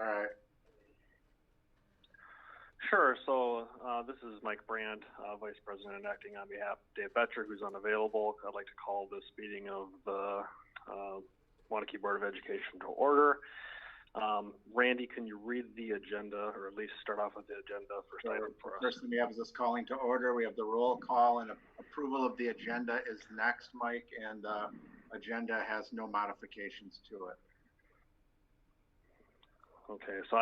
All right. Sure. So this is Mike Brandt, Vice President acting on behalf of Dave Betcher, who's unavailable. I'd like to call this meeting of the Waunakee Board of Education to order. Randy, can you read the agenda, or at least start off with the agenda first item for us? First thing we have is this calling to order. We have the roll call, and approval of the agenda is next, Mike, and the agenda has no modifications to it. Okay, so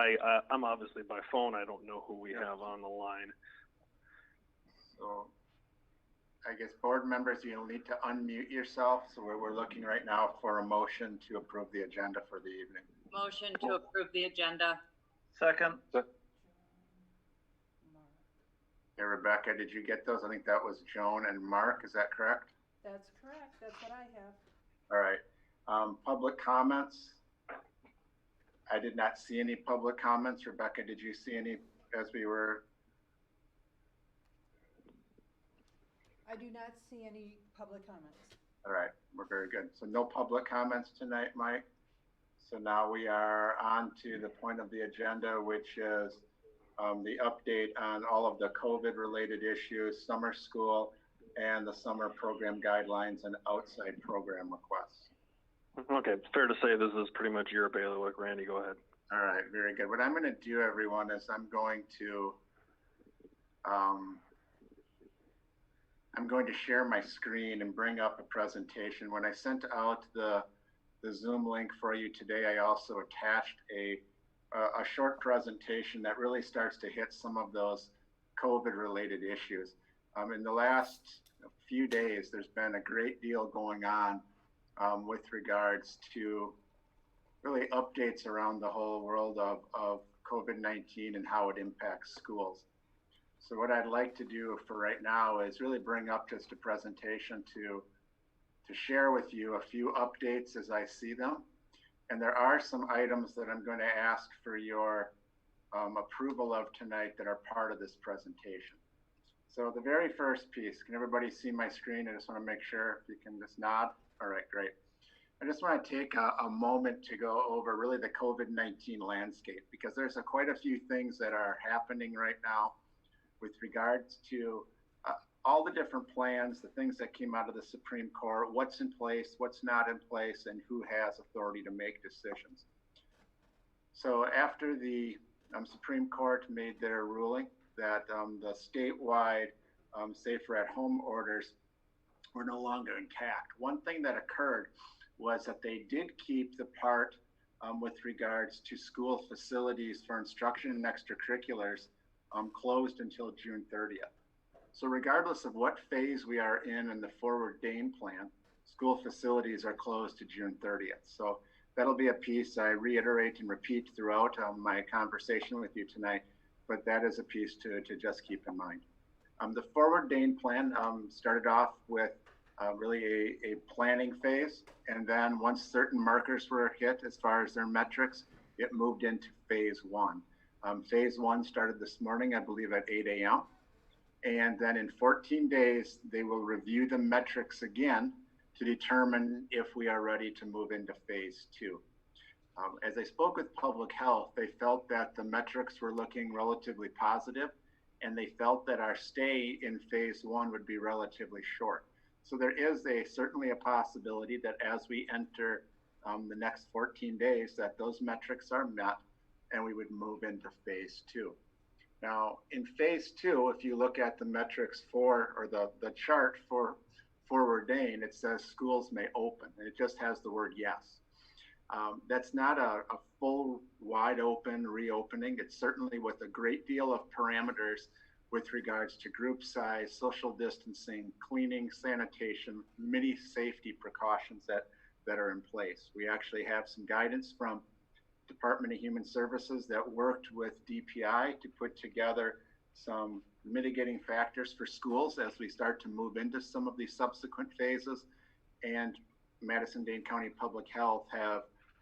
I'm obviously by phone. I don't know who we have on the line. So I guess board members, you'll need to unmute yourself. So we're looking right now for a motion to approve the agenda for the evening. Motion to approve the agenda. Second. Hey, Rebecca, did you get those? I think that was Joan and Mark. Is that correct? That's correct. That's what I have. All right. Public comments. I did not see any public comments. Rebecca, did you see any as we were? I do not see any public comments. All right, we're very good. So no public comments tonight, Mike. So now we are on to the point of the agenda, which is the update on all of the COVID related issues, summer school, and the summer program guidelines and outside program requests. Okay, it's fair to say this is pretty much your bailiwick. Randy, go ahead. All right, very good. What I'm going to do, everyone, is I'm going to share my screen and bring up a presentation. When I sent out the Zoom link for you today, I also attached a short presentation that really starts to hit some of those COVID-related issues. In the last few days, there's been a great deal going on with regards to really updates around the whole world of COVID-19 and how it impacts schools. So what I'd like to do for right now is really bring up just a presentation to share with you a few updates as I see them. And there are some items that I'm going to ask for your approval of tonight that are part of this presentation. So the very first piece, can everybody see my screen? I just want to make sure if you can just nod. All right, great. I just want to take a moment to go over really the COVID-19 landscape, because there's quite a few things that are happening right now with regards to all the different plans, the things that came out of the Supreme Court, what's in place, what's not in place, and who has authority to make decisions. So after the Supreme Court made their ruling that the statewide safer at home orders were no longer intact, one thing that occurred was that they did keep the part with regards to school facilities for instruction and extracurriculars closed until June 30th. So regardless of what phase we are in the forward game plan, school facilities are closed to June 30th. So that'll be a piece I reiterate and repeat throughout my conversation with you tonight, but that is a piece to just keep in mind. The forward game plan started off with really a planning phase, and then once certain markers were hit as far as their metrics, it moved into phase one. Phase one started this morning, I believe at 8 a.m. And then in 14 days, they will review the metrics again to determine if we are ready to move into phase two. As I spoke with public health, they felt that the metrics were looking relatively positive, and they felt that our stay in phase one would be relatively short. So there is certainly a possibility that as we enter the next 14 days, that those metrics are met and we would move into phase two. Now, in phase two, if you look at the metrics for, or the chart for Ordain, it says schools may open, and it just has the word yes. That's not a full wide open reopening. It's certainly with a great deal of parameters with regards to group size, social distancing, cleaning, sanitation, many safety precautions that are in place. We actually have some guidance from Department of Human Services that worked with DPI to put together some mitigating factors for schools as we start to move into some of these subsequent phases. And Madison-Dane County Public Health have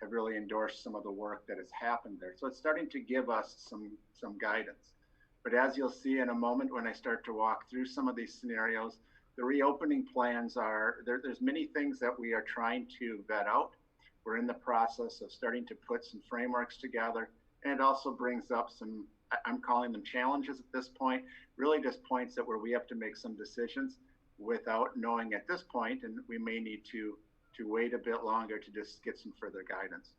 really endorsed some of the work that has happened there. So it's starting to give us some guidance. But as you'll see in a moment when I start to walk through some of these scenarios, the reopening plans there's many things that we are trying to vet out. We're in the process of starting to put some frameworks together And it also brings up some, I'm calling them challenges at this point, really just points that where we have to make some decisions without knowing at this point, and we may need to wait a bit longer to just get some further guidance.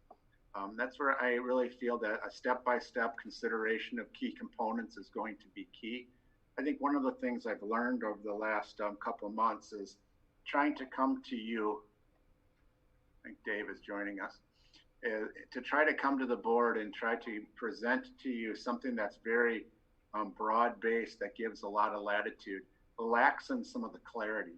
That's where I really feel that a step-by-step consideration of key components is going to be key. I think one of the things I've learned over the last couple of months is trying to come to you, I think Dave is joining us, to try to come to the board and try to present to you something that's very broad-based, that gives a lot of latitude, lacks in some of the clarity.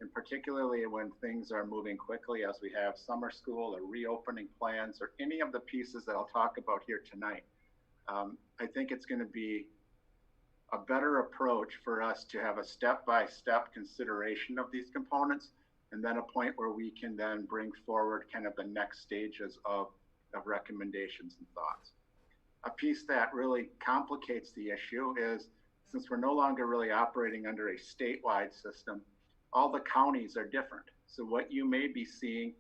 And particularly when things are moving quickly, as we have summer school or reopening plans or any of the pieces that I'll talk about here tonight, I think it's going to be a better approach for us to have a step-by-step consideration of these components, and then a point where we can then bring forward kind of the next stages of recommendations and thoughts. A piece that really complicates the issue is, since we're no longer really operating under a statewide system, all the counties are different. So what you may be seeing,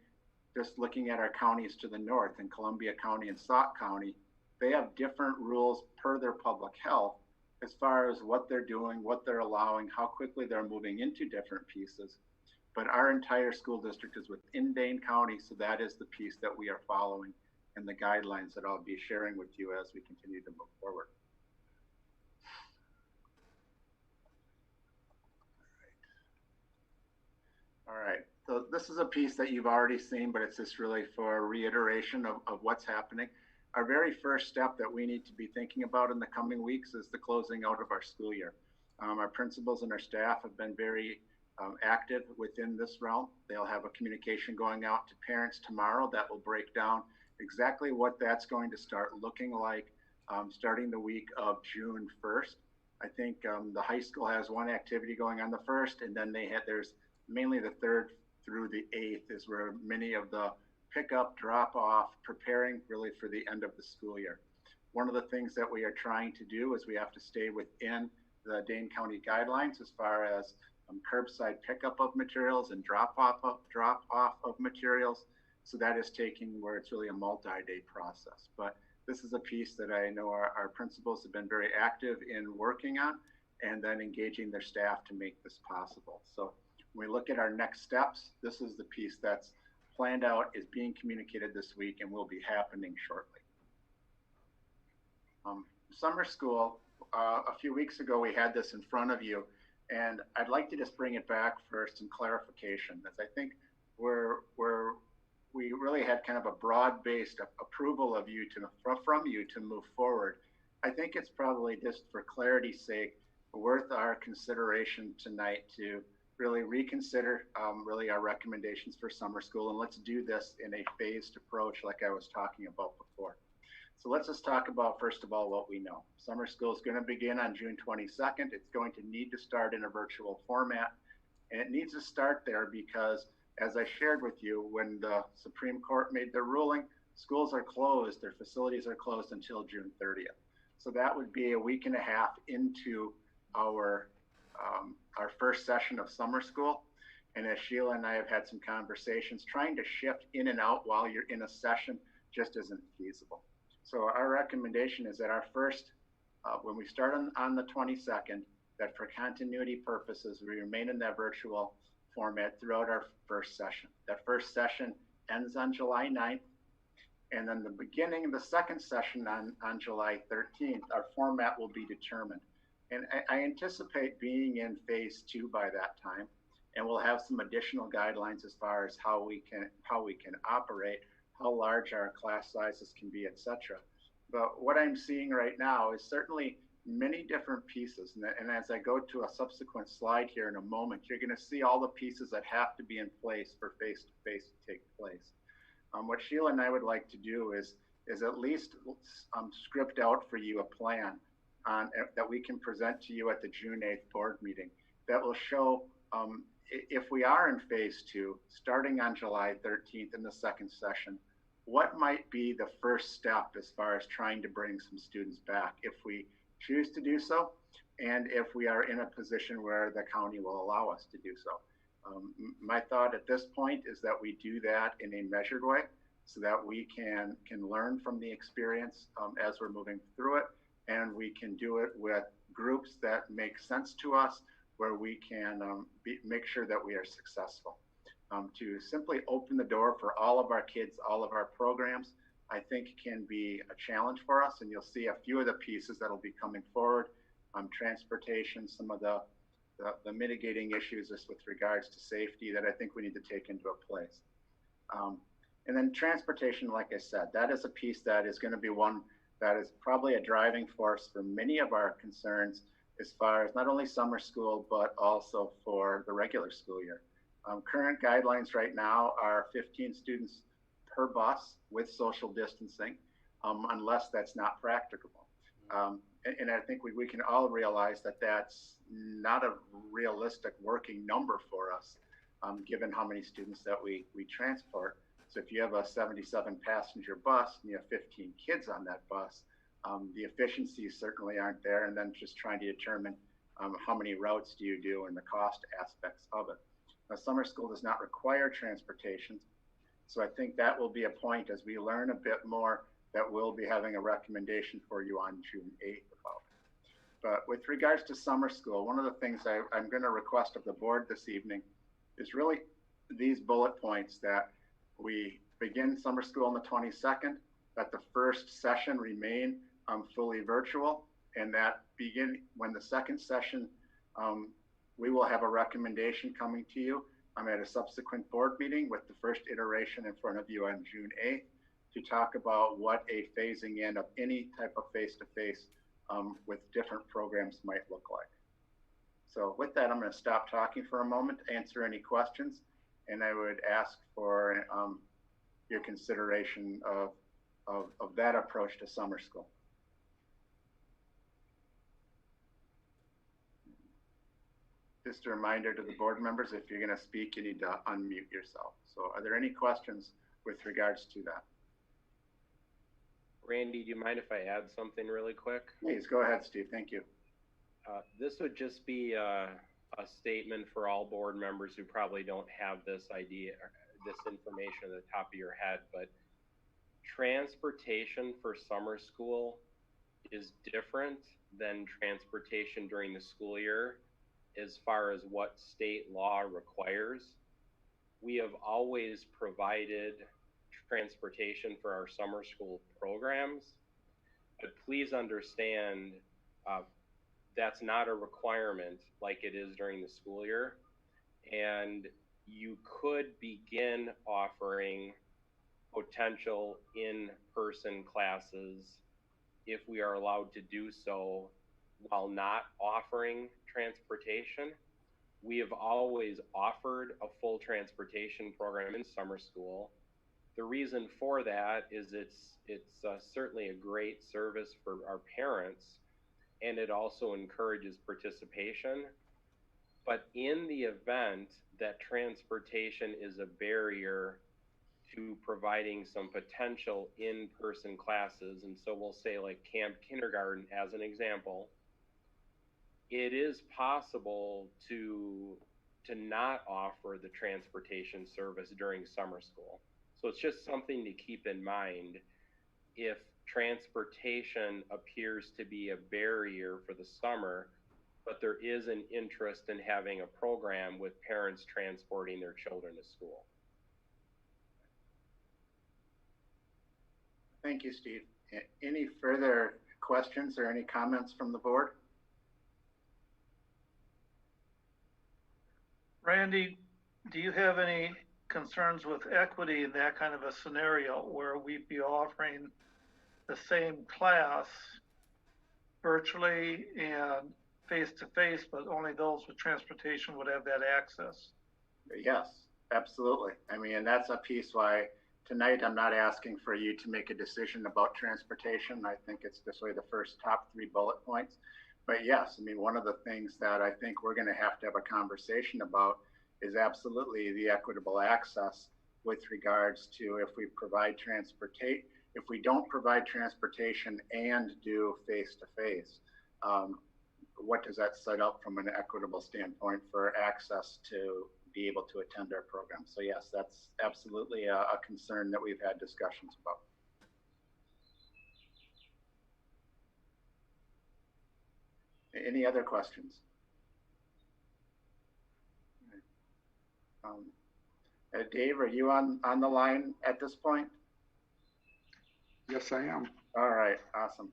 just looking at our counties to the north, in Columbia County and Sauk County, they have different rules per their public health as far as what they're doing, what they're allowing, how quickly they're moving into different pieces. But our entire school district is within Dane County, so that is the piece that we are following and the guidelines that I'll be sharing with you as we continue to move forward. All right, so this is a piece that you've already seen, but it's just really for a reiteration of what's happening. Our very first step that we need to be thinking about in the coming weeks is the closing out of our school year. Our principals and our staff have been very active within this realm. They'll have a communication going out to parents tomorrow that will break down exactly what that's going to start looking like starting the week of June 1st. I think the high school has one activity going on the 1st, and then there's mainly the 3rd through the 8th is where many of the pickup, drop off, preparing really for the end of the school year. One of the things that we are trying to do is we have to stay within the Dane County guidelines as far as curbside pickup of materials and drop off of materials. So that is taking where it's really a multi-day process. But this is a piece that I know our principals have been very active in working on, and then engaging their staff to make this possible. So when we look at our next steps, this is the piece that's planned out, is being communicated this week, and will be happening shortly. Summer school, a few weeks ago, we had this in front of you, and I'd like to just bring it back for some clarification, as I think we really had kind of a broad-based approval of you from you to move forward. I think it's probably, just for clarity's sake, worth our consideration tonight to really reconsider really our recommendations for summer school, and let's do this in a phased approach like I was talking about before. So let's just talk about, first of all, what we know. Summer school is going to begin on June 22nd. It's going to need to start in a virtual format, and it needs to start there because, as I shared with you, when the Supreme Court made their ruling, schools are closed, their facilities are closed until June 30th. So that would be a week and a half into our first session of summer school. And as Sheila and I have had some conversations, trying to shift in and out while you're in a session just isn't feasible. So our recommendation is that our first, when we start on the 22nd, that for continuity purposes, we remain in that virtual format throughout our first session. That first session ends on July 9th. And then the beginning of the second session on July 13th, our format will be determined. And I anticipate being in phase 2 by that time, and we'll have some additional guidelines as far as how we can operate, how large our class sizes can be, etc. But what I'm seeing right now is certainly many different pieces, and as I go to a subsequent slide here in a moment, you're going to see all the pieces that have to be in place for face-to-face to take place. What Sheila and I would like to do is at least script out for you a plan that we can present to you at the June 8th board meeting that will show if we are in phase 2, starting on July 13th in the second session, what might be the first step as far as trying to bring some students back if we choose to do so, and if we are in a position where the county will allow us to do so. My thought at this point is that we do that in a measured way. so that we can learn from the experience as we're moving through it, and we can do it with groups that make sense to us, where we can make sure that we are successful. To simply open the door for all of our kids, all of our programs, I think can be a challenge for us, and you'll see a few of the pieces that'll be coming forward. Transportation, some of the mitigating issues just with regards to safety that I think we need to take into a place. And then transportation, like I said, that is a piece that is going to be one that is probably a driving force for many of our concerns as far as not only summer school, but also for the regular school year. Current guidelines right now are 15 students per bus with social distancing, unless that's not practicable. And I think we can all realize that that's not a realistic working number for us, given how many students that we transport. So if you have a 77 passenger bus and you have 15 kids on that bus, the efficiencies certainly aren't there. And then just trying to determine how many routes do you do and the cost aspects of it. Now, summer school does not require transportation. So I think that will be a point as we learn a bit more that we'll be having a recommendation for you on June 8th about. But with regards to summer school, one of the things I'm going to request of the board this evening is really these bullet points that we begin summer school on the 22nd, that the first session remain fully virtual, and that begin when the second session, we will have a recommendation coming to you at a subsequent board meeting with the first iteration in front of you on June 8th to talk about what a phasing in of any type of face-to-face with different programs might look like. So with that, I'm going to stop talking for a moment, answer any questions, and I would ask for your consideration of that approach to summer school. Just a reminder to the board members, if you're going to speak, you need to unmute yourself. So are there any questions with regards to that? Randy, do you mind if I add something really quick? Please, go ahead, Steve. Thank you. This would just be a statement for all board members who probably don't have this idea, this information at the top of your head, but transportation for summer school is different than transportation during the school year as far as what state law requires. We have always provided transportation for our summer school programs, but please understand that's not a requirement like it is during the school year. And you could begin offering potential in-person classes if we are allowed to do so while not offering transportation. We have always offered a full transportation program in summer school. The reason for that is it's certainly a great service for our parents, and it also encourages participation. But in the event that transportation is a barrier to providing some potential in-person classes, and so we'll say like camp kindergarten as an example, it is possible to not offer the transportation service during summer school. So it's just something to keep in mind if transportation appears to be a barrier for the summer, but there is an interest in having a program with parents transporting their children to school. Thank you, Steve. Any further questions or any comments from the board? Randy, do you have any concerns with equity in that kind of a scenario where we'd be offering the same class virtually and face-to-face, but only those with transportation would have that access? Yes, absolutely. I mean, and that's a piece why tonight I'm not asking for you to make a decision about transportation. I think it's just really the first top 3 bullet points. But yes, I mean, one of the things that I think we're going to have a conversation about is absolutely the equitable access with regards to if we provide transportation, if we don't provide transportation and do face-to-face, what does that set up from an equitable standpoint for access to be able to attend our program. So yes, that's absolutely a concern that we've had discussions about. Any other questions? Dave, are you on the line at this point? Yes, I am. All right, awesome.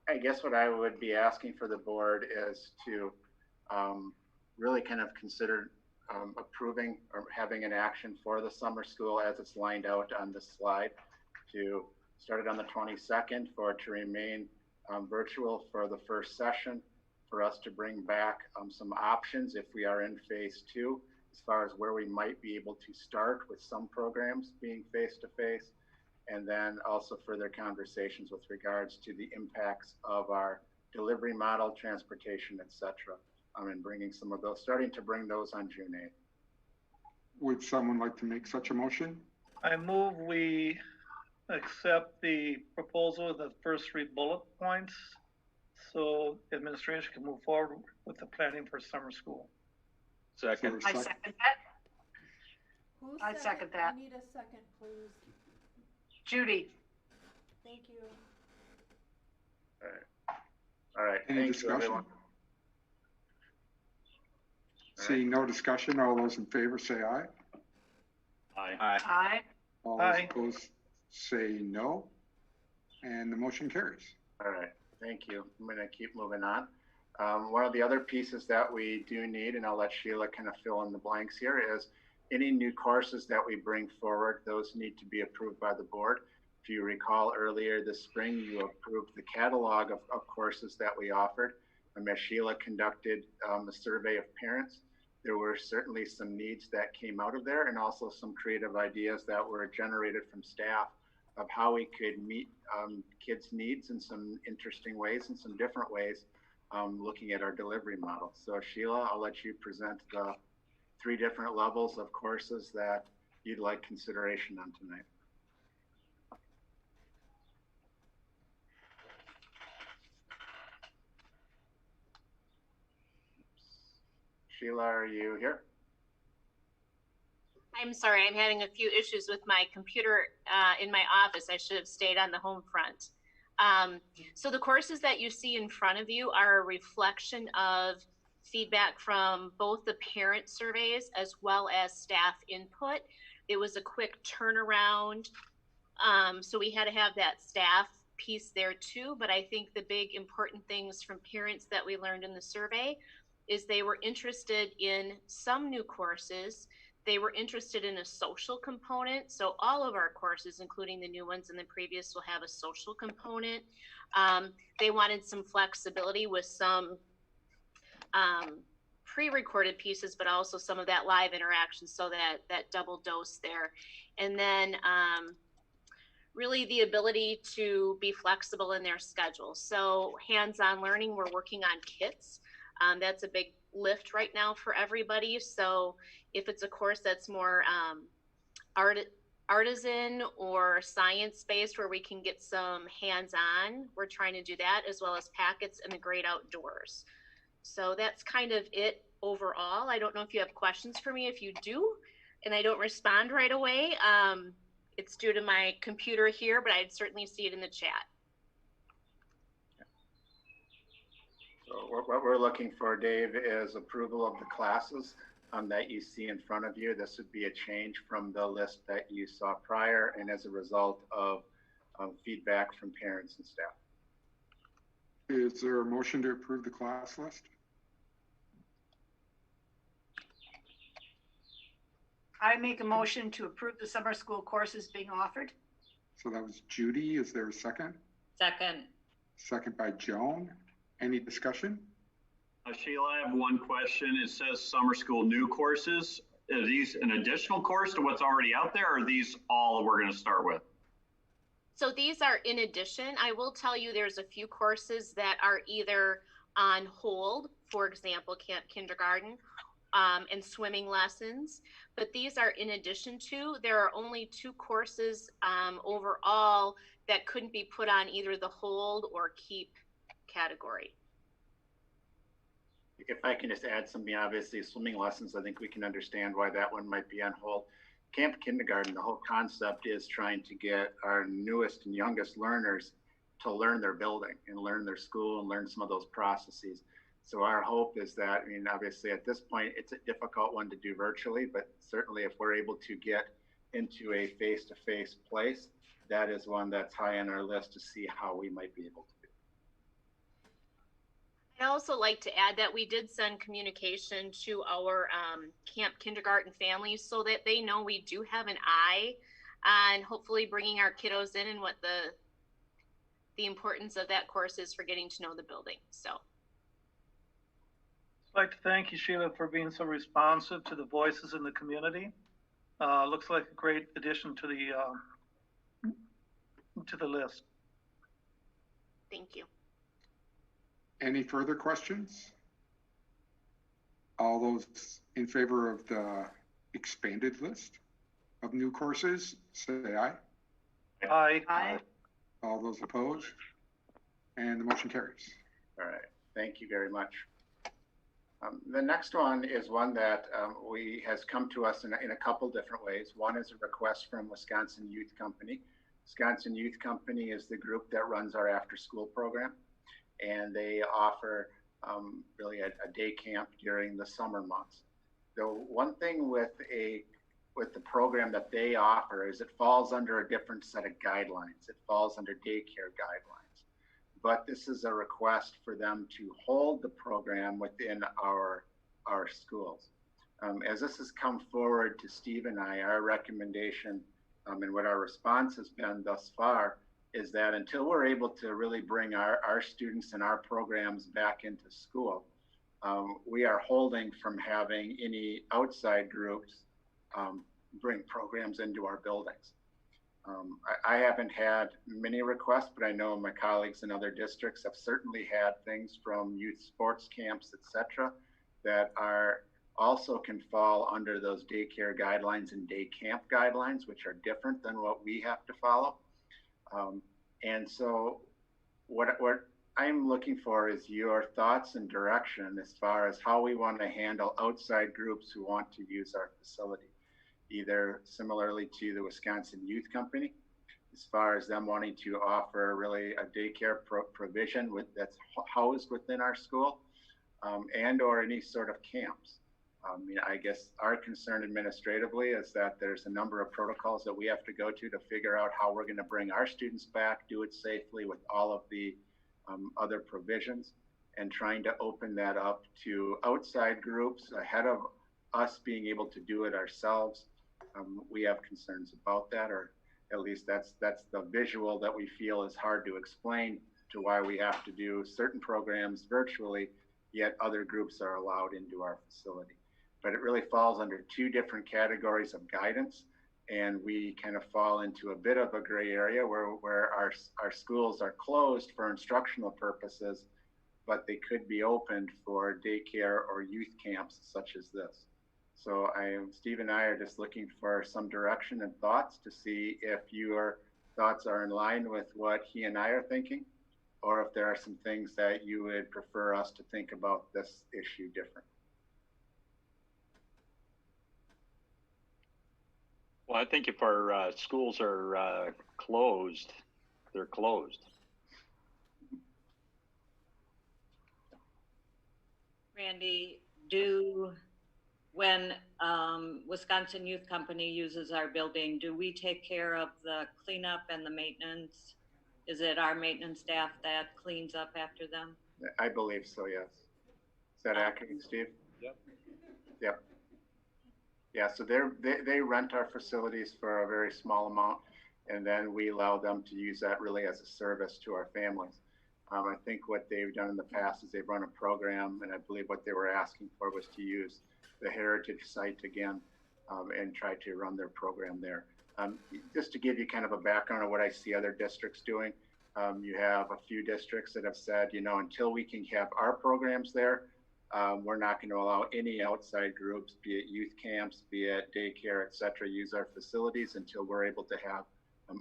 I guess what I would be asking for the board is to really kind of consider approving or having an action for the summer school as it's lined out on this slide, to start it on the 22nd, for it to remain virtual for the first session, for us to bring back some options if we are in phase 2, as far as where we might be able to start with some programs being face-to-face, and then also further conversations with regards to the impacts of our delivery model, transportation, et cetera, and bringing some of those, starting to bring those on June 8th. Would someone like to make such a motion? I move we accept the proposal with the first 3 bullet points, so administration can move forward with the planning for summer school. Second. I second that. Who I second that. I need a second, please. Judy. Thank you. All right. Any Thank discussion? you, everyone. Seeing no discussion, all those in favor say aye. Aye. Aye. All Aye. those opposed say no. And the motion carries. All right, thank you. I'm going to keep moving on. One of the other pieces that we do need, and I'll let Sheila kind of fill in the blanks here, is any new courses that we bring forward, those need to be approved by the board. If you recall, earlier this spring, you approved the catalog of courses that we offered. As Sheila conducted a survey of parents, there were certainly some needs that came out of there, and also some creative ideas that were generated from staff of how we could meet kids' needs in some interesting ways, in some different ways, looking at our delivery model. So Sheila, I'll let you present the 3 different levels of courses that you'd like consideration on tonight. Sheila, are you here? I'm sorry, I'm having a few issues with my computer in my office. I should have stayed on the home front. So the courses that you see in front of you are a reflection of feedback from both the parent surveys as well as staff input. It was a quick turnaround, so we had to have that staff piece there too. But I think the big important things from parents that we learned in the survey is they were interested in some new courses. They were interested in a social component. So all of our courses, including the new ones and the previous, will have a social component. They wanted some flexibility with some pre-recorded pieces, but also some of that live interaction, so that double dose there. And then really the ability to be flexible in their schedule. So hands-on learning, we're working on kits. That's a big lift right now for everybody. So if it's a course that's more artisan or science-based, where we can get some hands-on, we're trying to do that, as well as packets and the great outdoors. So that's kind of it overall. I don't know if you have questions for me. If you do, and I don't respond right away, it's due to my computer here, but I'd certainly see it in the chat. So what we're looking for, Dave, is approval of the classes that you see in front of you. This would be a change from the list that you saw prior, and as a result of feedback from parents and staff. Is there a motion to approve the class list? I make a motion to approve the summer school courses being offered. So that was Judy. Is there a second? Second. Second by Joan. Any discussion? Sheila, I have one question. It says summer school new courses. Are these an additional course to what's already out there, or are these all we're going to start with? So these are in addition. I will tell you there's a few courses that are either on hold, for example, camp kindergarten, and swimming lessons, but these are in addition to. There are only 2 courses overall that couldn't be put on either the hold or keep category. if I can just add something, obviously swimming lessons, I think we can understand why that one might be on hold. Camp kindergarten, the whole concept is trying to get our newest and youngest learners to learn their building and learn their school and learn some of those processes. So our hope is that, I mean, obviously at this point, it's a difficult one to do virtually, but certainly if we're able to get into a face-to-face place, that is one that's high on our list to see how we might be able to do. I'd also like to add that we did send communication to our camp kindergarten families so that they know we do have an eye on hopefully bringing our kiddos in and what the importance of that course is for getting to know the building. So I'd like to thank you, Sheila, for being so responsive to the voices in the community. Looks like a great addition to the list. thank you. Any further questions? All those in favor of the expanded list of new courses, say aye. Aye. Aye. All those opposed? And the motion carries. All right, thank you very much. The next one is one that has come to us in a couple different ways. One is a request from Wisconsin Youth Company. Wisconsin Youth Company is the group that runs our after-school program, and they offer really a day camp during the summer months. The one thing with the program that they offer is it falls under a different set of guidelines. It falls under daycare guidelines. But this is a request for them to hold the program within our schools. As this has come forward to Steve and I, our recommendation and what our response has been thus far is that until we're able to really bring our students and our programs back into school, we are holding from having any outside groups bring programs into our buildings. I haven't had many requests, but I know my colleagues in other districts have certainly had things from youth sports camps, etc., that also can fall under those daycare guidelines and day camp guidelines, which are different than what we have to follow. And so what I'm looking for is your thoughts and direction as far as how we want to handle outside groups who want to use our facility, either similarly to the Wisconsin Youth Company, as far as them wanting to offer really a daycare provision that's housed within our school, and or any sort of camps. I guess our concern administratively is that there's a number of protocols that we have to go to figure out how we're going to bring our students back, do it safely with all of the other provisions, and trying to open that up to outside groups ahead of us being able to do it ourselves. We have concerns about that, or at least that's the visual that we feel is hard to explain to why we have to do certain programs virtually, yet other groups are allowed into our facility. But it really falls under two different categories of guidance, and we kind of fall into a bit of a gray area where our schools are closed for instructional purposes, but they could be opened for daycare or youth camps such as this. So Steve and I are just looking for some direction and thoughts to see if your thoughts are in line with what he and I are thinking, or if there are some things that you would prefer us to think about this issue different. Well, I think if our schools are closed, they're closed. Randy, when Wisconsin Youth Company uses our building, do we take care of the cleanup and the maintenance? Is it our maintenance staff that cleans up after them? I believe so, yes. Is that accurate, Steve? Yep. Yep. Yeah, so they rent our facilities for a very small amount, and then we allow them to use that really as a service to our families. I think what they've done in the past is they've run a program, and I believe what they were asking for was to use the heritage site again and try to run their program there. Just to give you kind of a background of what I see other districts doing, you have a few districts that have said, until we can have our programs there, we're not going to allow any outside groups, be it youth camps, be it daycare, et cetera, use our facilities until we're able to have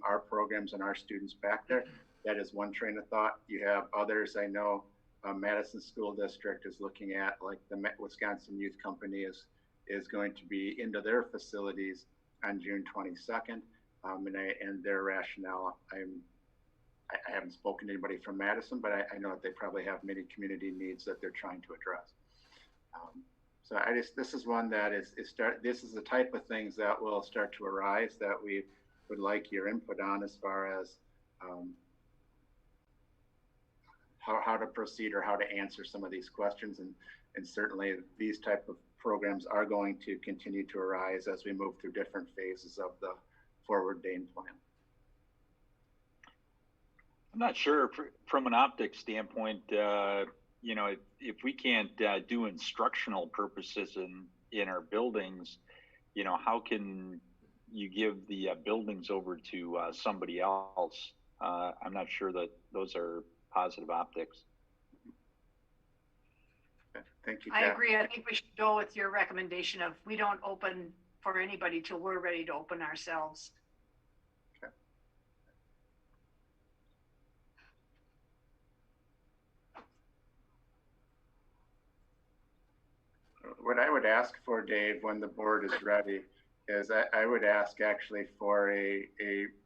our programs and our students back there. That is one train of thought. You have others I know Madison School District is looking at, like the Wisconsin Youth Company is going to be into their facilities on June 22nd. And their rationale, I haven't spoken to anybody from Madison, but I know that they probably have many community needs that they're trying to address. So this is one that this is the type of things that will start to arise that we would like your input on, as far as how to proceed or how to answer some of these questions. And certainly these type of programs are going to continue to arise as we move through different phases of the forward Dane plan. I'm not sure from an optics standpoint, you know, if we can't do instructional purposes in our buildings, you know, how can you give the buildings over to somebody else? I'm not sure that those are positive optics. Thank you, I Pat. agree. I think we should go with your recommendation of we don't open for anybody till we're ready to open ourselves. Okay. What I would ask for, Dave, when the board is ready, is I would ask actually for a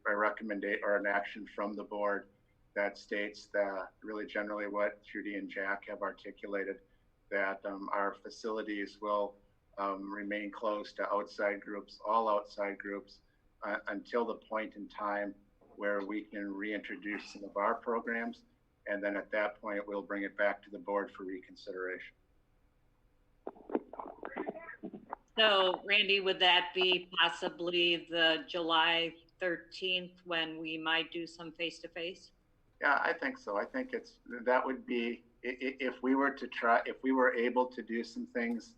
recommendation or an action from the board that states that really generally what Judy and Jack have articulated, that our facilities will remain closed to outside groups, all outside groups, until the point in time where we can reintroduce some of our programs. And then at that point, we'll bring it back to the board for reconsideration. So Randy, would that be possibly the July 13th when we might do some face-to-face? Yeah, I think so. I think that would be, if we were able to do some things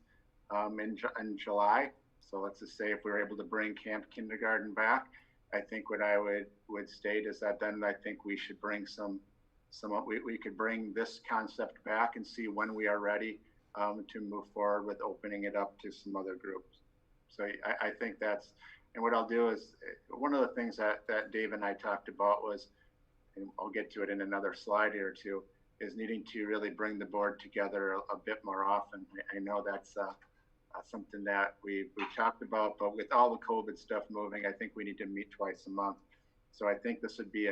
in July. So let's just say if we were able to bring camp kindergarten back, I think what I would state is that then I think we should bring we could bring this concept back and see when we are ready to move forward with opening it up to some other groups. So I think that's, and what I'll do is, one of the things that Dave and I talked about was, and I'll get to it in another slide here too, is needing to really bring the board together a bit more often. I know that's something that we talked about, but with all the COVID stuff moving, I think we need to meet twice a month. So I think this would be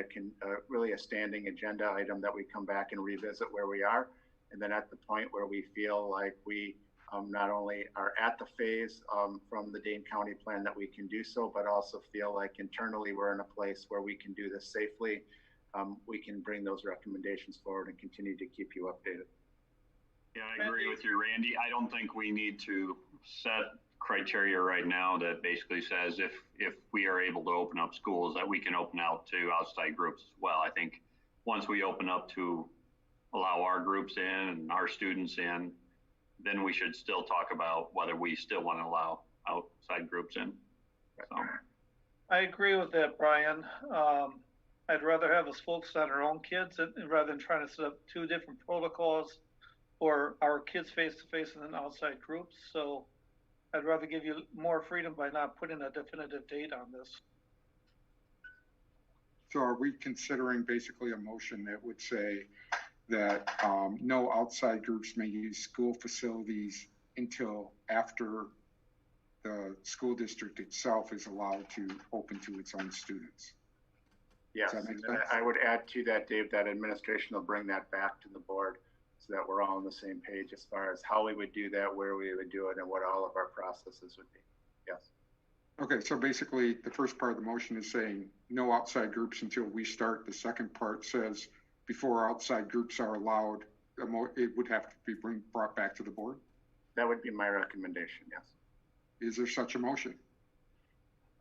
really a standing agenda item that we come back and revisit where we are. And then at the point where we feel like we not only are at the phase from the Dane County plan that we can do so, but also feel like internally we're in a place where we can do this safely, we can bring those recommendations forward and continue to keep you updated. Yeah, I agree with you, Randy. I don't think we need to set criteria right now that basically says if we are able to open up schools, that we can open out to outside groups as well. I think once we open up to allow our groups in and our students in, then we should still talk about whether we still want to allow outside groups in. So. I agree with that, Brian. I'd rather have us focus on our own kids rather than trying to set up two different protocols for our kids face-to-face and then outside groups. So I'd rather give you more freedom by not putting a definitive date on this. So are we considering basically a motion that would say that no outside groups may use school facilities until after the school district itself is allowed to open to its own students? Yes, I would add to that, Dave, that administration will bring that back to the board so that we're all on the same page as far as how we would do that, where we would do it, and what all of our processes would be. Yes. Okay, so basically the first part of the motion is saying no outside groups until we start. The second part says before outside groups are allowed, it would have to be brought back to the board? That would be my recommendation, yes. Is there such a motion?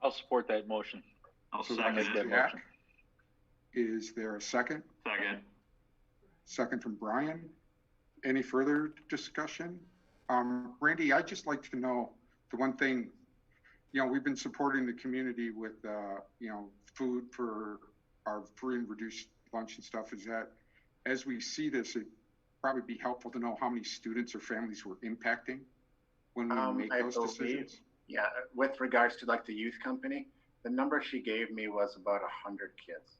I'll support that motion. I'll second that motion. Is there a second? Second. Second from Brian. Any further discussion? Randy, I'd just like to know the one thing, we've been supporting the community with, food for our free and reduced lunch and stuff. Is that, as we see this, it'd probably be helpful to know how many students or families we're impacting when we make those decisions? Yeah, with regards to like the youth company, the number she gave me was about 100 kids.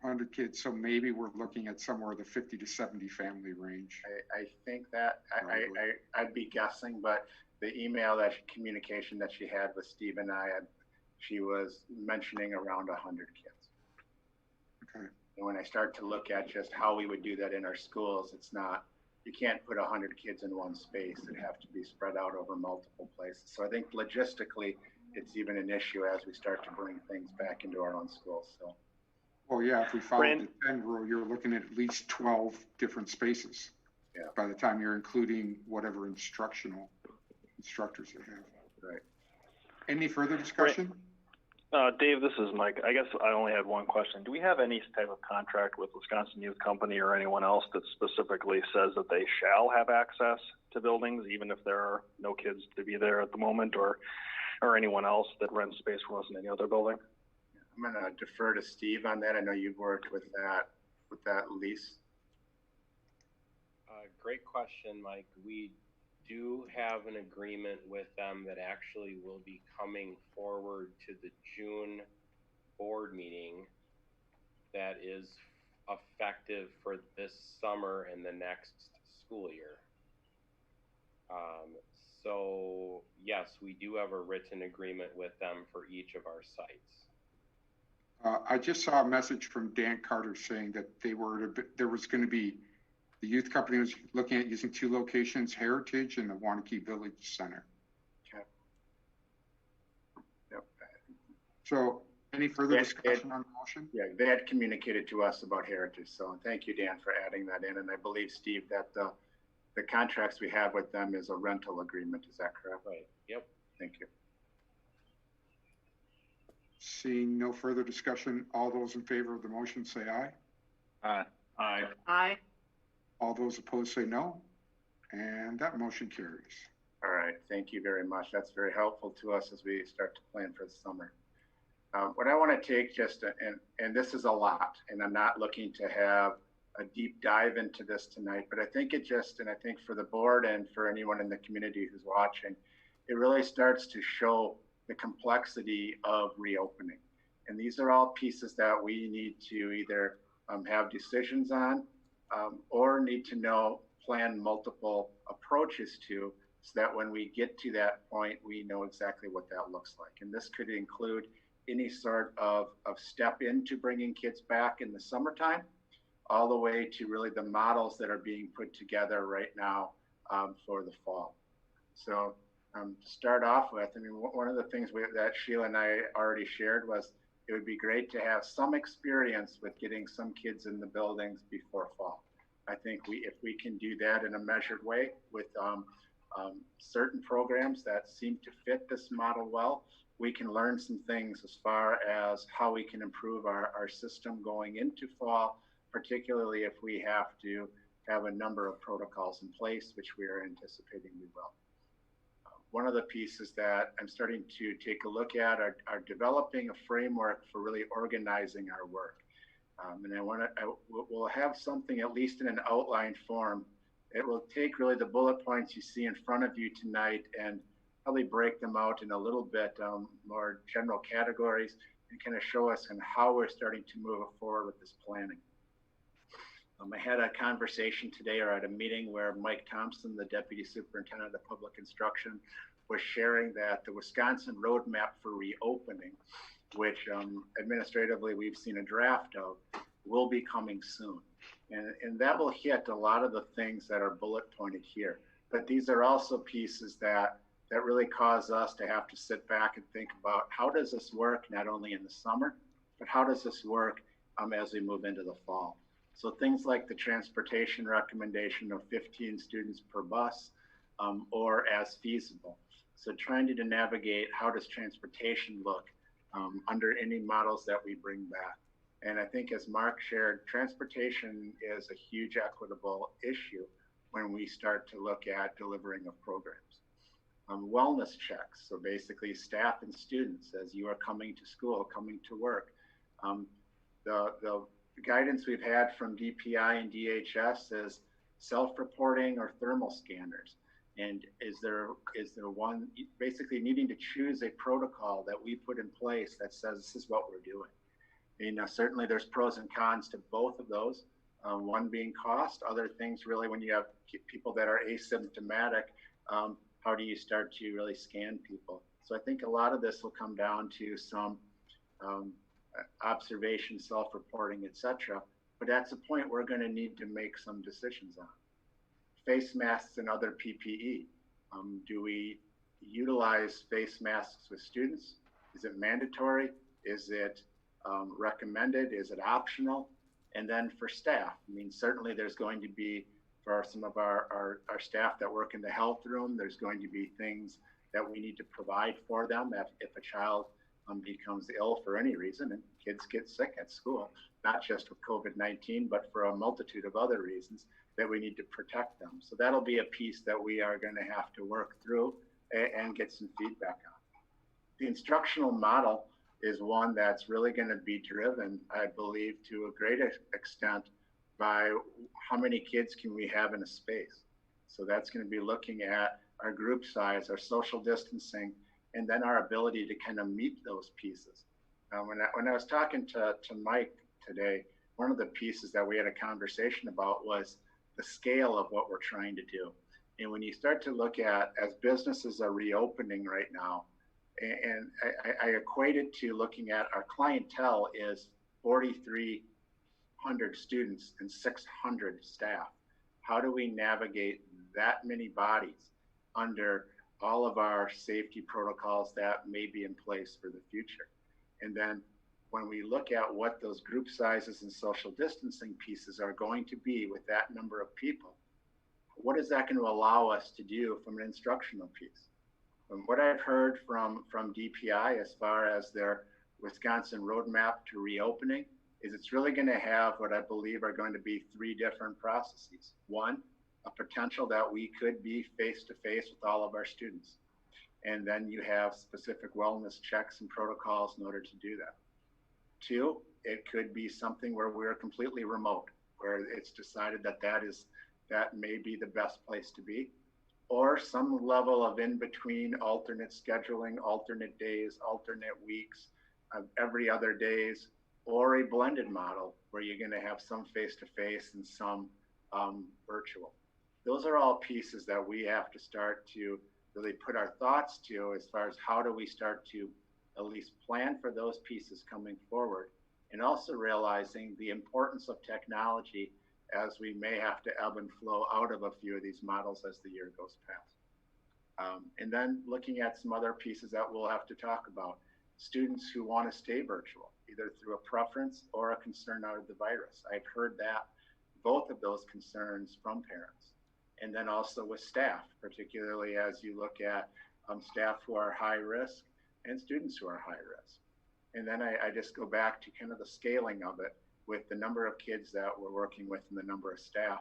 100 kids, so maybe we're looking at somewhere the 50 to 70 family range. I think that I'd be guessing, but the communication that she had with Steve and she was mentioning around 100 kids. Okay. And when I start to look at just how we would do that in our schools, you can't put 100 kids in one space. It'd have to be spread out over multiple places. So I think logistically, it's even an issue as we start to bring things back into our own schools. So. Well, yeah, if we follow the 10 rule, you're looking at least 12 different spaces. Yeah. By the time you're including whatever instructors they have. Right. Any further discussion? Dave, this is Mike. I guess I only had one question. Do we have any type of contract with Wisconsin Youth Company or anyone else that specifically says that they shall have access to buildings, even if there are no kids to be there at the moment, or anyone else that rents space from us in any other building? I'm going to defer to Steve on that. I know you've worked with that lease. Great question, Mike. We do have an agreement with them that actually will be coming forward to the June board meeting that is effective for this summer and the next school year. So yes, we do have a written agreement with them for each of our sites. I just saw a message from Dan Carter saying that there was going to be, the youth company was looking at using 2 locations, Heritage and the Waunakee Village Center. Okay. Yep. So any further discussion on the motion? Yeah, they had communicated to us about Heritage. So thank you, Dan, for adding that in. And I believe, Steve, that the contracts we have with them is a rental agreement. Is that correct? Right. Yep. Thank you. Seeing no further discussion, all those in favor of the motion say aye. Aye. Aye. Aye. All those opposed say no. And that motion carries. All right. Thank you very much. That's very helpful to us as we start to plan for the summer. What I want to take and this is a lot, and I'm not looking to have a deep dive into this tonight, but I think I think for the board and for anyone in the community who's watching, it really starts to show the complexity of reopening. And these are all pieces that we need to either have decisions on or need to plan multiple approaches to, so that when we get to that point, we know exactly what that looks like. And this could include any sort of step into bringing kids back in the summertime, all the way to really the models that are being put together right now for the fall. So to start off with, I mean, one of the things that Sheila and I already shared was it would be great to have some experience with getting some kids in the buildings before fall. I think if we can do that in a measured way with certain programs that seem to fit this model well, we can learn some things as far as how we can improve our system going into fall, particularly if we have to have a number of protocols in place, which we are anticipating we will. One of the pieces that I'm starting to take a look at are developing a framework for really organizing our work. And we'll have something, at least in an outline form. It will take really the bullet points you see in front of you tonight and probably break them out in a little bit more general categories and kind of show us how we're starting to move forward with this planning. I had a conversation today or at a meeting where Mike Thompson, the Deputy Superintendent of Public Instruction, was sharing that the Wisconsin Roadmap for Reopening, which administratively we've seen a draft of, will be coming soon. And that will hit a lot of the things that are bullet pointed here. But these are also pieces that really cause us to have to sit back and think about how does this work not only in the summer, but how does this work as we move into the fall. So things like the transportation recommendation of 15 students per bus or as feasible. So trying to navigate how does transportation look under any models that we bring back. And I think as Mark shared, transportation is a huge equitable issue when we start to look at delivering of programs. Wellness checks, so basically staff and students as you are coming to school, coming to work. The guidance we've had from DPI and DHS is self-reporting or thermal scanners. And is there one, basically needing to choose a protocol that we put in place that says this is what we're doing. Certainly there's pros and cons to both of those. One being cost, other things really when you have people that are asymptomatic, how do you start to really scan people? So I think a lot of this will come down to some observation, self-reporting, etc. But that's a point we're going to need to make some decisions on. Face masks and other PPE. Do we utilize face masks with students? Is it mandatory? Is it recommended? Is it optional? And then for staff, certainly there's going to be, for some of our staff that work in the health room, there's going to be things that we need to provide for them if a child becomes ill for any reason, and kids get sick at school, not just with COVID-19, but for a multitude of other reasons that we need to protect them. So that'll be a piece that we are going to have to work through and get some feedback on. The instructional model is one that's really going to be driven, I believe, to a great extent by how many kids can we have in a space. So that's going to be looking at our group size, our social distancing, and then our ability to kind of meet those pieces. When I was talking to Mike today, one of the pieces that we had a conversation about was the scale of what we're trying to do. And when you start to look at, as businesses are reopening right now, and I equate it to looking at our clientele is 4,300 students and 600 staff. How do we navigate that many bodies under all of our safety protocols that may be in place for the future? And then when we look at what those group sizes and social distancing pieces are going to be with that number of people, what is that going to allow us to do from an instructional piece? From what I've heard from DPI as far as their Wisconsin roadmap to reopening is it's really going to have what I believe are going to be 3 different processes. One, a potential that we could be face-to-face with all of our students. And then you have specific wellness checks and protocols in order to do that. 2, it could be something where we're completely remote, where it's decided that that may be the best place to be, or some level of in-between alternate scheduling, alternate days, alternate weeks, every other days, or a blended model where you're going to have some face-to-face and some virtual. Those are all pieces that we have to start to really put our thoughts to as far as how do we start to at least plan for those pieces coming forward, and also realizing the importance of technology as we may have to ebb and flow out of a few of these models as the year goes past. And then looking at some other pieces that we'll have to talk about. Students who want to stay virtual, either through a preference or a concern out of the virus. I've heard that, both of those concerns from parents. And then also with staff, particularly as you look at staff who are high risk and students who are high risk. And then I just go back to kind of the scaling of it with the number of kids that we're working with and the number of staff.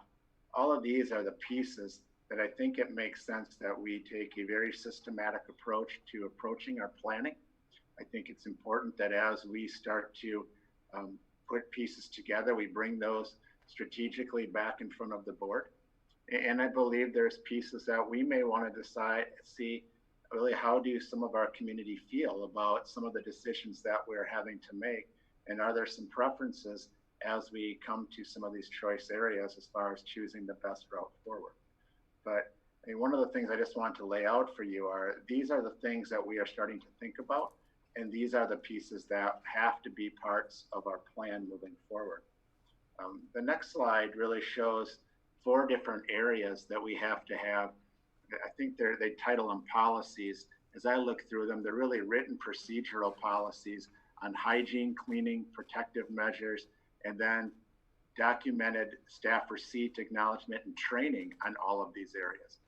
All of these are the pieces that I think it makes sense that we take a very systematic approach to approaching our planning. I think it's important that as we start to put pieces together, we bring those strategically back in front of the board. And I believe there's pieces that we may want to see really how do some of our community feel about some of the decisions that we're having to make, and are there some preferences as we come to some of these choice areas as far as choosing the best route forward. But one of the things I just want to lay out for you are these are the things that we are starting to think about, and these are the pieces that have to be parts of our plan moving forward. The next slide really shows 4 different areas that we have to have. I think they title them policies. As I look through them, they're really written procedural policies on hygiene, cleaning, protective measures, and then documented staff receipt, acknowledgement, and training on all of these areas.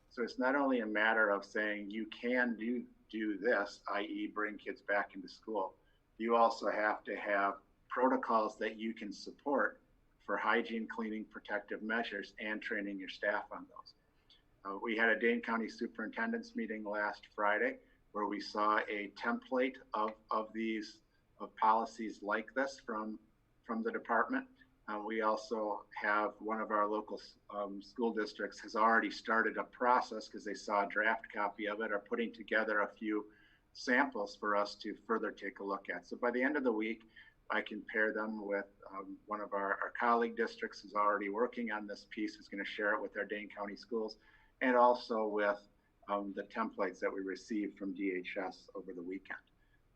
So it's not only a matter of saying you can do this, i.e. bring kids back into school. You also have to have protocols that you can support for hygiene, cleaning, protective measures, and training your staff on those. We had a Dane County Superintendent's meeting last Friday where we saw a template of policies like this from the department. We also have one of our local school districts has already started a process because they saw a draft copy of it, are putting together a few samples for us to further take a look at. So by the end of the week, I can pair them with one of our colleague districts who's already working on this piece, who's going to share it with our Dane County schools, and also with the templates that we received from DHS over the weekend.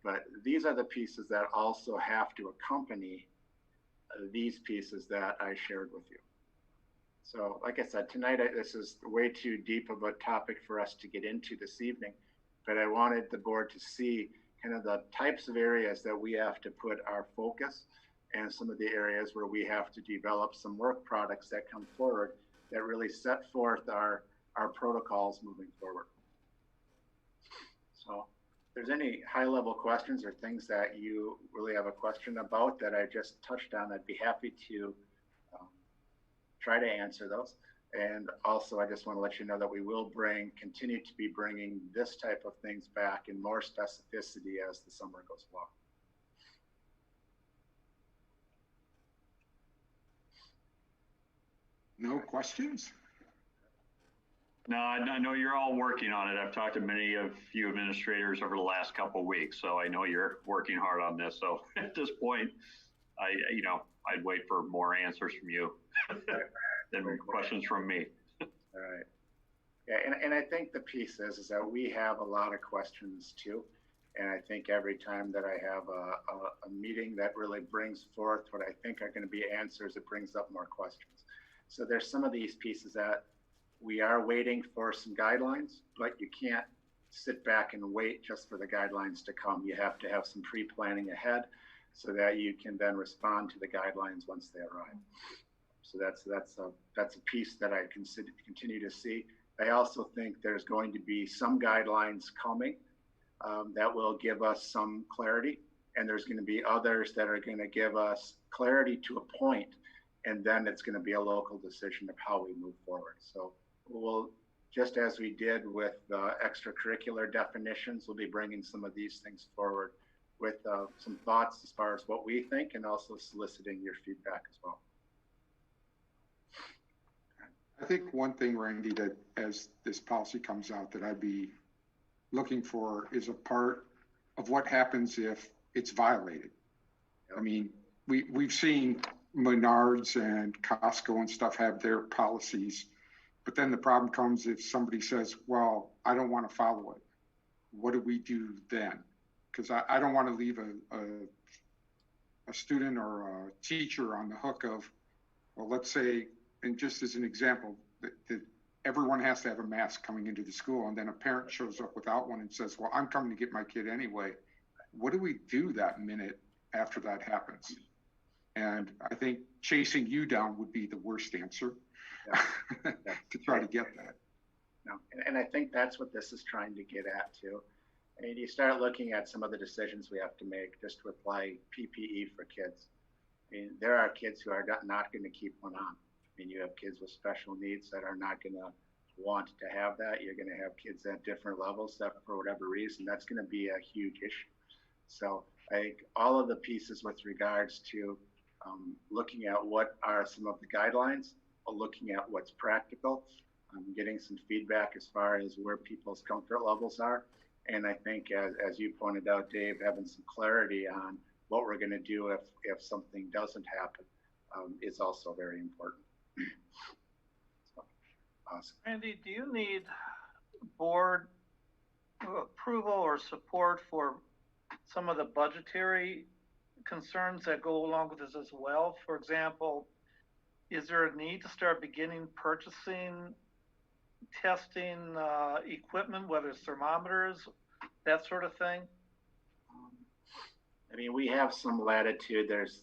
But these are the pieces that also have to accompany these pieces that I shared with you. So like I said, tonight, this is way too deep of a topic for us to get into this evening, but I wanted the board to see kind of the types of areas that we have to put our focus and some of the areas where we have to develop some work products that come forward that really set forth our protocols moving forward. So if there's any high level questions or things that you really have a question about that I just touched on, I'd be happy to try to answer those. And also, I just want to let you know that we will continue to be bringing this type of things back in more specificity as the summer goes along. No questions? No, I know you're all working on it. I've talked to many of you administrators over the last couple of weeks, so I know you're working hard on this. So at this point, I'd wait for more answers from you than questions from me. All right. Yeah, and I think the piece is that we have a lot of questions too. And I think every time that I have a meeting that really brings forth what I think are going to be answers, it brings up more questions. So there's some of these pieces that we are waiting for some guidelines, but you can't sit back and wait just for the guidelines to come. You have to have some pre-planning ahead so that you can then respond to the guidelines once they arrive. So that's a piece that I continue to see. I also think there's going to be some guidelines coming that will give us some clarity, and there's going to be others that are going to give us clarity to a point, and then it's going to be a local decision of how we move forward. So we'll, just as we did with the extracurricular definitions, we'll be bringing some of these things forward with some thoughts as far as what we think, and also soliciting your feedback as well. I think one thing, Randy, that as this policy comes out that I'd be looking for is a part of what happens if it's violated. I mean, we've seen Menards and Costco and stuff have their policies, but then the problem comes if somebody says, well, I don't want to follow it. What do we do then? Because I don't want to leave a student or a teacher on the hook of, well, let's say, and just as an example, that everyone has to have a mask coming into the school, and then a parent shows up without one and says, well, I'm coming to get my kid anyway. What do we do that minute after that happens? And I think chasing you down would be the worst answer to try to get that. No, and I think that's what this is trying to get at too. I mean, you start looking at some of the decisions we have to make just with like PPE for kids. I mean, there are kids who are not going to keep one on. I mean, you have kids with special needs that are not going to want to have that. You're going to have kids at different levels that for whatever reason, that's going to be a huge issue. So I think all of the pieces with regards to looking at what are some of the guidelines, looking at what's practical, getting some feedback as far as where people's comfort levels are. And I think as you pointed out, Dave, having some clarity on what we're going to do if something doesn't happen is also very important. So, awesome. Randy, do you need board approval or support for some of the budgetary concerns that go along with this as well? For example, is there a need to start beginning purchasing testing equipment, whether it's thermometers, that sort of thing? I mean, we have some latitude. There's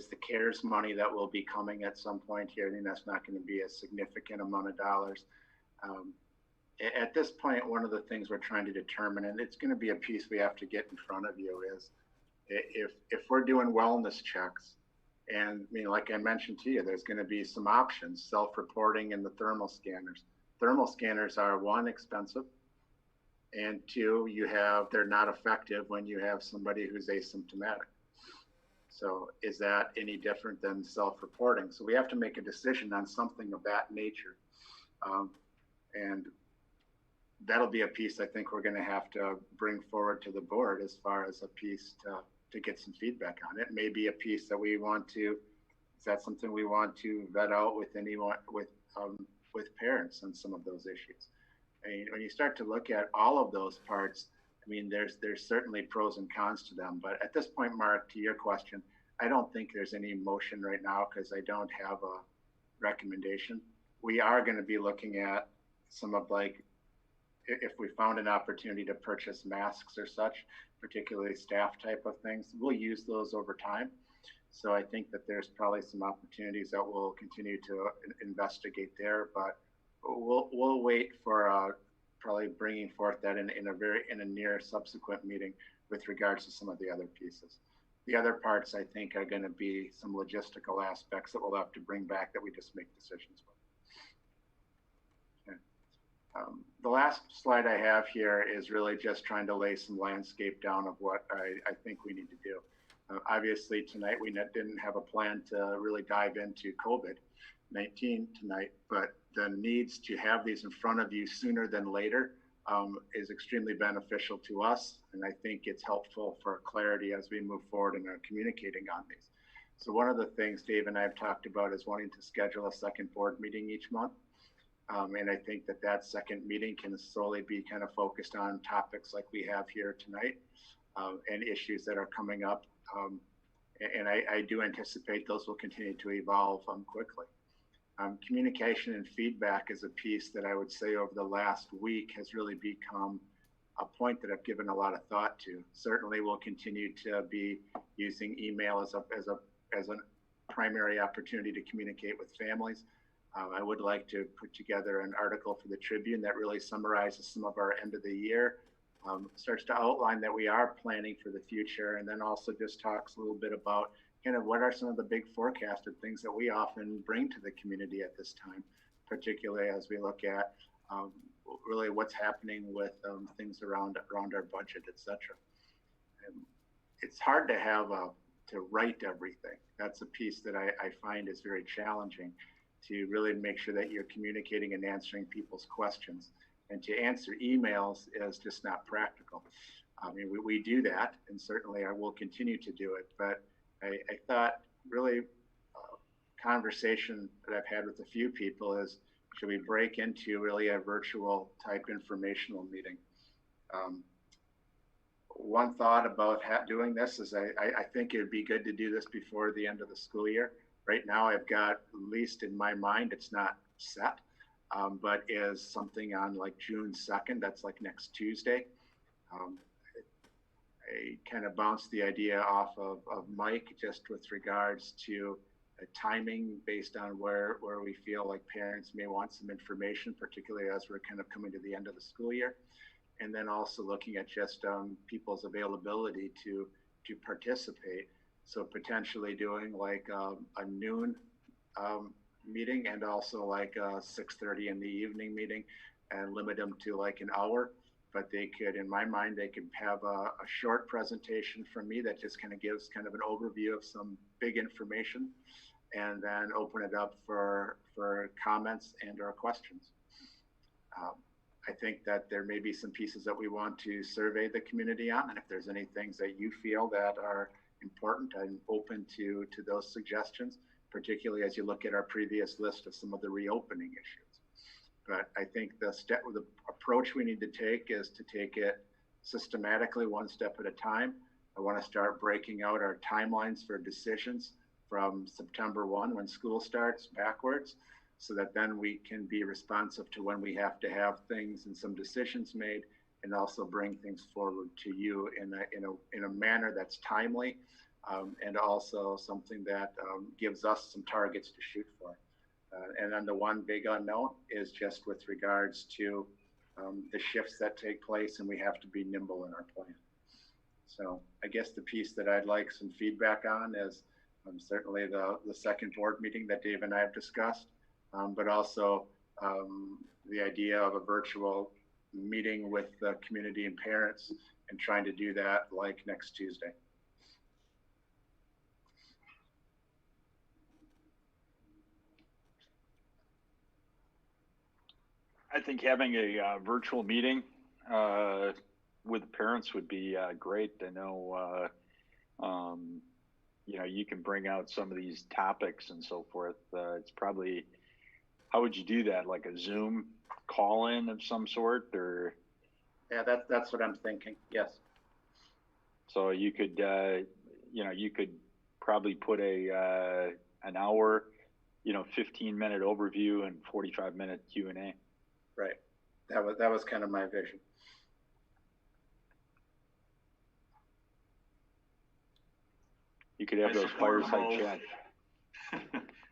the CARES money that will be coming at some point here. I mean, that's not going to be a significant amount of dollars. At this point, one of the things we're trying to determine, and it's going to be a piece we have to get in front of you, is if we're doing wellness checks, and I mean, like I mentioned to you, there's going to be some options, self-reporting and the thermal scanners. Thermal scanners are, one, expensive, and two, they're not effective when you have somebody who's asymptomatic. So is that any different than self-reporting? So we have to make a decision on something of that nature. And that'll be a piece I think we're going to have to bring forward to the board as far as a piece to get some feedback on it. Maybe a piece that we want to, is that something we want to vet out with anyone, with parents on some of those issues? I mean, when you start to look at all of those parts, I mean, there's certainly pros and cons to them. But at this point, Mark, to your question, I don't think there's any motion right now because I don't have a recommendation. We are going to be looking at some of, like, if we found an opportunity to purchase masks or such, particularly staff type of things, we'll use those over time. So I think that there's probably some opportunities that we'll continue to investigate there, but we'll wait for probably bringing forth that in a near subsequent meeting with regards to some of the other pieces. The other parts, I think, are going to be some logistical aspects that we'll have to bring back that we just make decisions with. Okay. The last slide I have here is really just trying to lay some landscape down of what I think we need to do. Obviously, tonight we didn't have a plan to really dive into COVID-19 tonight, but the needs to have these in front of you sooner than later is extremely beneficial to us. And I think it's helpful for clarity as we move forward and are communicating on these. So one of the things Dave and I have talked about is wanting to schedule a second board meeting each month. And I think that second meeting can solely be kind of focused on topics like we have here tonight and issues that are coming up. And I do anticipate those will continue to evolve quickly. Communication and feedback is a piece that I would say over the last week has really become a point that I've given a lot of thought to. Certainly we'll continue to be using email as a primary opportunity to communicate with families. I would like to put together an article for the Tribune that really summarizes some of our end of the year, starts to outline that we are planning for the future, and then also just talks a little bit about kind of what are some of the big forecasted things that we often bring to the community at this time, particularly as we look at really what's happening with things around our budget, et cetera. And it's hard to have to write everything. That's a piece that I find is very challenging, to really make sure that you're communicating and answering people's questions. And to answer emails is just not practical. I mean, we do that, and certainly I will continue to do it, but I thought really conversation that I've had with a few people is, should we break into really a virtual type informational meeting? One thought about doing this is I think it would be good to do this before the end of the school year. Right now I've got, at least in my mind, it's not set, but is something on like June 2nd, that's like next Tuesday. I kind of bounced the idea off of Mike just with regards to timing based on where we feel like parents may want some information, particularly as we're kind of coming to the end of the school year. And then also looking at just people's availability to participate. So potentially doing like a noon meeting and also like a 6:30 in the evening meeting and limit them to like an hour. But they could, in my mind, they could have a short presentation from me that just kind of gives kind of an overview of some big information, and then open it up for comments and or questions. I think that there may be some pieces that we want to survey the community on, and if there's any things that you feel that are important, I'm open to those suggestions, particularly as you look at our previous list of some of the reopening issues. But I think the approach we need to take is to take it systematically, one step at a time. I want to start breaking out our timelines for decisions from September 1 when school starts backwards, so that then we can be responsive to when we have to have things and some decisions made, and also bring things forward to you in a manner that's timely, and also something that gives us some targets to shoot for. And then the one big unknown is just with regards to the shifts that take place, and we have to be nimble in our plan. So I guess the piece that I'd like some feedback on is certainly the second board meeting that Dave and I have discussed, but also the idea of a virtual meeting with the community and parents, and trying to do that like next Tuesday. I think having a virtual meeting with the parents would be great. I know You know, you can bring out some of these topics and so forth. It's probably, how would you do that? Like a Zoom call in of some sort, or? Yeah, that's what I'm thinking. Yes. So you could, you know, you could probably put an hour, you know, 15-minute overview and 45-minute Q&A. Right. That was kind of my vision. You could have those fireside chats.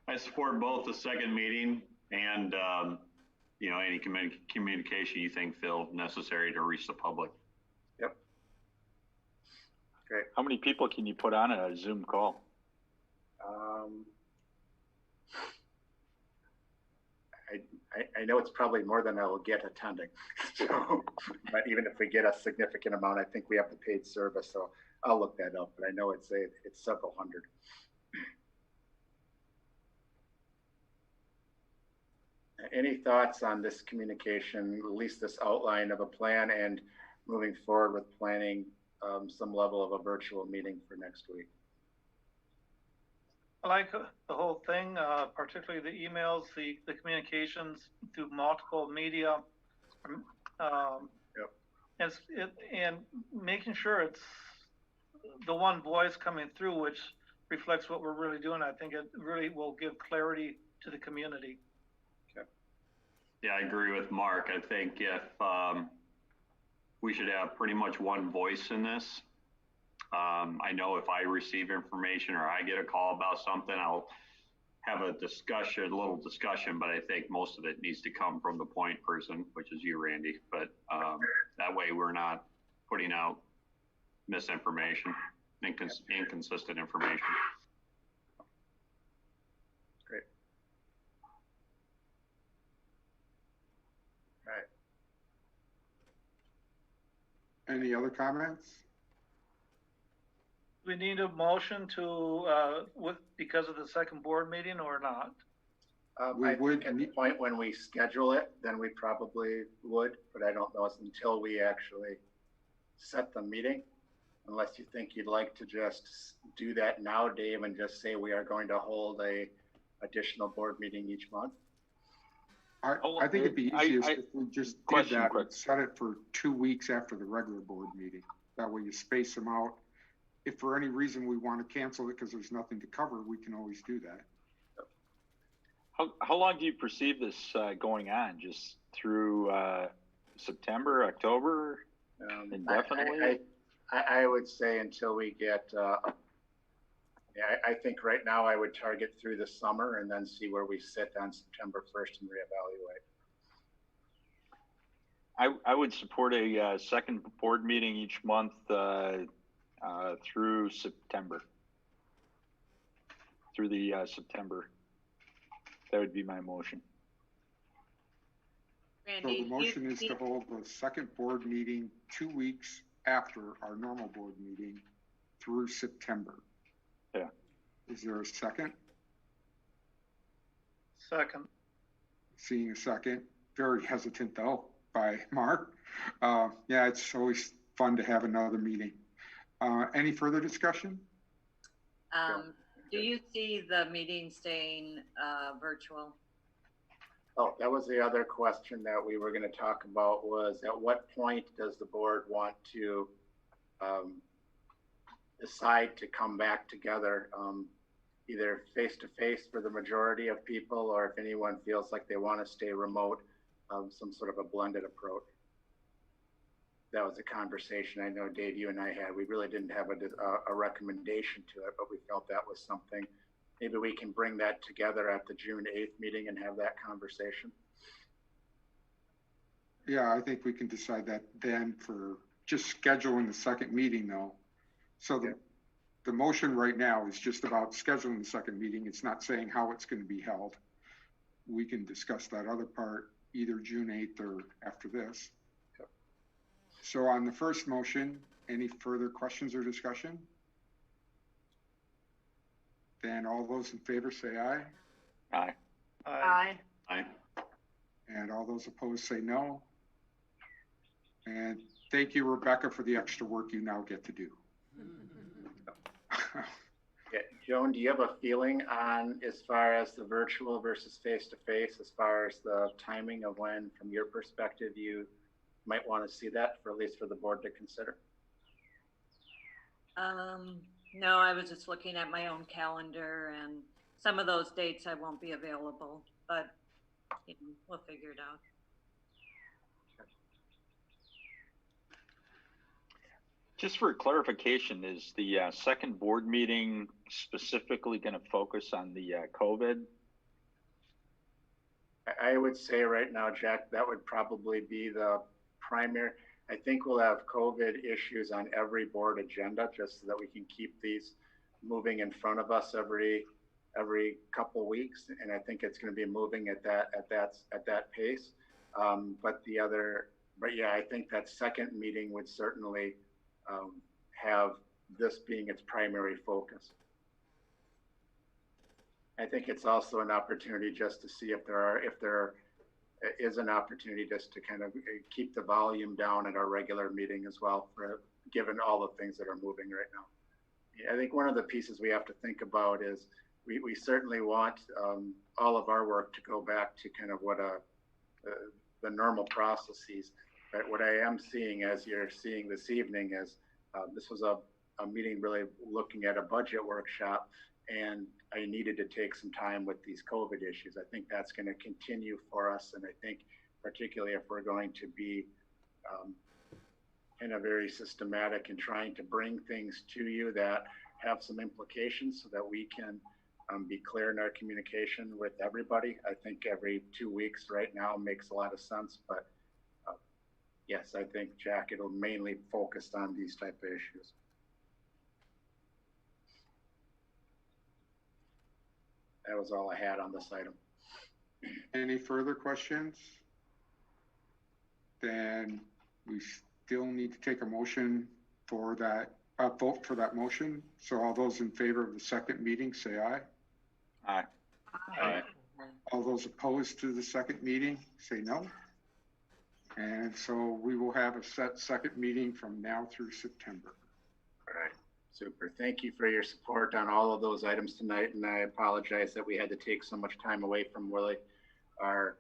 I support both the second meeting and, you know, any communication you think, Phil, necessary to reach the public. Yep. Great. How many people can you put on a Zoom call? I know it's probably more than I'll get attending. So, but even if we get a significant amount, I think we have the paid service. So I'll look that up, but I know it's several hundred. Any thoughts on this communication, at least this outline of a plan and moving forward with planning some level of a virtual meeting for next week? I like the whole thing, particularly the emails, the communications through multiple media, Yep. and making sure it's the one voice coming through, which reflects what we're really doing. I think it really will give clarity to the community. Okay. Yeah, I agree with Mark. I think if we should have pretty much one voice in this. I know if I receive information or I get a call about something, I'll have a little discussion, but I think most of it needs to come from the point person, which is you, Randy. But that way we're not putting out misinformation, inconsistent information. Great. All right. Any other comments? We need a motion to, because of the second board meeting or not? I think at the point when we schedule it, then we probably would, but I don't know until we actually set the meeting, unless you think you'd like to just do that now, Dave, and just say we are going to hold a additional board meeting each month. I think it'd be easiest if we just did that and set it for 2 weeks after the regular board meeting. That way you space them out. If for any reason we want to cancel it because there's nothing to cover, we can always do that. How long do you perceive this going on? Just through September, October, indefinitely? I would say until we get, I think right now I would target through the summer and then see where we sit on September 1st and reevaluate. I would support a second board meeting each month through September. Through the September. That would be my motion. Randy, so the motion is to hold the second board meeting 2 weeks after our normal board meeting through September. Yeah. Is there a second? Second. Seeing a second. Very hesitant though by Mark. Yeah, it's always fun to have another meeting. Any further discussion? Do you see the meeting staying virtual? Oh, that was the other question that we were going to talk about was at what point does the board want to decide to come back together, either face-to-face for the majority of people, or if anyone feels like they want to stay remote, some sort of a blended approach. That was a conversation I know, Dave, you and I had. We really didn't have a recommendation to it, but we felt that was something. Maybe we can bring that together at the June 8th meeting and have that conversation. Yeah, I think we can decide that then for just scheduling the second meeting though. So the motion right now is just about scheduling the second meeting. It's not saying how it's going to be held. We can discuss that other part either June 8th or after this. So on the first motion, any further questions or discussion? Then all those in favor say aye. Aye. Aye. Aye. And all those opposed say no. And thank you, Rebecca, for the extra work you now get to do. Yeah, Joan, do you have a feeling on as far as the virtual versus face-to-face, as far as the timing of when, from your perspective, you might want to see that, for at least for the board to consider? No, I was just looking at my own calendar, and some of those dates I won't be available, but you know, we'll figure it out. Just for clarification, is the second board meeting specifically going to focus on the COVID? I would say right now, Jack, that would probably be the primary. I think we'll have COVID issues on every board agenda, just so that we can keep these moving in front of us every couple weeks. And I think it's going to be moving at that pace. But yeah, I think that second meeting would certainly have this being its primary focus. I think it's also an opportunity just to see if there is an opportunity just to kind of keep the volume down at our regular meeting as well, given all the things that are moving right now. I think one of the pieces we have to think about is we certainly want all of our work to go back to kind of what the normal processes. But what I am seeing, as you're seeing this evening, is this was a meeting really looking at a budget workshop, and I needed to take some time with these COVID issues. I think that's going to continue for us, and I think particularly if we're going to be kind of very systematic in trying to bring things to you that have some implications so that we can be clear in our communication with everybody. I think every 2 weeks right now makes a lot of sense, but yes, I think, Jack, it'll mainly focus on these type of issues. That was all I had on this item. Any further questions? Then we still need to take a motion for that, vote for that motion. So all those in favor of the second meeting, say aye. Aye. Aye. All those opposed to the second meeting, say no. And so we will have a set second meeting from now through September. All right. Super. Thank you for your support on all of those items tonight, and I apologize that we had to take so much time away from Willie. Our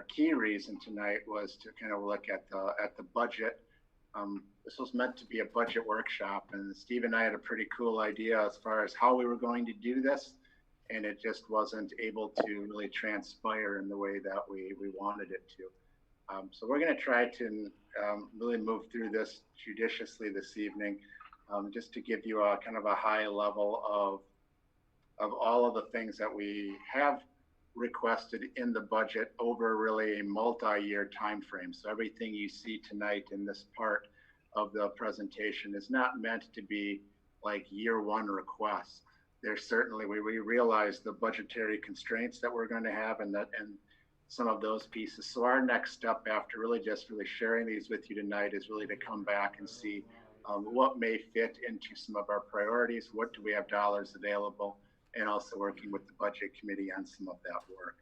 key reason tonight was to kind of look at the budget. This was meant to be a budget workshop, and Steve and I had a pretty cool idea as far as how we were going to do this, and it just wasn't able to really transpire in the way that we wanted it to. So we're going to try to really move through this judiciously this evening. Just to give you a kind of a high level of all of the things that we have requested in the budget over really a multi-year time frame. So everything you see tonight in this part of the presentation is not meant to be like year one requests. There's certainly, we realize the budgetary constraints that we're going to have and some of those pieces. So our next step after really sharing these with you tonight is really to come back and see what may fit into some of our priorities, what do we have dollars available, and also working with the budget committee on some of that work.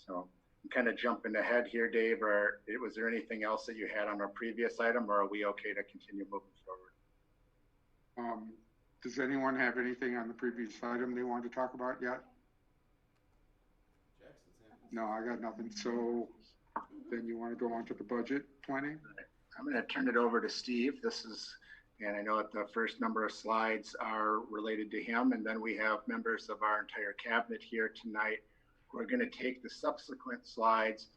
So I'm kind of jumping ahead here, Dave, or was there anything else that you had on our previous item, or are we okay to continue moving forward? Does anyone have anything on the previous item they want to talk about yet? No, I got nothing. So then you want to go on to the budget planning? I'm going to turn it over to Steve. And I know that the first number of slides are related to him, and then we have members of our entire cabinet here tonight who are going to take the subsequent slides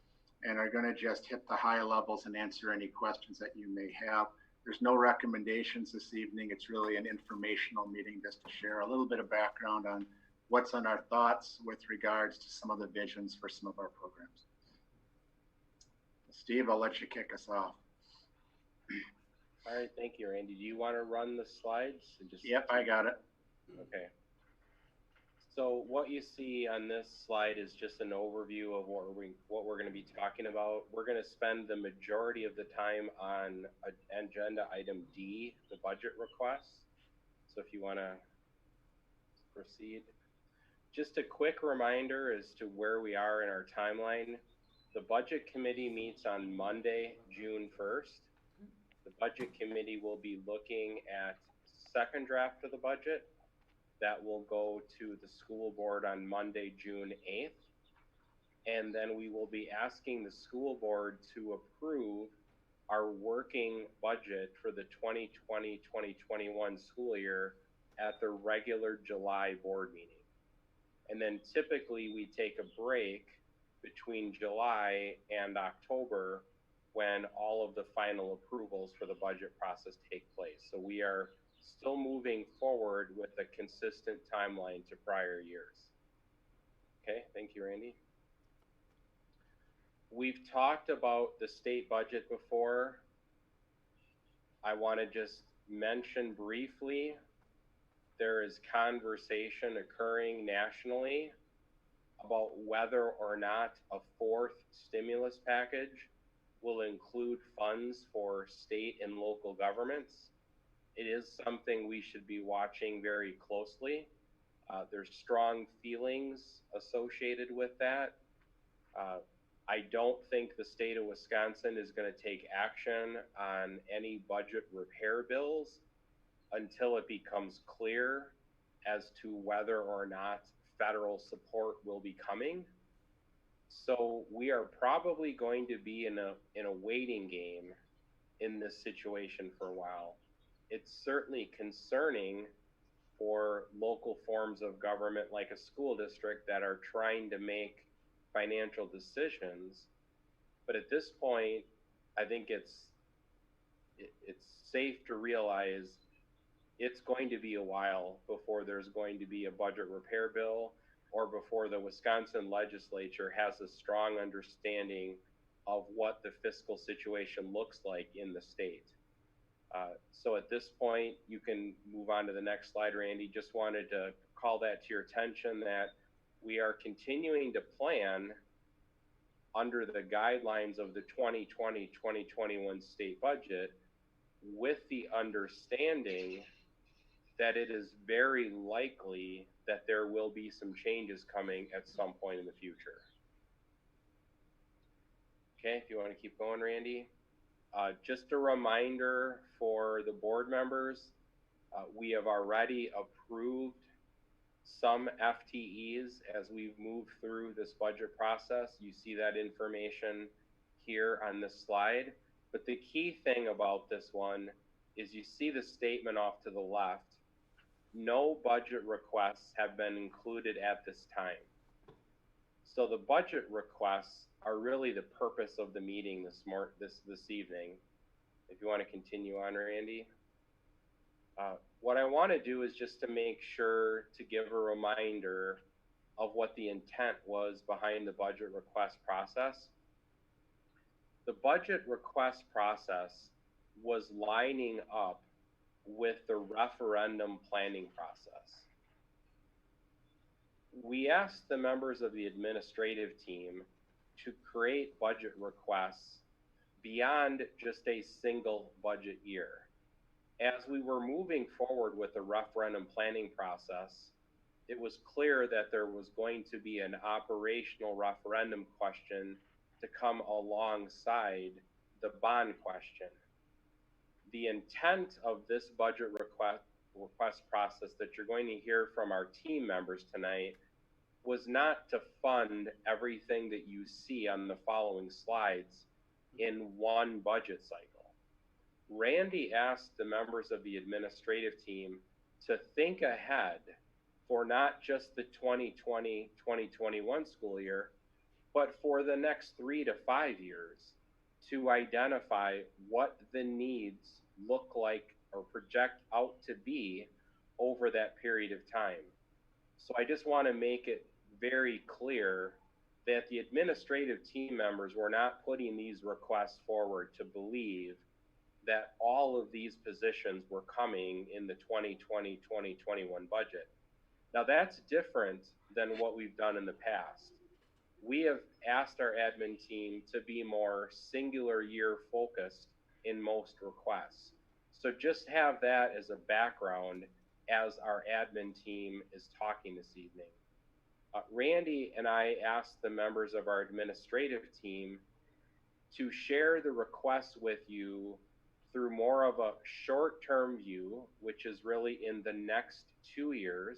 and are going to just hit the high levels and answer any questions that you may have. There's no recommendations this evening. It's really an informational meeting just to share a little bit of background on what's on our thoughts with regards to some of the visions for some of our programs. Steve, I'll let you kick us off. All right, thank you, Randy. Do you want to run the slides? Yep, I got it. Okay. So what you see on this slide is just an overview of what we're going to be talking about. We're going to spend the majority of the time on agenda item D, the budget requests. So if you want to proceed. Just a quick reminder as to where we are in our timeline. The budget committee meets on Monday, June 1st. The budget committee will be looking at second draft of the budget. that will go to the school board on Monday, June 8th. And then we will be asking the school board to approve our working budget for the 2020-2021 school year at the regular July board meeting. And then typically we take a break between July and October when all of the final approvals for the budget process take place. So we are still moving forward with a consistent timeline to prior years. Okay, thank you, Randy. We've talked about the state budget before. I want to just mention briefly, there is conversation occurring nationally about whether or not a fourth stimulus package will include funds for state and local governments. It is something we should be watching very closely. There's strong feelings associated with that. I don't think the state of Wisconsin is going to take action on any budget repair bills until it becomes clear as to whether or not federal support will be coming. So we are probably going to be in a waiting game in this situation for a while. It's certainly concerning for local forms of government like a school district that are trying to make financial decisions. But at this point, I think it's safe to realize it's going to be a while before there's going to be a budget repair bill or before the Wisconsin legislature has a strong understanding of what the fiscal situation looks like in the state. So at this point, you can move on to the next slide, Randy. Just wanted to call that to your attention that we are continuing to plan under the guidelines of the 2020-2021 state budget with the understanding that it is very likely that there will be some changes coming at some point in the future. Okay, if you want to keep going, Randy. Just a reminder for the board members, we have already approved some FTEs as we've moved through this budget process. You see that information here on this slide. But the key thing about this one is you see the statement off to the left. No budget requests have been included at this time. So the budget requests are really the purpose of the meeting this evening. If you want to continue on, Randy. What I want to do is just to make sure to give a reminder of what the intent was behind the budget request process. The budget request process was lining up with the referendum planning process. We asked the members of the administrative team to create budget requests beyond just a single budget year. As we were moving forward with the referendum planning process, it was clear that there was going to be an operational referendum question to come alongside the bond question. The intent of this budget request process that you're going to hear from our team members tonight was not to fund everything that you see on the following slides in one budget cycle. Randy asked the members of the administrative team to think ahead for not just the 2020-2021 school year, but for the next 3 to 5 years to identify what the needs look like or project out to be over that period of time. So I just want to make it very clear that the administrative team members were not putting these requests forward to believe that all of these positions were coming in the 2020-2021 budget. Now that's different than what we've done in the past. We have asked our admin team to be more singular year focused in most requests. So just have that as a background as our admin team is talking this evening. Randy and I asked the members of our administrative team to share the requests with you through more of a short-term view, which is really in the next 2 years,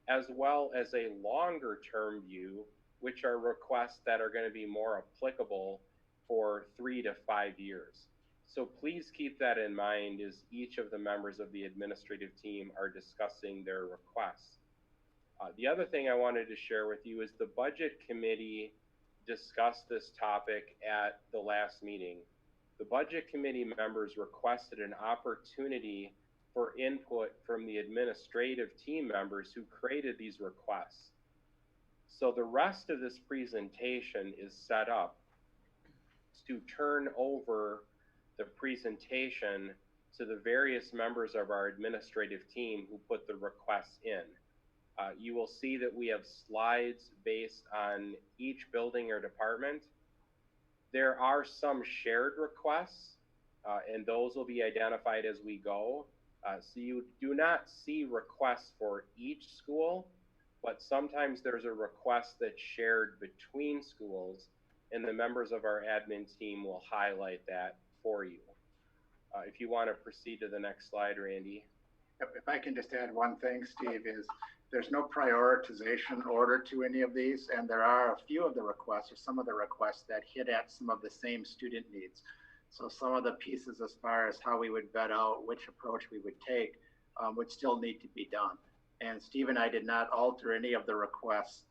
as well as a longer-term view, which are requests that are going to be more applicable for 3 to 5 years. So please keep that in mind as each of the members of the administrative team are discussing their requests. The other thing I wanted to share with you is the budget committee discussed this topic at the last meeting. The budget committee members requested an opportunity for input from the administrative team members who created these requests. So the rest of this presentation is set up to turn over the presentation to the various members of our administrative team who put the requests in. You will see that we have slides based on each building or department. There are some shared requests, and those will be identified as we go. So you do not see requests for each school, but sometimes there's a request that's shared between schools, and the members of our admin team will highlight that for you. If you want to proceed to the next slide, Randy. If I can just add one thing, Steve, is there's no prioritization order to any of these, and there are a few of the requests or some of the requests that hit at some of the same student needs. So some of the pieces as far as how we would vet out which approach we would take would still need to be done. And Steve and I did not alter any of the requests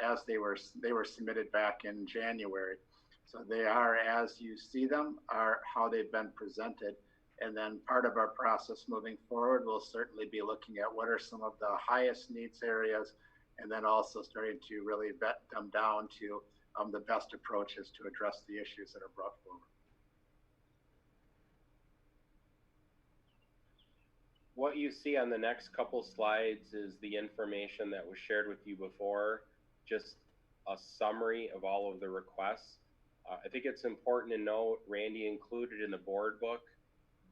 as they were submitted back in January. So they are, as you see them, are how they've been presented. And then part of our process moving forward will certainly be looking at what are some of the highest needs areas, and then also starting to really vet them down to the best approaches to address the issues that are brought forward. What you see on the next couple slides is the information that was shared with you before, just a summary of all of the requests. I think it's important to note, Randy included in the board book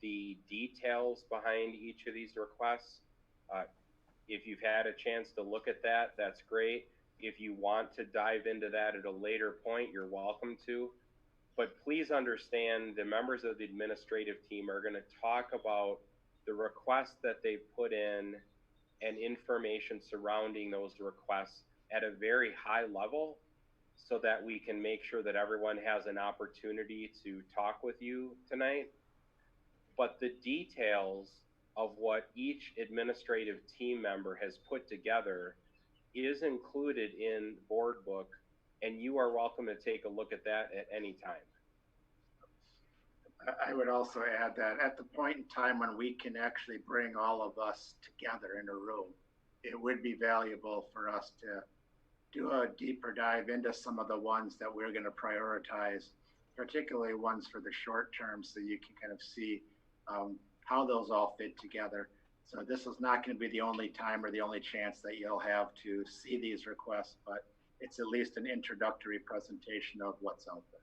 the details behind each of these requests. If you've had a chance to look at that, that's great. If you want to dive into that at a later point, you're welcome to. But please understand the members of the administrative team are going to talk about the requests that they put in and information surrounding those requests at a very high level so that we can make sure that everyone has an opportunity to talk with you tonight. But the details of what each administrative team member has put together is included in board book, and you are welcome to take a look at that at any time. I would also add that at the point in time when we can actually bring all of us together in a room, it would be valuable for us to do a deeper dive into some of the ones that we're going to prioritize, particularly ones for the short term, so you can kind of see how those all fit together. So this is not going to be the only time or the only chance that you'll have to see these requests, but it's at least an introductory presentation of what's out there.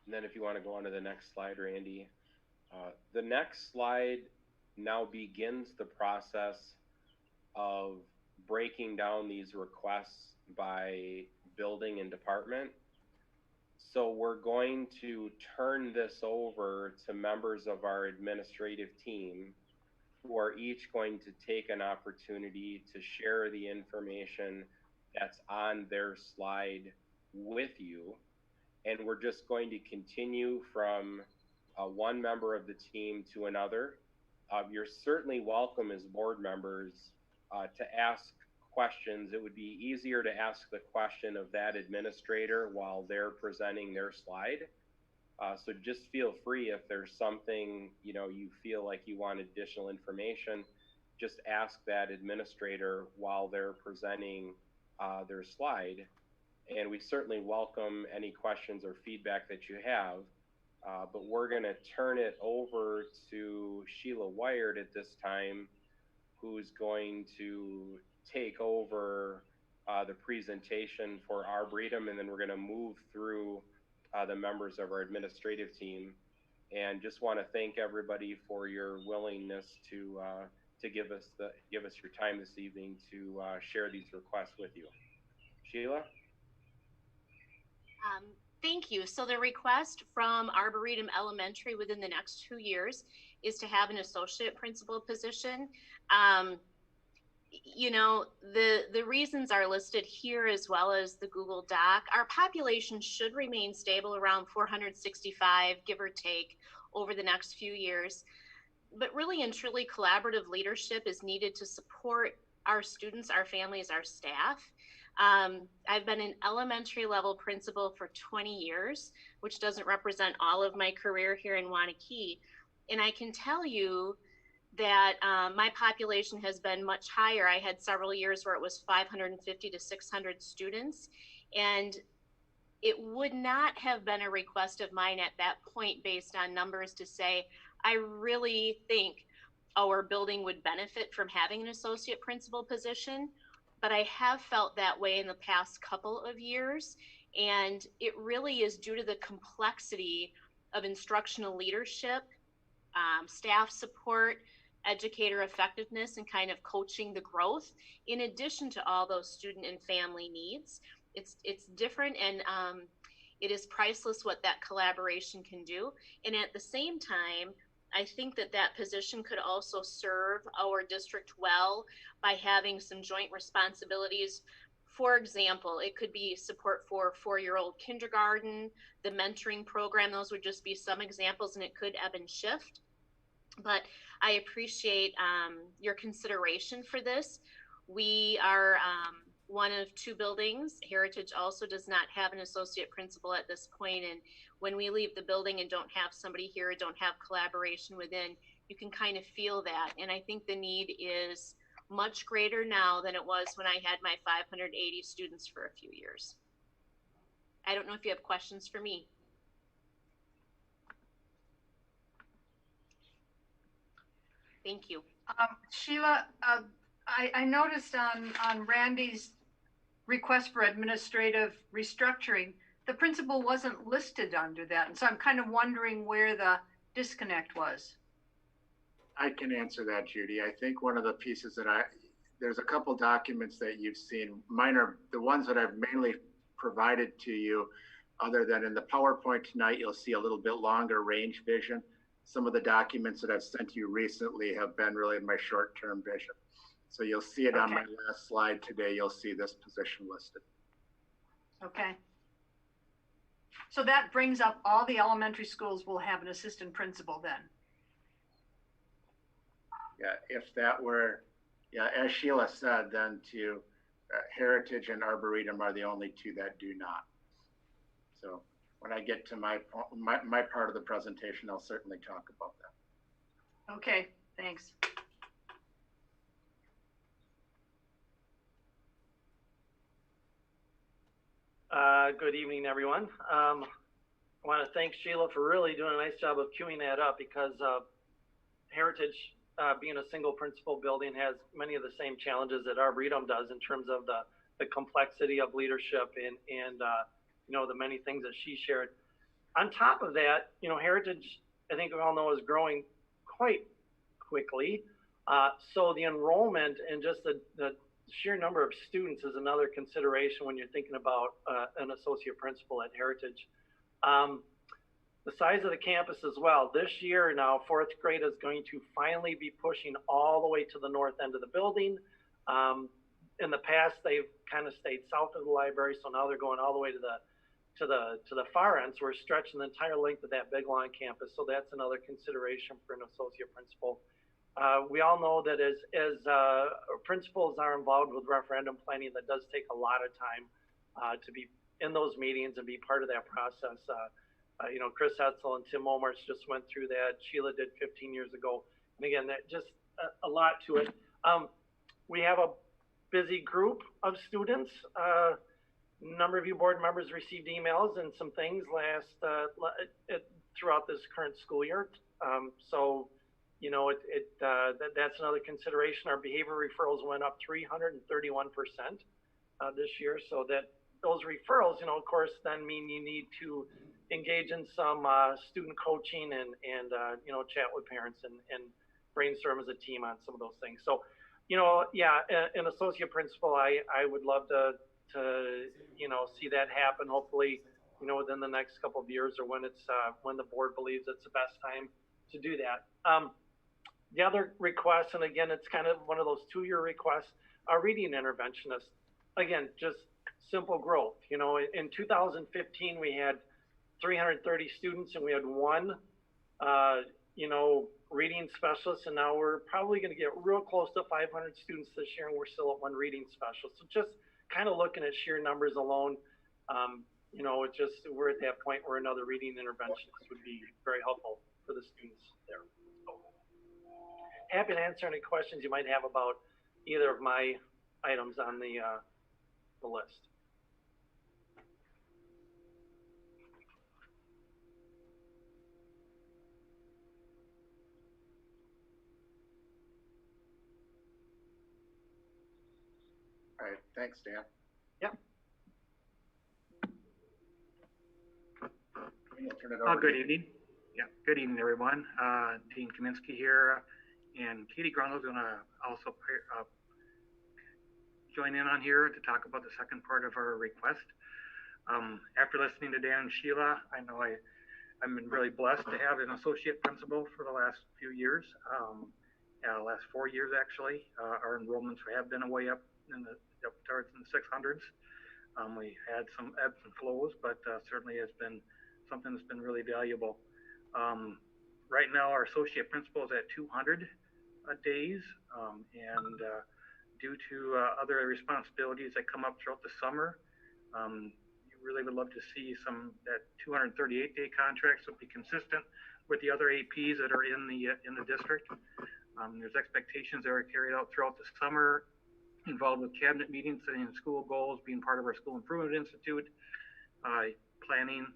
And then if you want to go on to the next slide, Randy. The next slide now begins the process of breaking down these requests by building and department. So we're going to turn this over to members of our administrative team who are each going to take an opportunity to share the information that's on their slide with you. And we're just going to continue from one member of the team to another. You're certainly welcome as board members to ask questions. It would be easier to ask the question of that administrator while they're presenting their slide. So just feel free if there's something you feel like you want additional information, just ask that administrator while they're presenting their slide. And we certainly welcome any questions or feedback that you have. But we're going to turn it over to Sheila Wired at this time, who's going to take over the presentation for Arboretum, and then we're going to move through the members of our administrative team. And just want to thank everybody for your willingness to give us your time this evening to share these requests with you. Sheila? Thank you. So the request from Arboretum Elementary within the next 2 years is to have an associate principal position. You know, the reasons are listed here as well as the Google Doc. Our population should remain stable around 465, give or take, over the next few years. But really and truly, collaborative leadership is needed to support our students, our families, our staff. I've been an elementary level principal for 20 years, which doesn't represent all of my career here in Waunakee. And I can tell you that my population has been much higher. I had several years where it was 550 to 600 students. And it would not have been a request of mine at that point based on numbers to say, I really think our building would benefit from having an associate principal position. But I have felt that way in the past couple of years. And it really is due to the complexity of instructional leadership, staff support, educator effectiveness, and kind of coaching the growth, in addition to all those student and family needs. It's different, and it is priceless what that collaboration can do. And at the same time, I think that that position could also serve our district well by having some joint responsibilities. For example, it could be support for 4-year-old kindergarten, the mentoring program. Those would just be some examples, and it could ebb and shift. But I appreciate your consideration for this. We are one of 2 buildings. Heritage also does not have an associate principal at this point. And when we leave the building and don't have somebody here, don't have collaboration within, you can kind of feel that. And I think the need is much greater now than it was when I had my 580 students for a few years. I don't know if you have questions for me. Thank you. Sheila, I noticed on Randy's request for administrative restructuring, the principal wasn't listed under that. And so I'm kind of wondering where the disconnect was. I can answer that, Judy. I think one of the pieces that there's a couple documents that you've seen. Mine are the ones that I've mainly provided to you, other than in the PowerPoint tonight, you'll see a little bit longer range vision. Some of the documents that I've sent you recently have been really my short-term vision. So you'll see it on my last slide today. You'll see this position listed. Okay. So that brings up all the elementary schools will have an assistant principal then. Yeah, if that were, yeah, as Sheila said, then to Heritage and Arboretum are the only 2 that do not. So when I get to my part of the presentation, I'll certainly talk about that. Okay, thanks. Good evening, everyone. I want to thank Sheila for really doing a nice job of queuing that up, because Heritage, being a single principal building, has many of the same challenges that Arboretum does in terms of the complexity of leadership and you know, the many things that she shared. On top of that, you know, Heritage, I think we all know, is growing quite quickly. So the enrollment and just the sheer number of students is another consideration when you're thinking about an associate principal at Heritage. The size of the campus as well. This year now, 4th grade is going to finally be pushing all the way to the north end of the building. In the past, they've kind of stayed south of the library, so now they're going all the way to the far end. So we're stretching the entire length of that big long campus. So that's another consideration for an associate principal. We all know that as principals are involved with referendum planning, that does take a lot of time to be in those meetings and be part of that process. You know, Chris Hetzel and Tim Omars just went through that. Sheila did 15 years ago. And again, that just a lot to it. We have a busy group of students. A number of you board members received emails and some things throughout this current school year. So, you know, that's another consideration. Our behavior referrals went up 331% this year. So that those referrals, you know, of course, then mean you need to engage in some student coaching and you know, chat with parents and brainstorm as a team on some of those things. So, you know, yeah, an associate principal, I would love to you know, see that happen. Hopefully within the next couple of years, or when when the board believes it's the best time to do that. The other request, and again, it's kind of one of those 2-year requests, are reading interventionists. Again, just simple growth. In 2015, we had 330 students and we had one, reading specialist, and now we're probably going to get real close to 500 students this year, and we're still at one reading specialist. So just kind of looking at sheer numbers alone, we're at that point where another reading interventionist would be very helpful for the students there. So, happy to answer any questions you might have about either of my items on the list. All right, thanks, Dan. Yep. I'll turn it over. Good evening. Yeah, good evening, everyone. Dean Kaminsky here, and Katie Grunlow is going to also join in on here to talk about the second part of our request. After listening to Dan and Sheila, I know I've been really blessed to have an associate principal for the last few years, last 4 years actually. Our enrollments have been way up towards the 600s. We had some ebbs and flows, but certainly has been something that's been really valuable. Right now, our associate principal is at 200 days, and due to other responsibilities that come up throughout the summer, you really would love to see that 238-day contracts would be consistent with the other APs that are in the district. There's expectations that are carried out throughout the summer, involved with cabinet meetings, setting school goals, being part of our School Improvement Institute, planning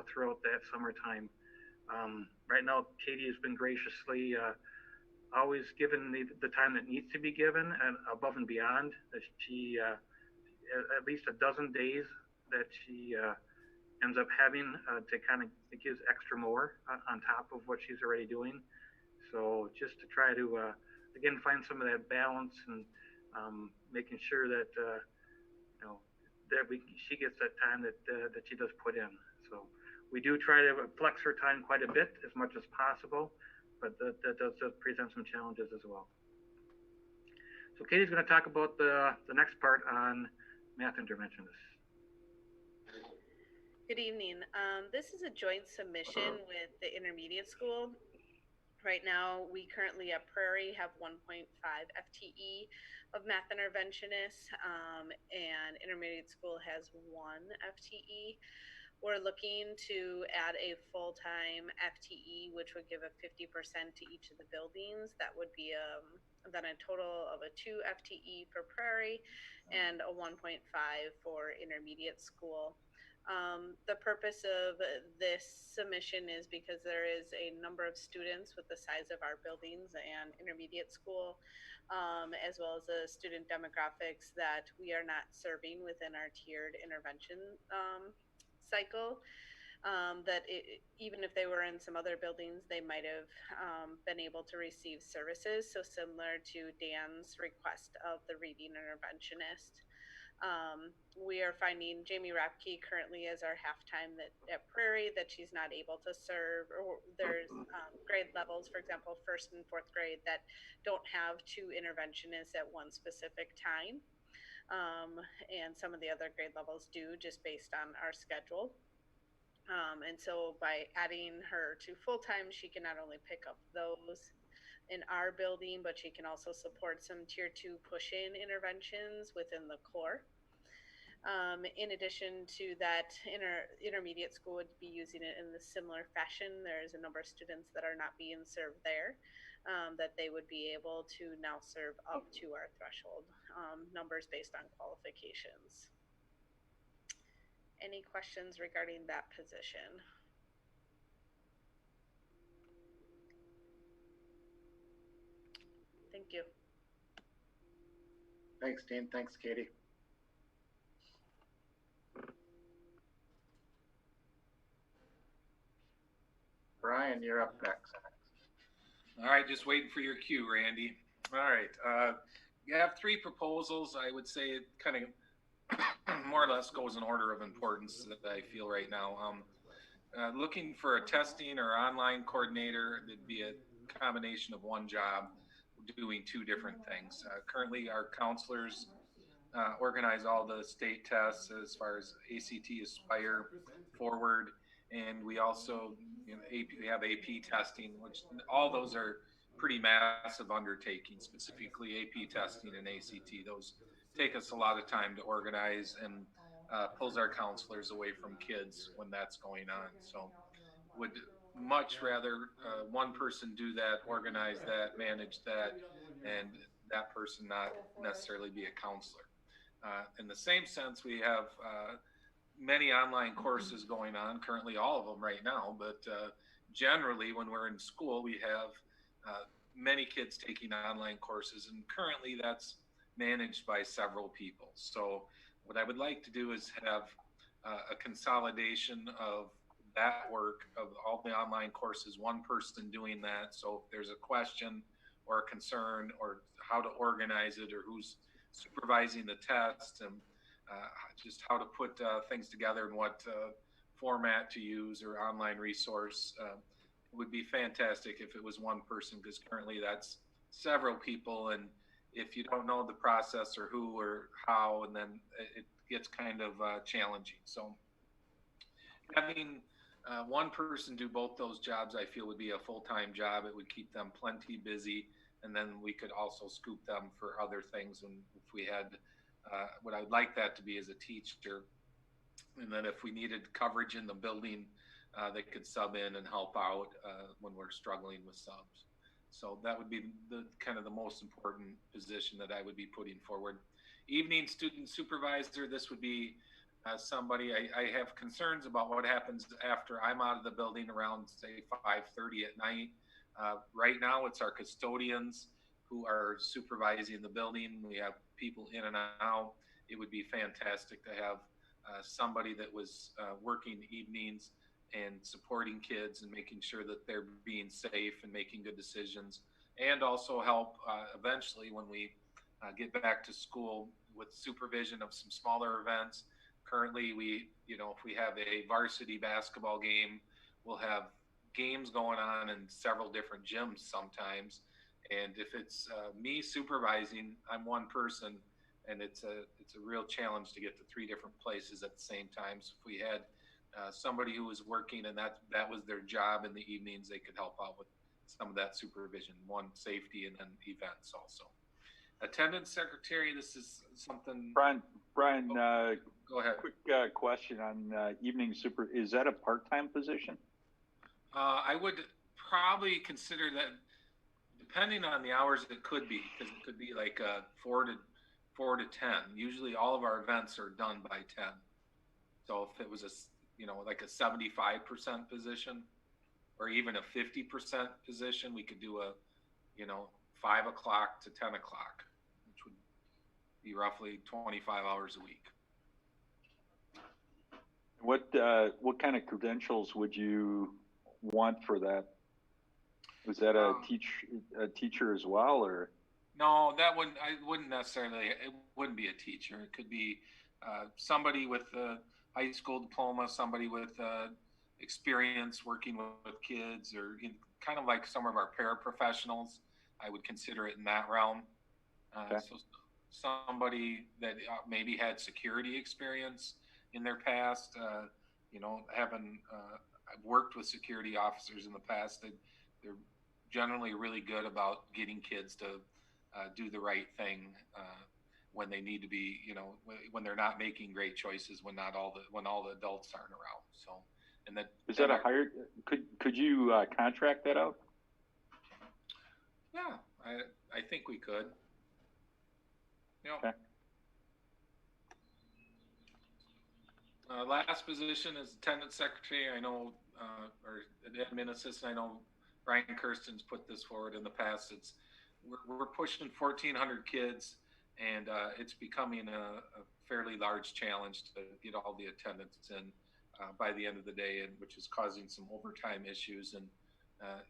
throughout that summertime. Right now, Katie has been graciously always given the time that needs to be given, and above and beyond. That she at least a dozen days that she ends up having to kind of gives extra more on top of what she's already doing. So just to try to again find some of that balance and making sure that she gets that time that she does put in. So we do try to flex her time quite a bit as much as possible, but that does present some challenges as well. So Katie's going to talk about the next part on math interventionists. Good evening. This is a joint submission with the intermediate school. Right now, we currently at Prairie have 1.5 FTE of math interventionists, and intermediate school has 1 FTE. We're looking to add a full-time FTE, which would give a 50% to each of the buildings. That would be then a total of a 2 FTE for Prairie and a 1.5 for intermediate school. The purpose of this submission is because there is a number of students with the size of our buildings and intermediate school, as well as the student demographics that we are not serving within our tiered intervention cycle, even if they were in some other buildings, they might have been able to receive services. So similar to Dan's request of the reading interventionist. We are finding Jamie Rapke currently as our half-time at Prairie that she's not able to serve, or there's grade levels, for example, 1st and 4th grade, that don't have 2 interventionists at one specific time. And some of the other grade levels do, just based on our schedule. And so by adding her to full-time, she can not only pick up those in our building, but she can also support some tier 2 push-in interventions within the core. In addition to that, intermediate school would be using it in the similar fashion. There's a number of students that are not being served there, that they would be able to now serve up to our threshold numbers based on qualifications. Any questions regarding that position? Thank you. Thanks, Dean. Thanks, Katie. Brian, you're up next. All right, just waiting for your cue, Randy. All right, you have 3 proposals. I would say kind of more or less goes in order of importance that I feel right now. Looking for a testing or online coordinator, that'd be a combination of one job doing two different things. Currently, our counselors organize all the state tests as far as ACT, Aspire, Forward, and we also we have AP testing, which all those are pretty massive undertakings, specifically AP testing and ACT. Those take us a lot of time to organize and pulls our counselors away from kids when that's going on. So would much rather one person do that, organize that, manage that, and that person not necessarily be a counselor. In the same sense, we have many online courses going on, currently all of them right now, but generally when we're in school, we have many kids taking online courses, and currently that's managed by several people. So what I would like to do is have a consolidation of that work of all the online courses, one person doing that. So if there's a question or a concern or how to organize it or who's supervising the test and just how to put things together and what format to use or online resource, it would be fantastic if it was one person, because currently that's several people, and if you don't know the process or who or how, and then it gets kind of challenging. So having one person do both those jobs, I feel would be a full-time job. It would keep them plenty busy, and then we could also scoop them for other things. And if we had, what I'd like that to be is a teacher, and then if we needed coverage in the building, they could sub in and help out when we're struggling with subs. So that would be the kind of the most important position that I would be putting forward. Evening student supervisor, this would be somebody, I have concerns about what happens after I'm out of the building around, say, 5:30 at night. Right now, it's our custodians who are supervising the building. We have people in and out. It would be fantastic to have somebody that was working evenings and supporting kids and making sure that they're being safe and making good decisions, and also help eventually when we get back to school with supervision of some smaller events. Currently, if we have a varsity basketball game, we'll have games going on in several different gyms sometimes. And if it's me supervising, I'm one person, and it's a real challenge to get to three different places at the same time. So if we had somebody who was working and that was their job in the evenings, they could help out with some of that supervision, one safety and then events also. Attendance secretary, this is something. Brian, go ahead. Quick question on evening super. Is that a part-time position? I would probably consider that, depending on the hours, it could be, because it could be like 4 to 10. Usually all of our events are done by 10. So if it was like a 75% position or even a 50% position, we could do a 5 o'clock to 10 o'clock, which would be roughly 25 hours a week. What kind of credentials would you want for that? Was that a teacher as well, or? No, I wouldn't necessarily. It wouldn't be a teacher. It could be somebody with a high school diploma, somebody with experience working with kids, or kind of like some of our paraprofessionals. I would consider it in that realm. Okay. So somebody that maybe had security experience in their past, I've worked with security officers in the past. They're generally really good about getting kids to do the right thing when they need to be, when they're not making great choices, when all the adults aren't around. So, and that is that a higher? Could you contract that out? Yeah, I think we could. Okay. Last position is attendance secretary. I know, or admin assistant. I know Brian Kirsten's put this forward in the past. We're pushing 1,400 kids, and it's becoming a fairly large challenge to get all the attendance in by the end of the day, and which is causing some overtime issues. And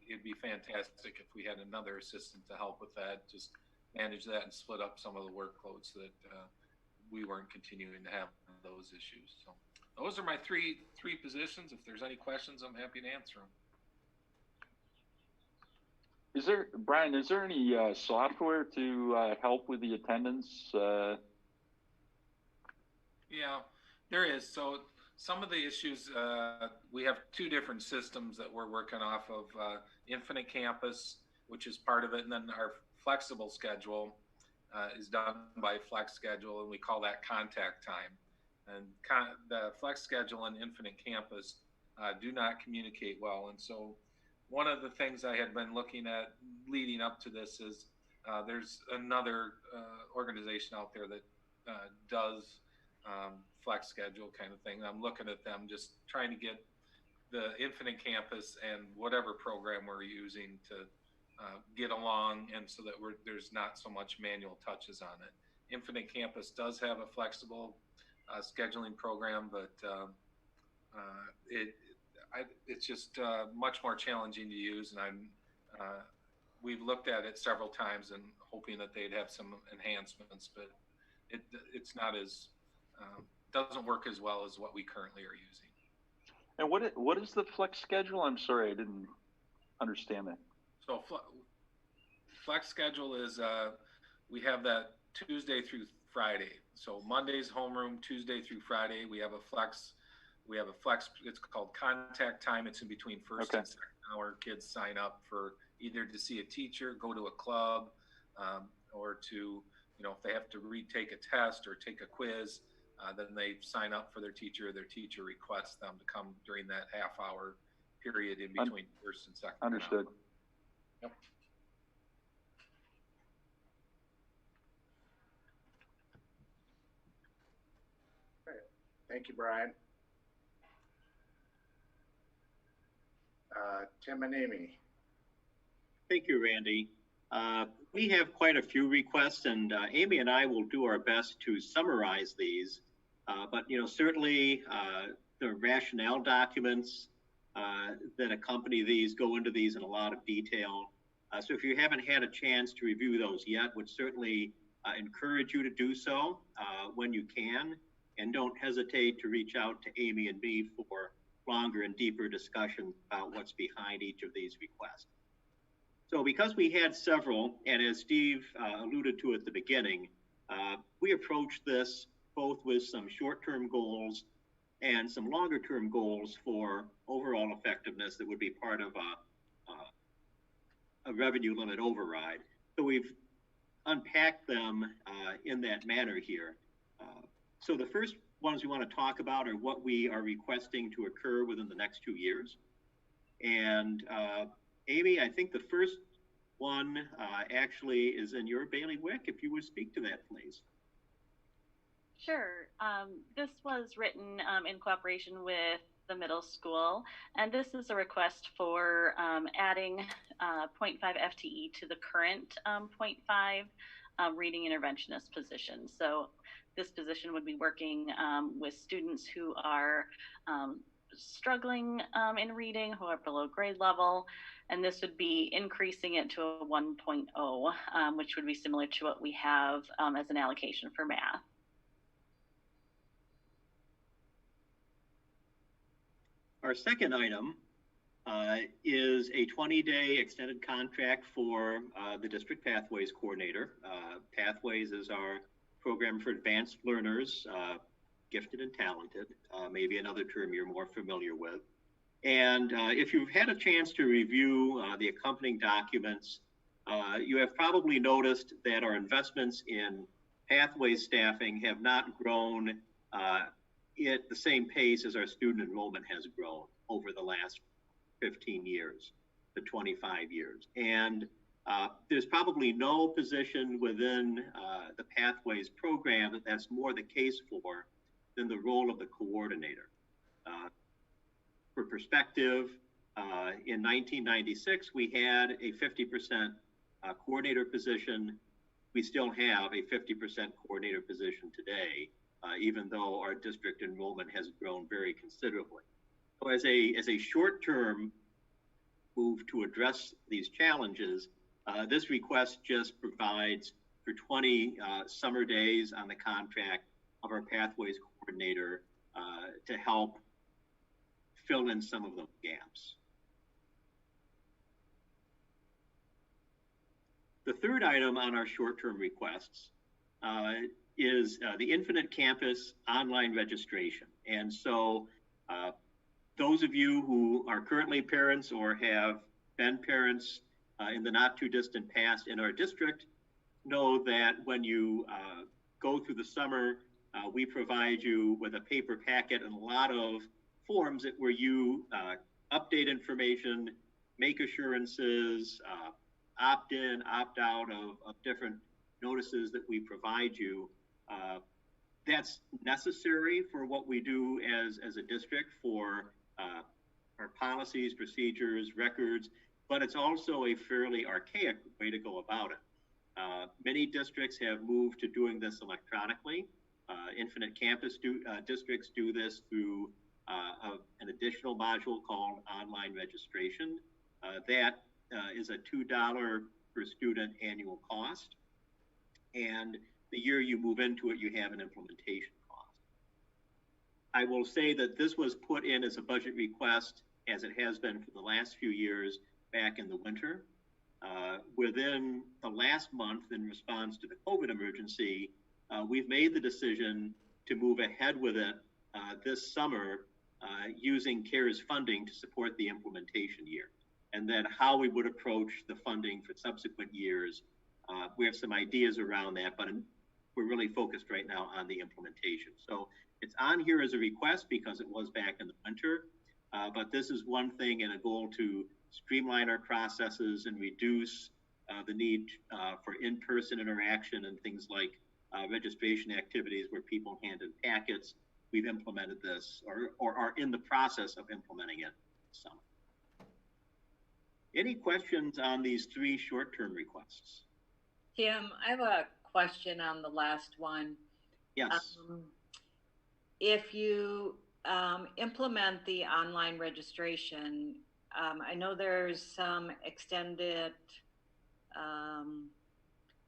it'd be fantastic if we had another assistant to help with that, just manage that and split up some of the workloads so that we weren't continuing to have those issues. So those are my three positions. If there's any questions, I'm happy to answer them. Is there, Brian, is there any software to help with the attendance? Yeah, there is. So some of the issues, we have two different systems that we're working off of, Infinite Campus, which is part of it, and then our flexible schedule is done by Flex Schedule, and we call that contact time. And the Flex Schedule and Infinite Campus do not communicate well. And so one of the things I had been looking at leading up to this is there's another organization out there that does Flex Schedule kind of thing. I'm looking at them, just trying to get the Infinite Campus and whatever program we're using to get along, and so that there's not so much manual touches on it. Infinite Campus does have a flexible scheduling program, but it's just much more challenging to use, and we've looked at it several times and hoping that they'd have some enhancements, but it's not as doesn't work as well as what we currently are using. And what is the Flex Schedule? I'm sorry, I didn't understand that. So Flex Schedule is we have that Tuesday through Friday. So Monday's homeroom, Tuesday through Friday. We have a flex. It's called contact time. It's in between first and second hour. Kids sign up for either to see a teacher, go to a club, or to, if they have to retake a test or take a quiz, then they sign up for their teacher. Their teacher requests them to come during that half-hour period in between first and second. Understood. Hour. Yep. Thank you, Brian. Tim and Amy. Thank you, Randy. We have quite a few requests, and Amy and I will do our best to summarize these. But certainly the rationale documents that accompany these go into these in a lot of detail. So if you haven't had a chance to review those yet, would certainly encourage you to do so when you can, and don't hesitate to reach out to Amy and me for longer and deeper discussion about what's behind each of these requests. So because we had several, and as Steve alluded to at the beginning, we approached this both with some short-term goals and some longer-term goals for overall effectiveness that would be part of a revenue limit override. So we've unpacked them in that manner here. So the first ones we want to talk about are what we are requesting to occur within the next 2 years. And Amy, I think the first one actually is in your bailiwick. If you would speak to that, please. Sure. This was written in cooperation with the middle school, and this is a request for adding 0.5 FTE to the current 0.5 reading interventionist position. So this position would be working with students who are struggling in reading, who are below grade level, and this would be increasing it to a 1.0, which would be similar to what we have as an allocation for math. Our second item is a 20-day extended contract for the District Pathways Coordinator. Pathways is our program for advanced learners, gifted and talented, maybe another term you're more familiar with. And if you've had a chance to review the accompanying documents, you have probably noticed that our investments in Pathways staffing have not grown at the same pace as our student enrollment has grown over the last 15 years to 25 years. And there's probably no position within the Pathways program that's more the case for than the role of the coordinator. For perspective, in 1996, we had a 50% coordinator position. We still have a 50% coordinator position today, even though our district enrollment has grown very considerably. So as a short-term move to address these challenges, this request just provides for 20 summer days on the contract of our Pathways coordinator to help fill in some of those gaps. The third item on our short-term requests is the Infinite Campus online registration. And so those of you who are currently parents or have been parents in the not too distant past in our district know that when you go through the summer, we provide you with a paper packet and a lot of forms where you update information, make assurances, opt in, opt out of different notices that we provide you. That's necessary for what we do as a district for our policies, procedures, records, but it's also a fairly archaic way to go about it. Many districts have moved to doing this electronically. Infinite Campus districts do this through an additional module called online registration. That is a $2 per student annual cost. And the year you move into it, you have an implementation cost. I will say that this was put in as a budget request, as it has been for the last few years, back in the winter. Within the last month, in response to the COVID emergency, we've made the decision to move ahead with it this summer using CARES funding to support the implementation year. And then how we would approach the funding for subsequent years. We have some ideas around that, but we're really focused right now on the implementation. So it's on here as a request because it was back in the winter, but this is one thing and a goal to streamline our processes and reduce the need for in-person interaction and things like registration activities where people hand in packets. We've implemented this or are in the process of implementing it this summer. Any questions on these three short-term requests? Tim, I have a question on the last one. Yes. If you implement the online registration, I know there's some extended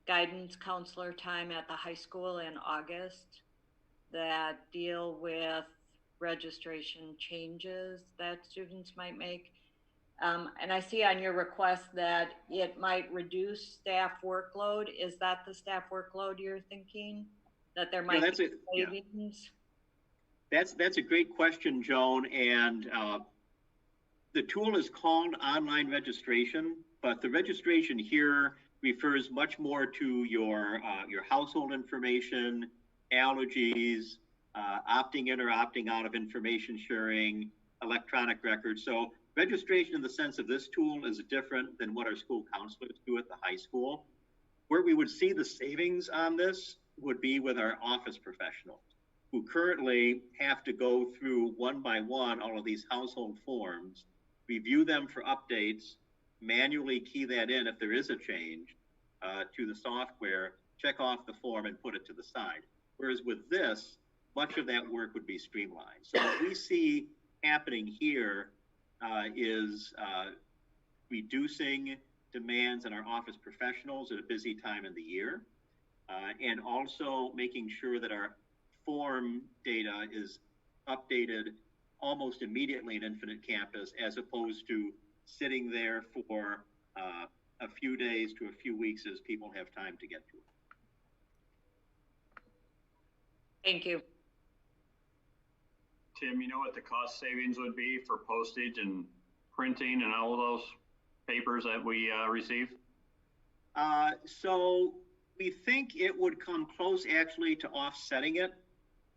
guidance counselor time at the high school in August that deal with registration changes that students might make. And I see on your request that it might reduce staff workload. Is that the staff workload you're thinking? That there might be savings? Yeah. That's a great question, Joan. And the tool is called online registration, but the registration here refers much more to your household information, allergies, opting in or opting out of information sharing, electronic records. So registration in the sense of this tool is different than what our school counselors do at the high school. Where we would see the savings on this would be with our office professionals who currently have to go through one by one all of these household forms, review them for updates, manually key that in if there is a change to the software, check off the form and put it to the side. Whereas with this, much of that work would be streamlined. So what we see happening here is reducing demands on our office professionals at a busy time in the year, and also making sure that our form data is updated almost immediately in Infinite Campus, as opposed to sitting there for a few days to a few weeks as people have time to get to it. Thank you. Tim, you know what the cost savings would be for postage and printing and all of those papers that we receive? So we think it would come close actually to offsetting it,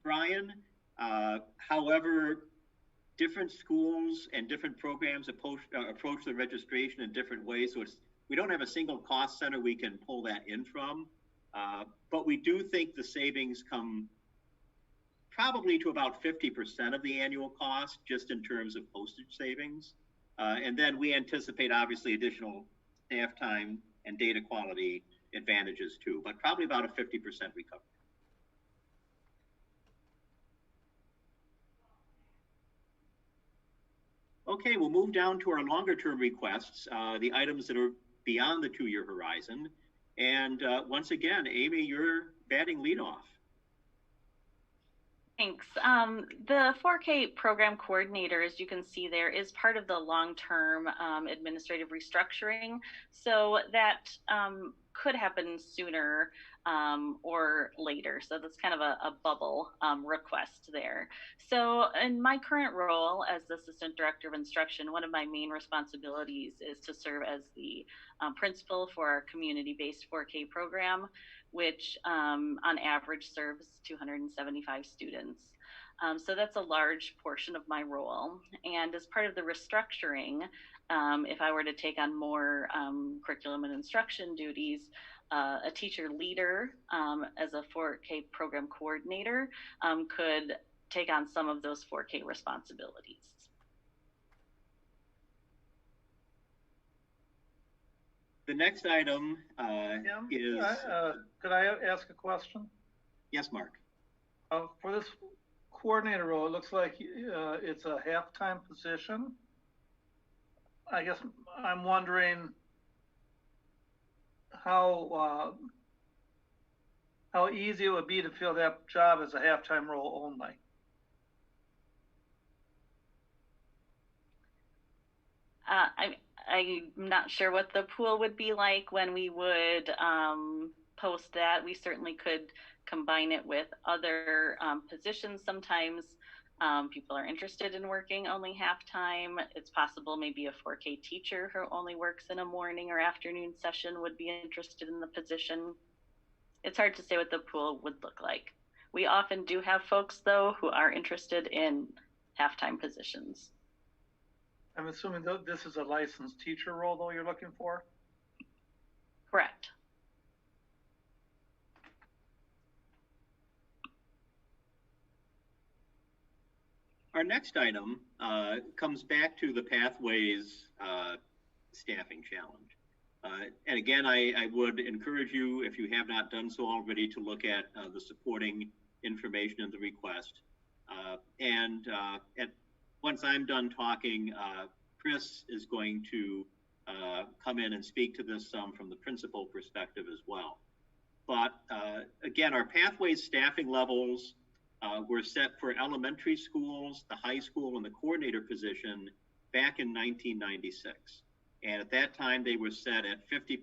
Brian. However, different schools and different programs approach the registration in different ways. So we don't have a single cost center we can pull that in from, but we do think the savings come probably to about 50% of the annual cost, just in terms of postage savings. And then we anticipate obviously additional staff time and data quality advantages too, but probably about a 50% recovery. Okay, we'll move down to our longer term requests, the items that are beyond the 2-year horizon. And once again, Amy, you're batting leadoff. Thanks. The 4K program coordinator, as you can see there, is part of the long-term administrative restructuring. So that could happen sooner or later. So that's kind of a bubble request there. So in my current role as the Assistant Director of Instruction, one of my main responsibilities is to serve as the principal for our community-based 4K program, which on average serves 275 students. So that's a large portion of my role. And as part of the restructuring, if I were to take on more curriculum and instruction duties, a teacher leader as a 4K program coordinator could take on some of those 4K responsibilities. The next item is. Could I ask a question? Yes, Mark. For this coordinator role, it looks like it's a half-time position. I guess I'm wondering how easy it would be to fill that job as a half-time role only. I'm not sure what the pool would be like when we would post that. We certainly could combine it with other positions. Sometimes people are interested in working only half-time. It's possible maybe a 4K teacher who only works in a morning or afternoon session would be interested in the position. It's hard to say what the pool would look like. We often do have folks, though, who are interested in half-time positions. I'm assuming this is a licensed teacher role, though, you're looking for? Correct. Our next item comes back to the Pathways staffing challenge. And again, I would encourage you, if you have not done so already, to look at the supporting information in the request. Once I'm done talking, Chris is going to come in and speak to this some from the principal perspective as well. But again, our Pathways staffing levels were set for elementary schools, the high school, and the coordinator position back in 1996. And at that time, they were set at 50%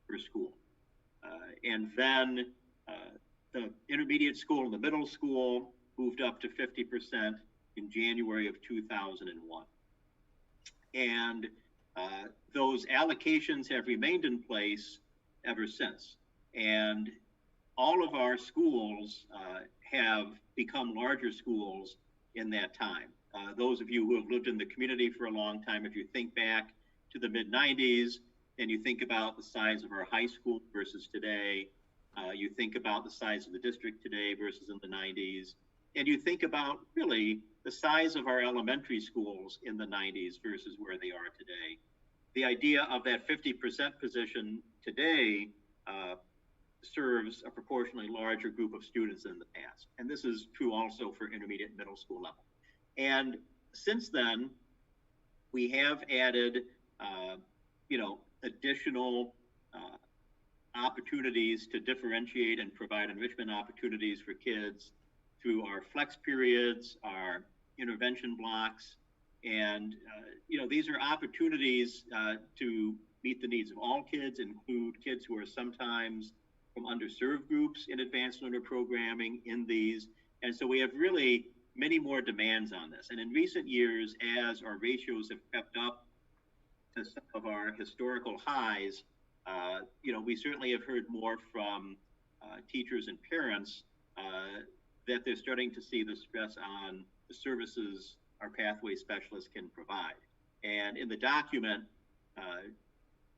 per school. And then the intermediate school and the middle school moved up to 50% in January of 2001. And those allocations have remained in place ever since. And all of our schools have become larger schools in that time. Those of you who have lived in the community for a long time, if you think back to the mid-90s and you think about the size of our high school versus today, you think about the size of the district today versus in the 90s, and you think about really the size of our elementary schools in the 90s versus where they are today. The idea of that 50% position today serves a proportionally larger group of students than in the past. And this is true also for intermediate and middle school level. And since then, we have added, additional opportunities to differentiate and provide enrichment opportunities for kids through our flex periods, our intervention blocks. And, these are opportunities to meet the needs of all kids, include kids who are sometimes from underserved groups in advanced learner programming in these. And so we have really many more demands on this. And in recent years, as our ratios have crept up to some of our historical highs, we certainly have heard more from teachers and parents that they're starting to see the stress on the services our pathway specialists can provide. And in the document,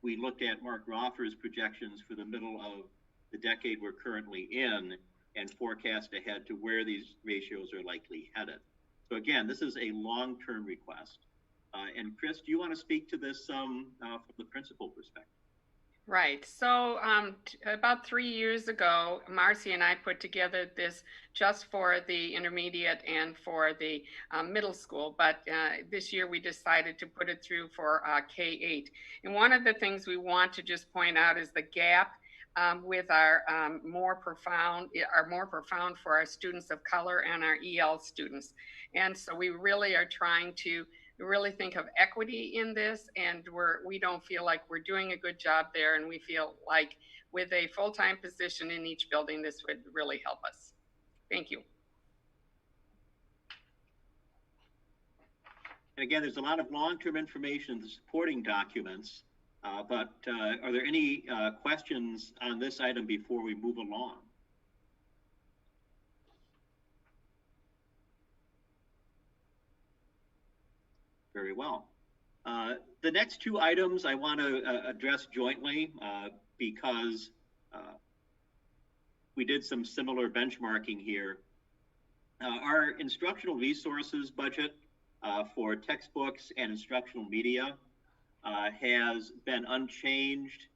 we looked at Mark Roffer's projections for the middle of the decade we're currently in and forecast ahead to where these ratios are likely headed. So again, this is a long-term request. And Chris, do you want to speak to this from the principal perspective? Right. So about 3 years ago, Marcy and I put together this just for the intermediate and for the middle school. But this year we decided to put it through for K-8. And one of the things we want to just point out is the gap with our more profound for our students of color and our EL students. And so we really are trying to really think of equity in this, and we don't feel like we're doing a good job there, and we feel like with a full-time position in each building, this would really help us. Thank you. And again, there's a lot of long-term information in the supporting documents, but are there any questions on this item before we move along? Very well. The next two items I want to address jointly because we did some similar benchmarking here. Our instructional resources budget for textbooks and instructional media has been unchanged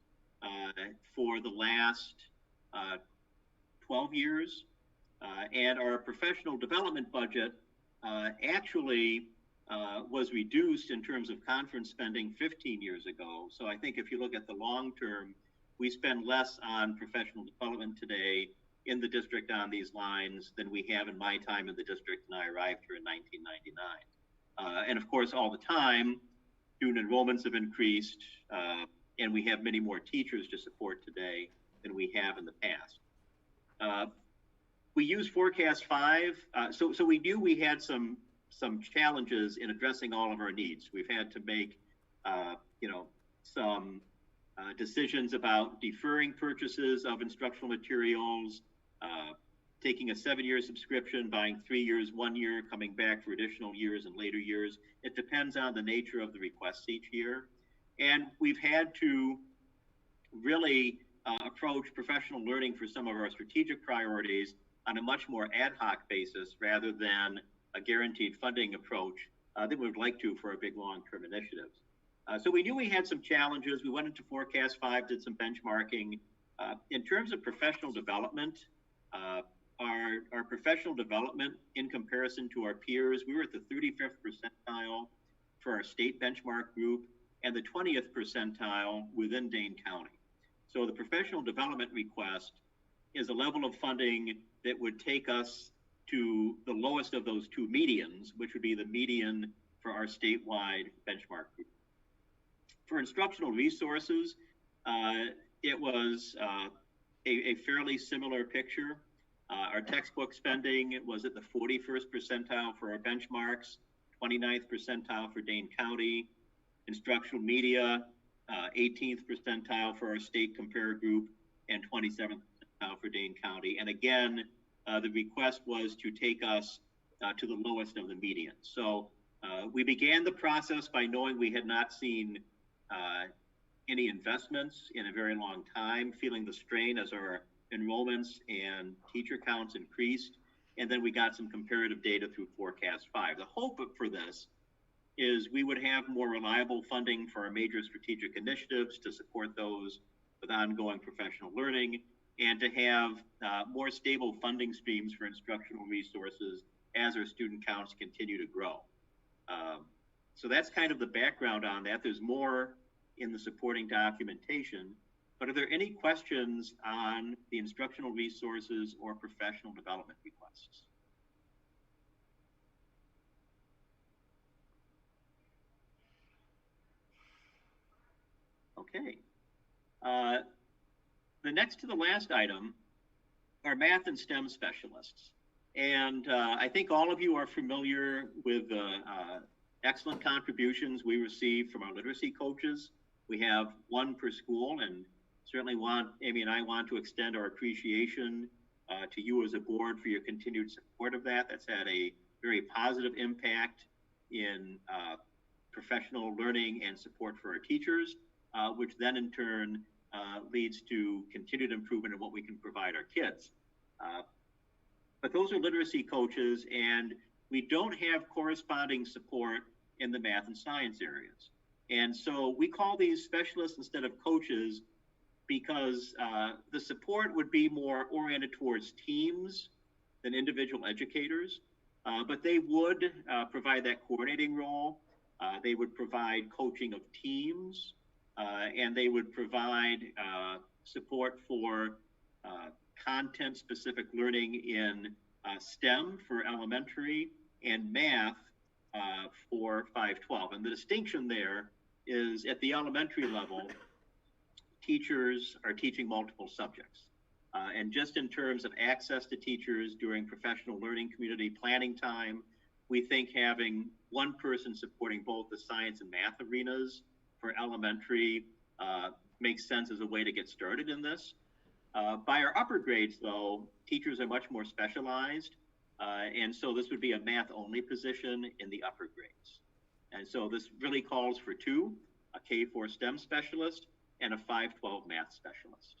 for the last 12 years. And our professional development budget actually was reduced in terms of conference spending 15 years ago. So I think if you look at the long term, we spend less on professional development today in the district on these lines than we have in my time in the district when I arrived here in 1999. And of course, all the time, student enrollments have increased, and we have many more teachers to support today than we have in the past. We use Forecast 5. So we knew we had some challenges in addressing all of our needs. We've had to make, some decisions about deferring purchases of instructional materials, taking a 7-year subscription, buying 3 years, 1 year, coming back for additional years and later years. It depends on the nature of the requests each year. And we've had to really approach professional learning for some of our strategic priorities on a much more ad hoc basis rather than a guaranteed funding approach that we would like to for our big long-term initiatives. So we knew we had some challenges. We went into Forecast 5, did some benchmarking. In terms of professional development, our professional development in comparison to our peers, we were at the 35th percentile for our state benchmark group and the 20th percentile within Dane County. So the professional development request is a level of funding that would take us to the lowest of those two medians, which would be the median for our statewide benchmark group. For instructional resources, it was a fairly similar picture. Our textbook spending was at the 41st percentile for our benchmarks, 29th percentile for Dane County. Instructional media, 18th percentile for our state compare group, and 27th percentile for Dane County. And again, the request was to take us to the lowest of the median. So we began the process by knowing we had not seen any investments in a very long time, feeling the strain as our enrollments and teacher counts increased. And then we got some comparative data through Forecast 5. The hope for this is we would have more reliable funding for our major strategic initiatives to support those with ongoing professional learning, and to have more stable funding streams for instructional resources as our student counts continue to grow. So that's kind of the background on that. There's more in the supporting documentation, but are there any questions on the instructional resources or professional development requests? Okay. The next to the last item are math and STEM specialists. And I think all of you are familiar with the excellent contributions we receive from our literacy coaches. We have one per school, and certainly Amy and I want to extend our appreciation to you as a board for your continued support of that. That's had a very positive impact in professional learning and support for our teachers, which then in turn leads to continued improvement in what we can provide our kids. But those are literacy coaches, and we don't have corresponding support in the math and science areas. And so we call these specialists instead of coaches because the support would be more oriented towards teams than individual educators, but they would provide that coordinating role. They would provide coaching of teams, and they would provide support for content-specific learning in STEM for elementary and math for 512. And the distinction there is at the elementary level, teachers are teaching multiple subjects. And just in terms of access to teachers during professional learning community planning time, we think having one person supporting both the science and math arenas for elementary makes sense as a way to get started in this. By our upper grades, though, teachers are much more specialized. And so this would be a math-only position in the upper grades. And so this really calls for two, a K4 STEM specialist and a 512 math specialist.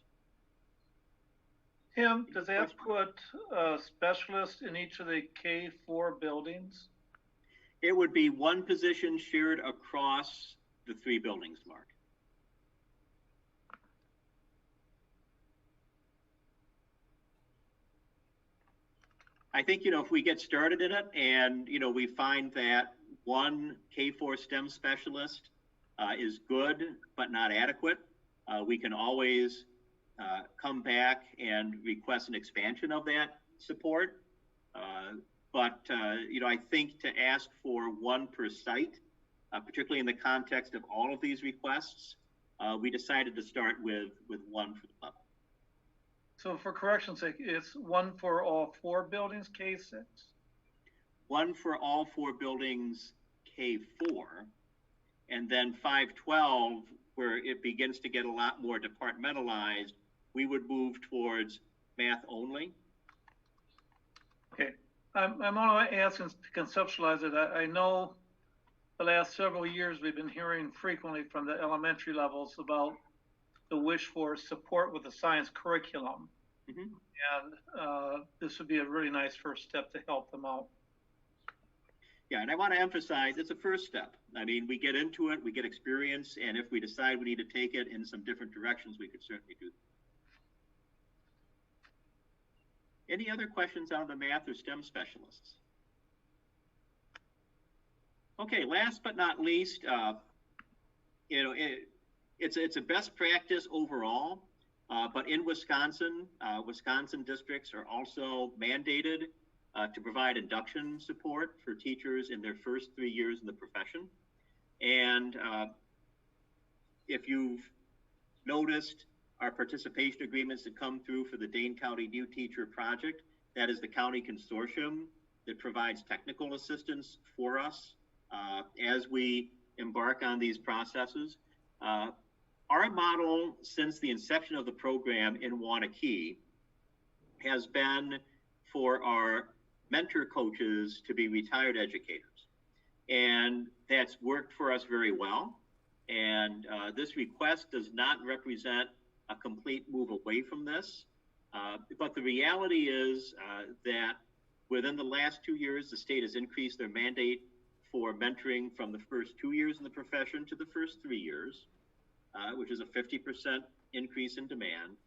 Tim, does that put a specialist in each of the K4 buildings? It would be one position shared across the 3 buildings, Mark. I think, if we get started in it and, we find that one K4 STEM specialist is good but not adequate, we can always come back and request an expansion of that support. But I think to ask for one per site, particularly in the context of all of these requests, we decided to start with one for the level. So for correction's sake, it's one for all 4 buildings, K6? One for all 4 buildings, K4, and then 512, where it begins to get a lot more departmentalized, we would move towards math only. Okay, I'm only asking to conceptualize it. I know the last several years we've been hearing frequently from the elementary levels about the wish for support with the science curriculum. Mm-hmm. And this would be a really nice first step to help them out. Yeah, and I want to emphasize it's a first step. I mean, we get into it, we get experience, and if we decide we need to take it in some different directions, we could certainly do that. Any other questions on the math or STEM specialists? Okay, last but not least, it's a best practice overall, but in Wisconsin, Wisconsin districts are also mandated to provide induction support for teachers in their first 3 years in the profession. And if you've noticed our participation agreements that come through for the Dane County New Teacher Project, that is the county consortium that provides technical assistance for us as we embark on these processes. Our model since the inception of the program in Waunakee has been for our mentor coaches to be retired educators. And that's worked for us very well. And this request does not represent a complete move away from this. But the reality is that within the last 2 years, the state has increased their mandate for mentoring from the first 2 years in the profession to the first 3 years, which is a 50% increase in demand.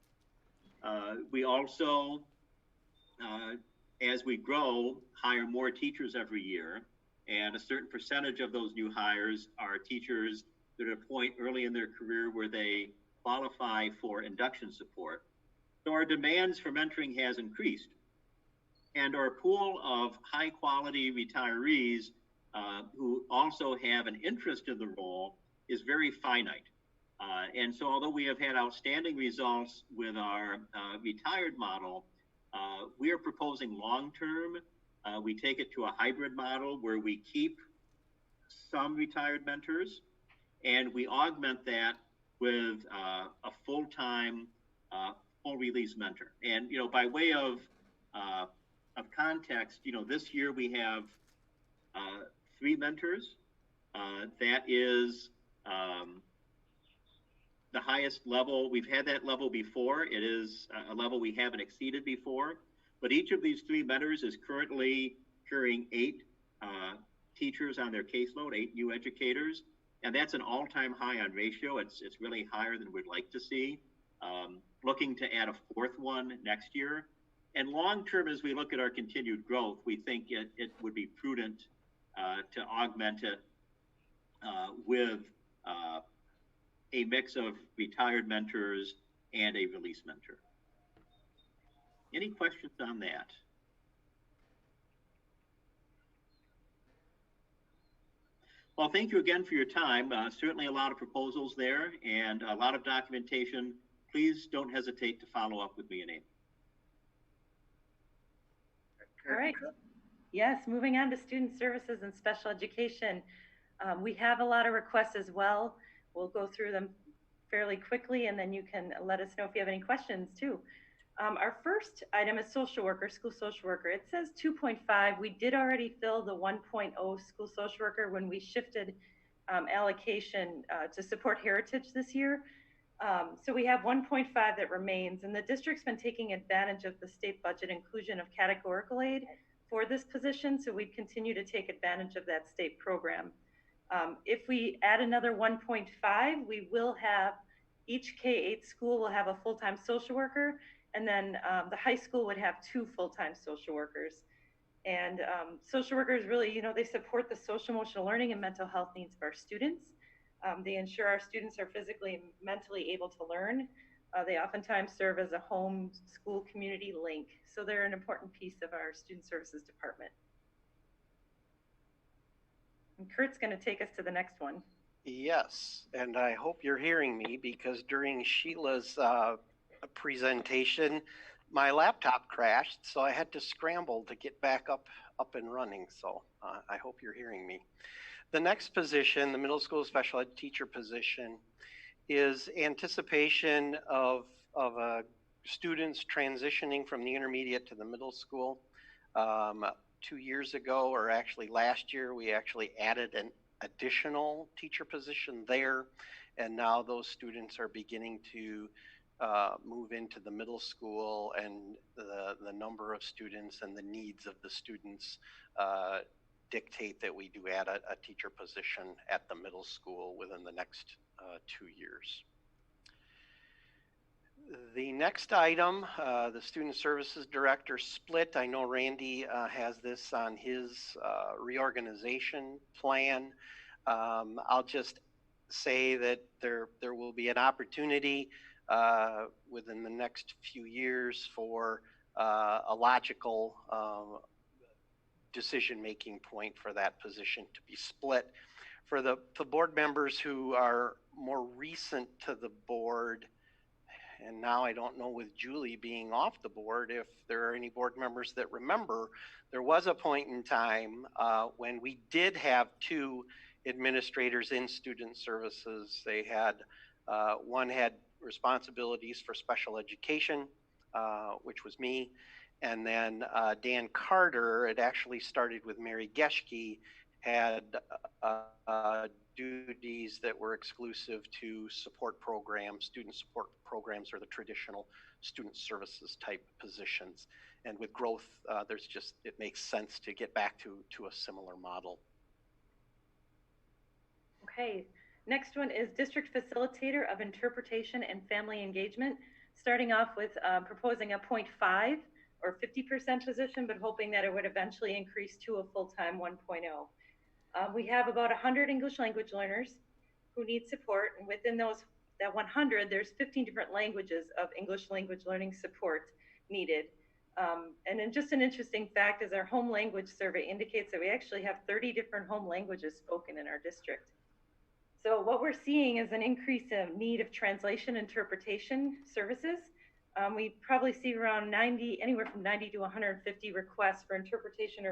We also, as we grow, hire more teachers every year, and a certain percentage of those new hires are teachers that are at a point early in their career where they qualify for induction support. So our demands for mentoring has increased, and our pool of high quality retirees who also have an interest in the role is very finite. And so although we have had outstanding results with our retired model, we are proposing long-term. We take it to a hybrid model where we keep some retired mentors and we augment that with a full-time, full-release mentor. And, by way of context, this year we have 3 mentors. That is the highest level. We've had that level before. It is a level we haven't exceeded before. But each of these 3 mentors is currently carrying 8 teachers on their caseload, 8 new educators. And that's an all-time high on ratio. It's really higher than we'd like to see. Looking to add a 4th one next year. And long-term, as we look at our continued growth, we think it would be prudent to augment it with a mix of retired mentors and a release mentor. Any questions on that? Well, thank you again for your time. Certainly a lot of proposals there and a lot of documentation. Please don't hesitate to follow up with me and Amy. All right. Yes, moving on to student services and special education. We have a lot of requests as well. We'll go through them fairly quickly, and then you can let us know if you have any questions too. Our first item is social worker, school social worker. It says 2.5. We did already fill the 1.0 school social worker when we shifted allocation to support heritage this year. So we have 1.5 that remains, and the district's been taking advantage of the state budget inclusion of categorical aid for this position, so we continue to take advantage of that state program. If we add another 1.5, we will have, each K-8 school will have a full-time social worker, and then the high school would have 2 full-time social workers. And social workers really, you know, they support the social emotional learning and mental health needs of our students. They ensure our students are physically and mentally able to learn. They oftentimes serve as a home school community link. So they're an important piece of our student services department. And Kurt's going to take us to the next one. Yes, and I hope you're hearing me because during Sheila's presentation, my laptop crashed, so I had to scramble to get back up and running. So I hope you're hearing me. The next position, the middle school special ed teacher position, is anticipation of students transitioning from the intermediate to the middle school. 2 years ago, or actually last year, we actually added an additional teacher position there, and now those students are beginning to move into the middle school, and the number of students and the needs of the students dictate that we do add a teacher position at the middle school within the next 2 years. The next item, the Student Services Director split. I know Randy has this on his reorganization plan. I'll just say that there will be an opportunity within the next few years for a logical decision-making point for that position to be split. For the board members who are more recent to the board, and now I don't know with Julie being off the board, if there are any board members that remember, there was a point in time when we did have 2 administrators in student services. They had, one had responsibilities for special education, which was me, and then Dan Carter, it actually started with Mary Geschke, had duties that were exclusive to support programs, student support programs, or the traditional student services type positions. And with growth, it makes sense to get back to a similar model. Okay, next one is District Facilitator of Interpretation and Family Engagement, starting off with proposing a 0.5 or 50% position, but hoping that it would eventually increase to a full-time 1.0. We have about 100 English language learners who need support, and within that 100, there's 15 different languages of English language learning support needed. And then just an interesting fact is our home language survey indicates that we actually have 30 different home languages spoken in our district. So what we're seeing is an increase in need of translation interpretation services. We probably see around anywhere from 90 to 150 requests for interpretation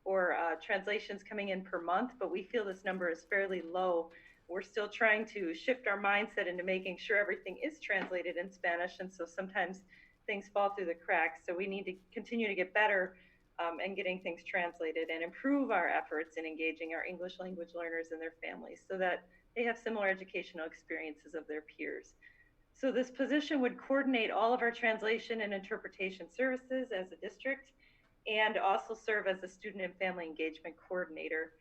or translations coming in per month, but we feel this number is fairly low. We're still trying to shift our mindset into making sure everything is translated in Spanish, and so sometimes things fall through the cracks. So we need to continue to get better and getting things translated and improve our efforts in engaging our English language learners and their families so that they have similar educational experiences of their peers. So this position would coordinate all of our translation and interpretation services as a district, and also serve as a student and family engagement coordinator.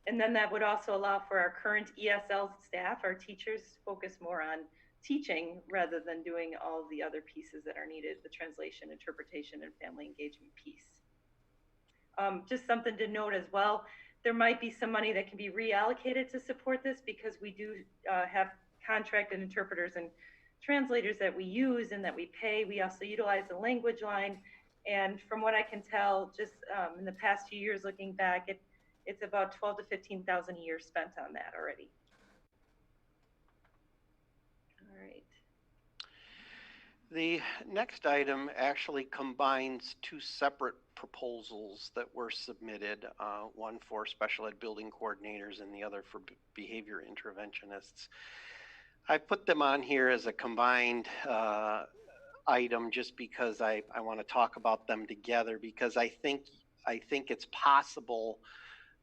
And then that would also allow for our current ESL staff, our teachers, focus more on teaching rather than doing all the other pieces that are needed, the translation, interpretation, and family engagement piece. Just something to note as well, there might be some money that can be reallocated to support this because we do have contracted interpreters and translators that we use and that we pay. We also utilize the language line. And from what I can tell, just in the past few years looking back, it's about 12 to 15,000 a year spent on that already. All right. The next item actually combines two separate proposals that were submitted, one for special ed building coordinators and the other for behavior interventionists. I put them on here as a combined item just because I want to talk about them together, because I think it's possible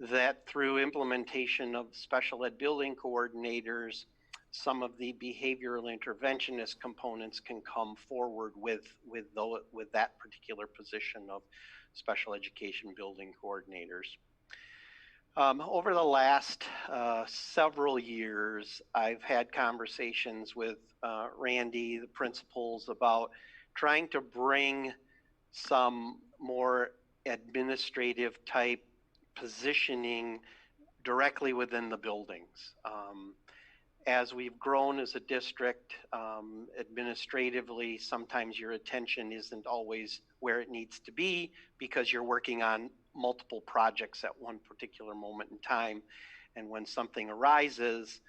that through implementation of special ed building coordinators, some of the behavioral interventionist components can come forward with that particular position of special education building coordinators. Over the last several years, I've had conversations with Randy, the principals, about trying to bring some more administrative type positioning directly within the buildings. As we've grown as a district, administratively, sometimes your attention isn't always where it needs to be because you're working on multiple projects at one particular moment in time. And when something arises,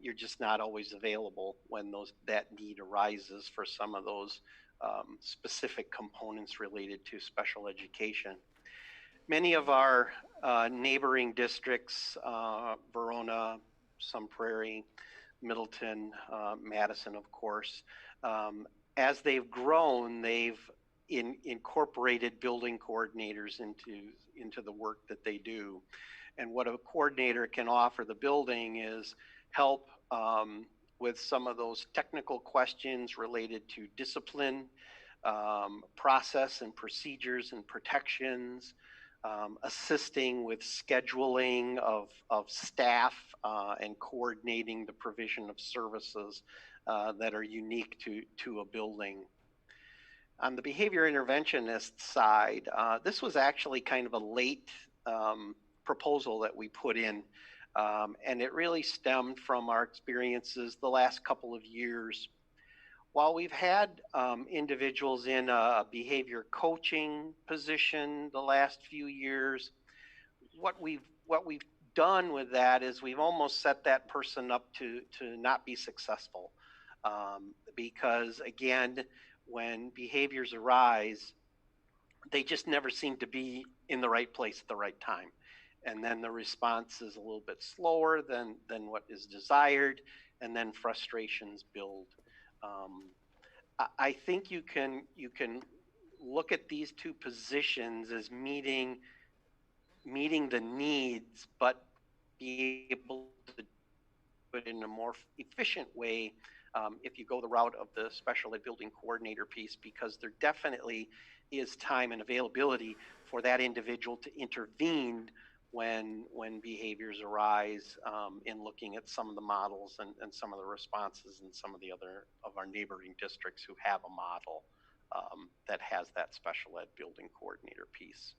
you're just not always available when that need arises for some of those specific components related to special education. Many of our neighboring districts, Verona, Sun Prairie, Middleton, Madison, of course, as they've grown, they've incorporated building coordinators into the work that they do. And what a coordinator can offer the building is help with some of those technical questions related to discipline, process and procedures and protections, assisting with scheduling of staff and coordinating the provision of services that are unique to a building. On the behavior interventionist side, this was actually kind of a late proposal that we put in, and it really stemmed from our experiences the last couple of years. While we've had individuals in a behavior coaching position the last few years, what we've done with that is we've almost set that person up to not be successful, because again, when behaviors arise, they just never seem to be in the right place at the right time. And then the response is a little bit slower than what is desired, and then frustrations build. I think you can look at these two positions as meeting the needs, but be able to do it in a more efficient way if you go the route of the special ed building coordinator piece, because there definitely is time and availability for that individual to intervene when behaviors arise, in looking at some of the models and some of the responses in some of the other of our neighboring districts who have a model that has that special ed building coordinator piece.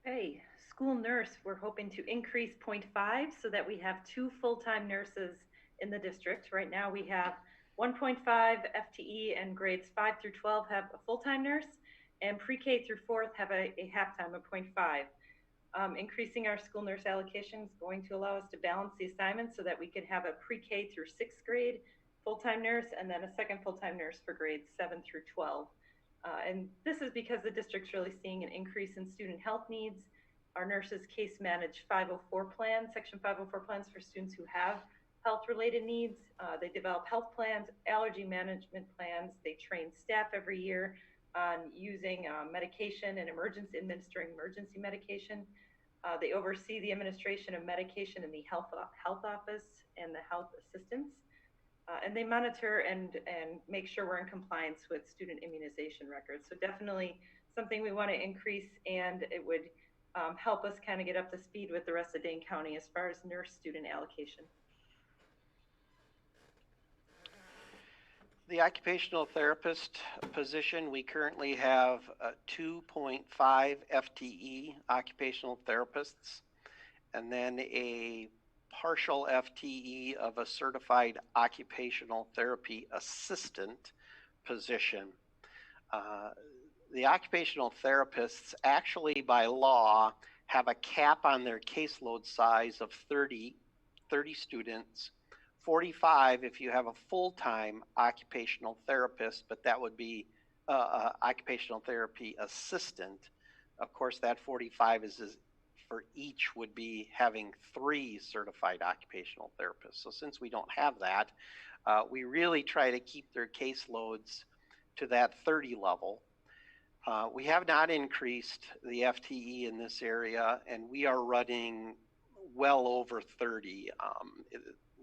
Hey, school nurse, we're hoping to increase 0.5 so that we have 2 full-time nurses in the district. Right now we have 1.5 FTE, and grades 5 through 12 have a full-time nurse, and pre-K through 4th have a half-time of 0.5. Increasing our school nurse allocation is going to allow us to balance the assignments so that we could have a pre-K through 6th grade full-time nurse, and then a second full-time nurse for grades 7 through 12. And this is because the district's really seeing an increase in student health needs. Our nurses case manage 504 plans, Section 504 plans for students who have health-related needs. They develop health plans, allergy management plans. They train staff every year on using medication and administering emergency medication. They oversee the administration of medication in the health office and the health assistants. And they monitor and make sure we're in compliance with student immunization records. So definitely something we want to increase, and it would help us kind of get up to speed with the rest of Dane County as far as nurse student allocation. The occupational therapist position, we currently have 2.5 FTE occupational therapists, and then a partial FTE of a certified occupational therapy assistant position. The occupational therapists actually by law have a cap on their caseload size of 30 students, 45 if you have a full-time occupational therapist, but that would be occupational therapy assistant. Of course, that 45 is for each would be having 3 certified occupational therapists. So since we don't have that, we really try to keep their caseloads to that 30 level. We have not increased the FTE in this area, and we are running well over 30.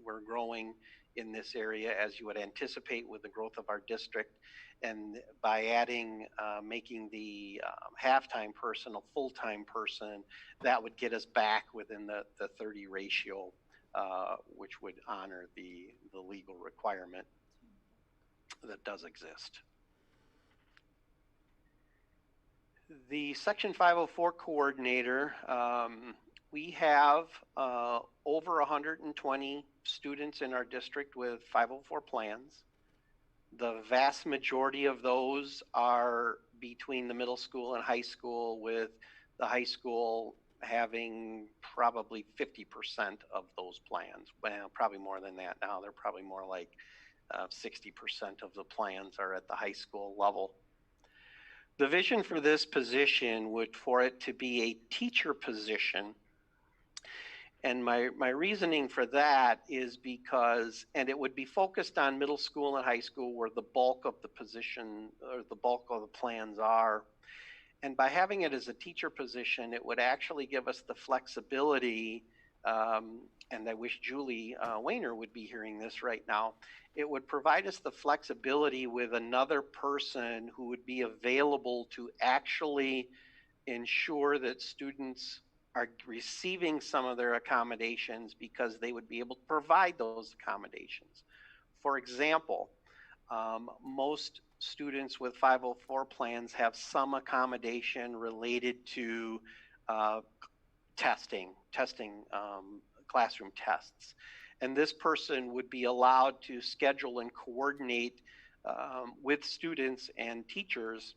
We're growing in this area as you would anticipate with the growth of our district. And by adding, making the half-time person a full-time person, that would get us back within the 30 ratio, which would honor the legal requirement that does exist. The Section 504 coordinator, we have over 120 students in our district with 504 plans. The vast majority of those are between the middle school and high school, with the high school having probably 50% of those plans. Well, probably more than that now. They're probably more like 60% of the plans are at the high school level. The vision for this position would for it to be a teacher position. And my reasoning for that is because, and it would be focused on middle school and high school where the bulk of the position or the bulk of the plans are. And by having it as a teacher position, it would actually give us the flexibility, and I wish Julie Wayner would be hearing this right now. It would provide us the flexibility with another person who would be available to actually ensure that students are receiving some of their accommodations because they would be able to provide those accommodations. For example, most students with 504 plans have some accommodation related to testing classroom tests. And this person would be allowed to schedule and coordinate with students and teachers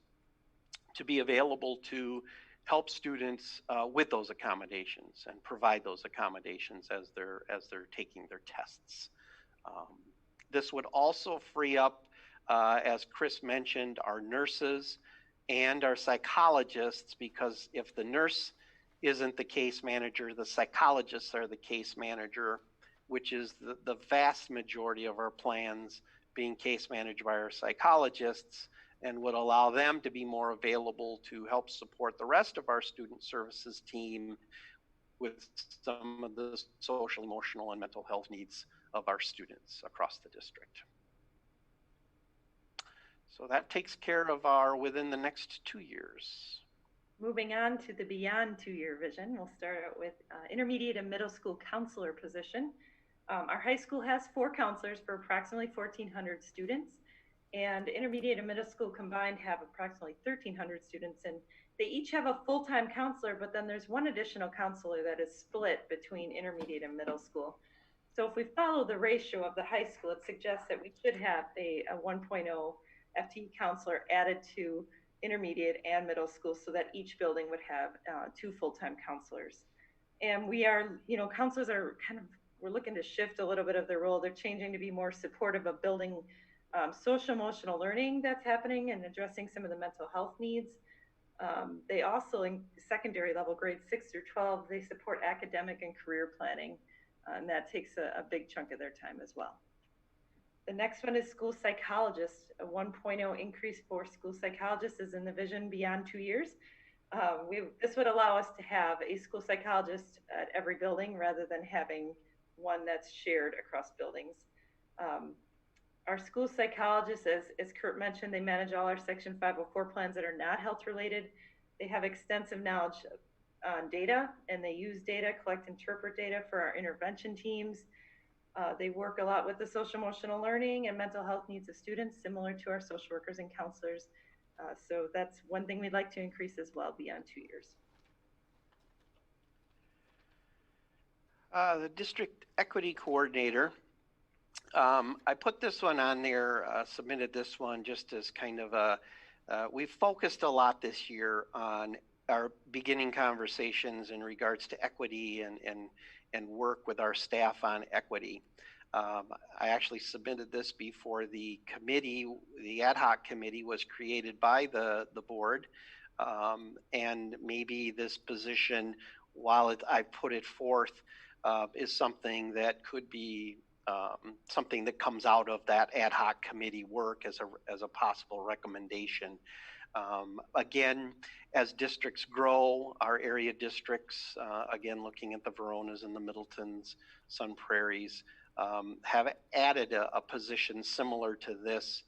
to be available to help students with those accommodations and provide those accommodations as they're taking their tests. This would also free up, as Chris mentioned, our nurses and our psychologists, because if the nurse isn't the case manager, the psychologists are the case manager, which is the vast majority of our plans being case managed by our psychologists, and would allow them to be more available to help support the rest of our student services team with some of the social, emotional, and mental health needs of our students across the district. So that takes care of our within the next 2 years. Moving on to the beyond 2-year vision, we'll start out with intermediate and middle school counselor position. Our high school has 4 counselors for approximately 1,400 students, and intermediate and middle school combined have approximately 1,300 students, and they each have a full-time counselor, but then there's one additional counselor that is split between intermediate and middle school. So if we follow the ratio of the high school, it suggests that we should have a 1.0 FTE counselor added to intermediate and middle school so that each building would have 2 full-time counselors. And we are, counselors are we're looking to shift a little bit of their role. They're changing to be more supportive of building social emotional learning that's happening and addressing some of the mental health needs. They also, in secondary level, grades 6 through 12, they support academic and career planning, and that takes a big chunk of their time as well. The next one is school psychologists. A 1.0 increase for school psychologists is in the vision beyond 2 years. This would allow us to have a school psychologist at every building rather than having one that's shared across buildings. Our school psychologists, as Kurt mentioned, they manage all our Section 504 plans that are not health related. They have extensive knowledge on data, and they use data, collect, interpret data for our intervention teams. They work a lot with the social emotional learning and mental health needs of students, similar to our social workers and counselors. So that's one thing we'd like to increase as well beyond 2 years. The district equity coordinator. I put this one on there, submitted this one just as kind of a, we've focused a lot this year on our beginning conversations in regards to equity and work with our staff on equity. I actually submitted this before the committee, the ad hoc committee was created by the board. And maybe this position, while I put it forth, is something that could be something that comes out of that ad hoc committee work as a possible recommendation. Again, as districts grow, our area districts, again, looking at the Veronas and the Middletons, Sun Prairies, have added a position similar to this,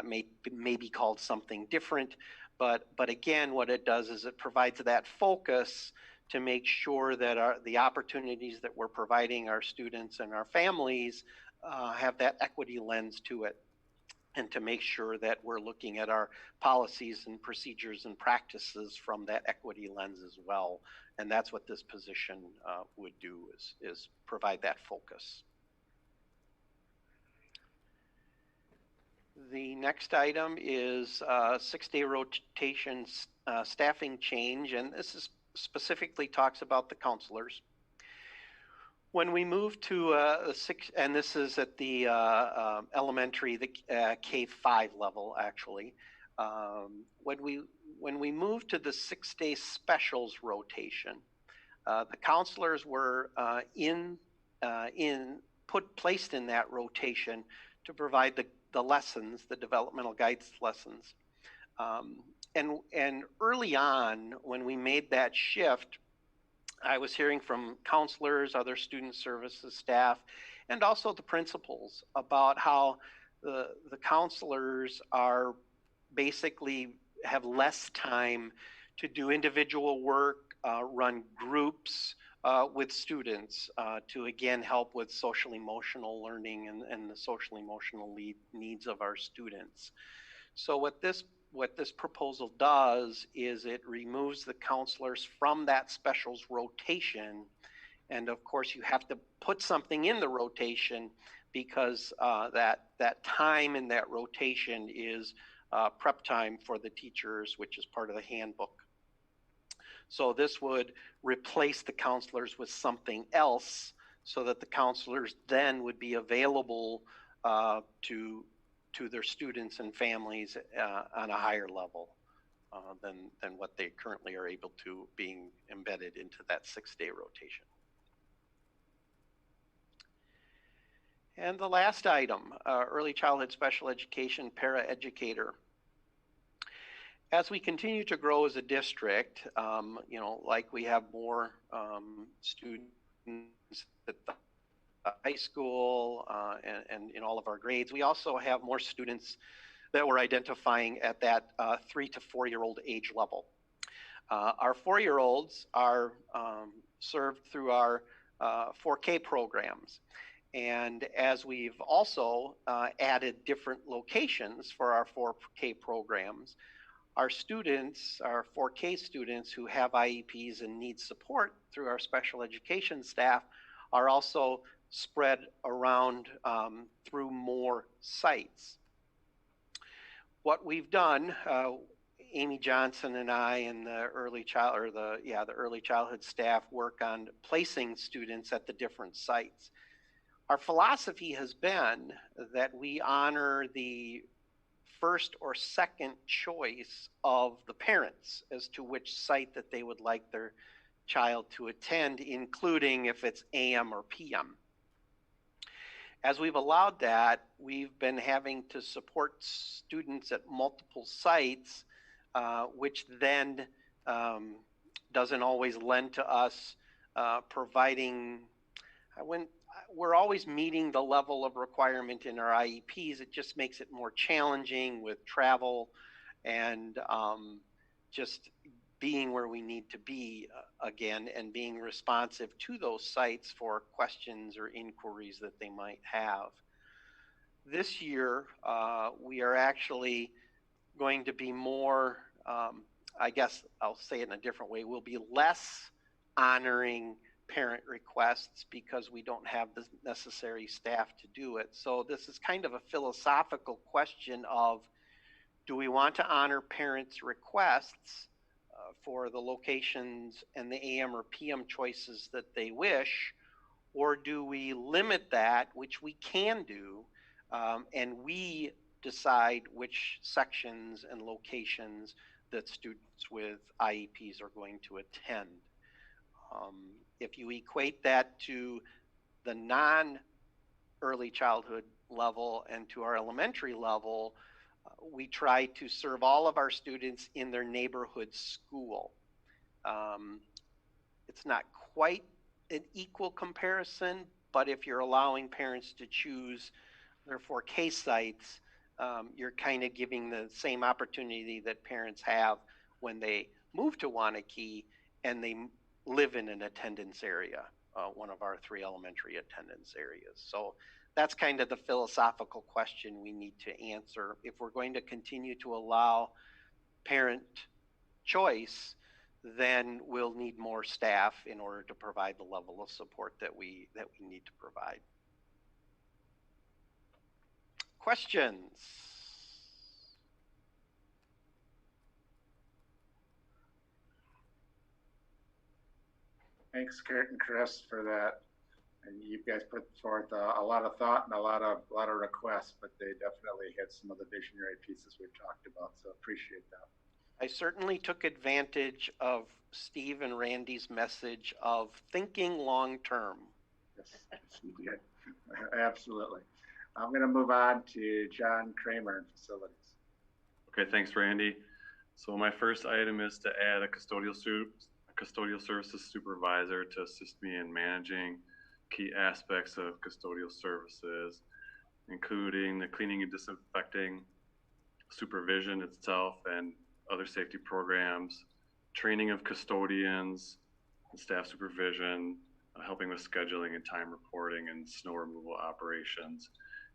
may be called something different, but again, what it does is it provides that focus to make sure that the opportunities that we're providing our students and our families have that equity lens to it, and to make sure that we're looking at our policies and procedures and practices from that equity lens as well. And that's what this position would do, is provide that focus. The next item is 6-day rotation staffing change, and this is specifically talks about the counselors. When we move to and this is at the elementary, the K-5 level actually. When we move to the 6-day specials rotation, the counselors were placed in that rotation to provide the lessons, the developmental guidance lessons. And early on, when we made that shift, I was hearing from counselors, other student services staff, and also the principals about how the counselors are basically have less time to do individual work, run groups with students to again help with social emotional learning and the social emotional needs of our students. So what this proposal does is it removes the counselors from that specials rotation. And of course you have to put something in the rotation because that time in that rotation is prep time for the teachers, which is part of the handbook. So this would replace the counselors with something else so that the counselors then would be available to their students and families on a higher level than what they currently are able to, being embedded into that 6-day rotation. And the last item, early childhood special education paraeducator. As we continue to grow as a district, you know, like we have more students at the high school and in all of our grades, we also have more students that we're identifying at that 3 to 4-year-old age level. Our 4-year-olds are served through our 4K programs. And as we've also added different locations for our 4K programs, our students, our 4K students who have IEPs and need support through our special education staff are also spread around through more sites. What we've done, Amy Johnson and I and the early childhood staff work on placing students at the different sites. Our philosophy has been that we honor the first or second choice of the parents as to which site that they would like their child to attend, including if it's AM or PM. As we've allowed that, we've been having to support students at multiple sites, which then doesn't always lend to us providing, we're always meeting the level of requirement in our IEPs. It just makes it more challenging with travel and just being where we need to be again, and being responsive to those sites for questions or inquiries that they might have. This year, we are actually going to be more, I guess I'll say it in a different way, we'll be less honoring parent requests because we don't have the necessary staff to do it. So this is kind of a philosophical question of, do we want to honor parents' requests for the locations and the AM or PM choices that they wish, or do we limit that, which we can do, and we decide which sections and locations that students with IEPs are going to attend? If you equate that to the non-early childhood level and to our elementary level, we try to serve all of our students in their neighborhood school. It's not quite an equal comparison, but if you're allowing parents to choose their 4K sites, you're kind of giving the same opportunity that parents have when they move to Waunakee and they live in an attendance area, one of our 3 elementary attendance areas. So that's kind of the philosophical question we need to answer. If we're going to continue to allow parent choice, then we'll need more staff in order to provide the level of support that we need to provide. Questions? Thanks, Kurt and Chris, for that. And you guys put forth a lot of thought and a lot of requests, but they definitely hit some of the visionary pieces we've talked about. So appreciate that. I certainly took advantage of Steve and Randy's message of thinking long term. Yes, okay. Absolutely. I'm going to move on to John Kramer in facilities. Okay, thanks, Randy. So my first item is to add a custodial services supervisor to assist me in managing key aspects of custodial services, including the cleaning and disinfecting, supervision itself, and other safety programs, training of custodians, and staff supervision, helping with scheduling and time reporting and snow removal operations,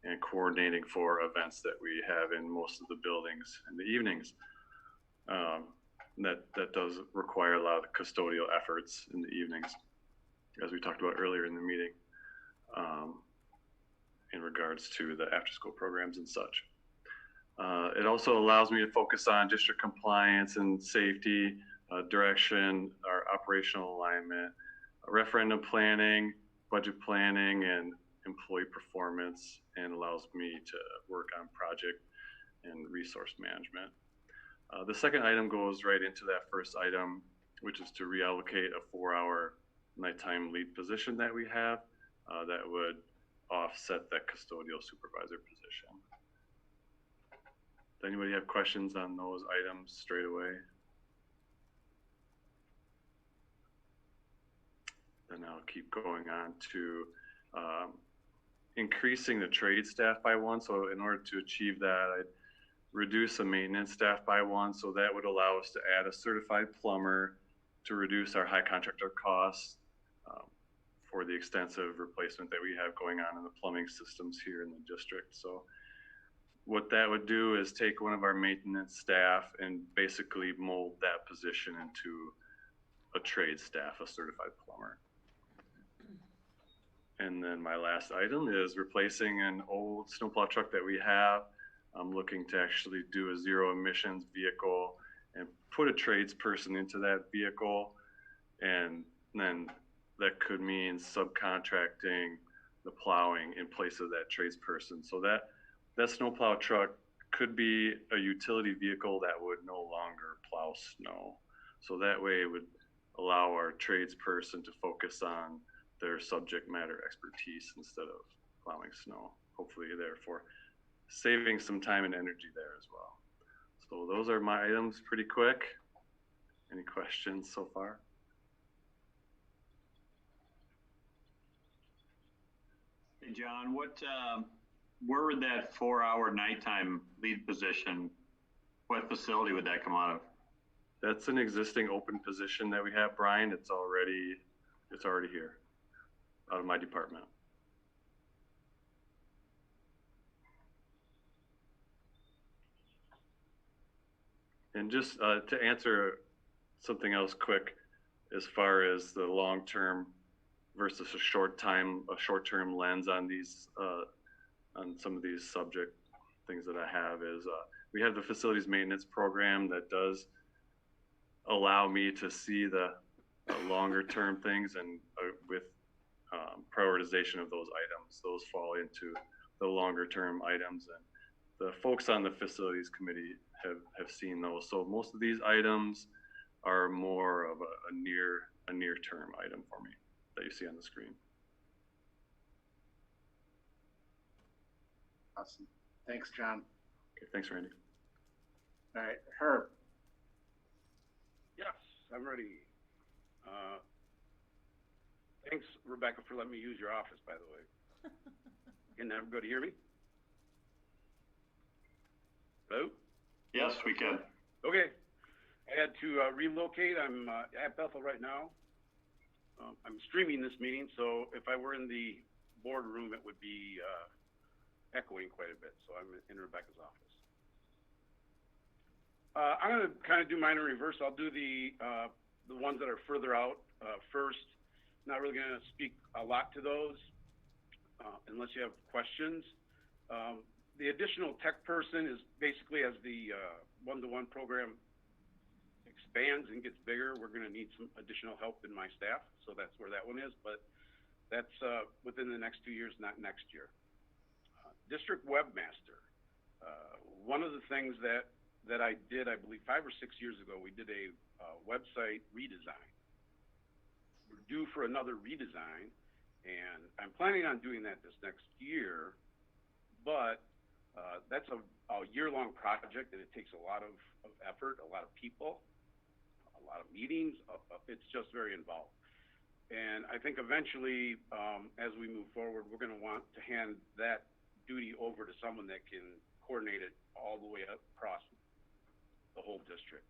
and coordinating for events that we have in most of the buildings in the evenings. That does require a lot of custodial efforts in the evenings, as we talked about earlier in the meeting, in regards to the after-school programs and such. It also allows me to focus on district compliance and safety, direction, our operational alignment, referendum planning, budget planning, and employee performance, and allows me to work on project and resource management. The second item goes right into that first item, which is to reallocate a 4-hour nighttime lead position that we have that would offset that custodial supervisor position. Does anybody have questions on those items straight away? Then I'll keep going on to increasing the trade staff by 1. So in order to achieve that, I'd reduce the maintenance staff by 1. So that would allow us to add a certified plumber to reduce our high contractor costs for the extensive replacement that we have going on in the plumbing systems here in the district. So what that would do is take one of our maintenance staff and basically mold that position into a trade staff, a certified plumber. And then my last item is replacing an old snowplow truck that we have. I'm looking to actually do a zero emissions vehicle and put a tradesperson into that vehicle. And then that could mean subcontracting the plowing in place of that tradesperson. So that snowplow truck could be a utility vehicle that would no longer plow snow. So that way it would allow our tradesperson to focus on their subject matter expertise instead of plowing snow, hopefully therefore saving some time and energy there as well. So those are my items pretty quick. Any questions so far? Hey, John, where would that 4-hour nighttime lead position, what facility would that come out of? That's an existing open position that we have, Brian. It's already here, out of my department. And just to answer something else quick, as far as the long-term versus a short-term lens on these, on some of these subject things that I have is, we have the facilities maintenance program that does allow me to see the longer term things, and with prioritization of those items, those fall into the longer term items, and the folks on the facilities committee have seen those. So most of these items are more of a near term item for me that you see on the screen. Awesome. Thanks, John. Okay, thanks, Randy. All right, Herb. Yes, I'm ready. Thanks, Rebecca, for letting me use your office, by the way. Can everybody hear me? Hello? Yes, we can. Okay. I had to relocate. I'm at Bethel right now. I'm streaming this meeting, so if I were in the boardroom, it would be echoing quite a bit. So I'm in Rebecca's office. I'm going to kind of do mine in reverse. I'll do the ones that are further out first. Not really going to speak a lot to those unless you have questions. The additional tech person is basically as the one-to-one program expands and gets bigger, we're going to need some additional help in my staff. So that's where that one is. But that's within the next 2 years, not next year. District webmaster. One of the things that I did, I believe 5 or 6 years ago, we did a website redesign. We're due for another redesign, and I'm planning on doing that this next year, but that's a year-long project, and it takes a lot of effort, a lot of people, a lot of meetings. It's just very involved. And I think eventually, as we move forward, we're going to want to hand that duty over to someone that can coordinate it all the way up across the whole district.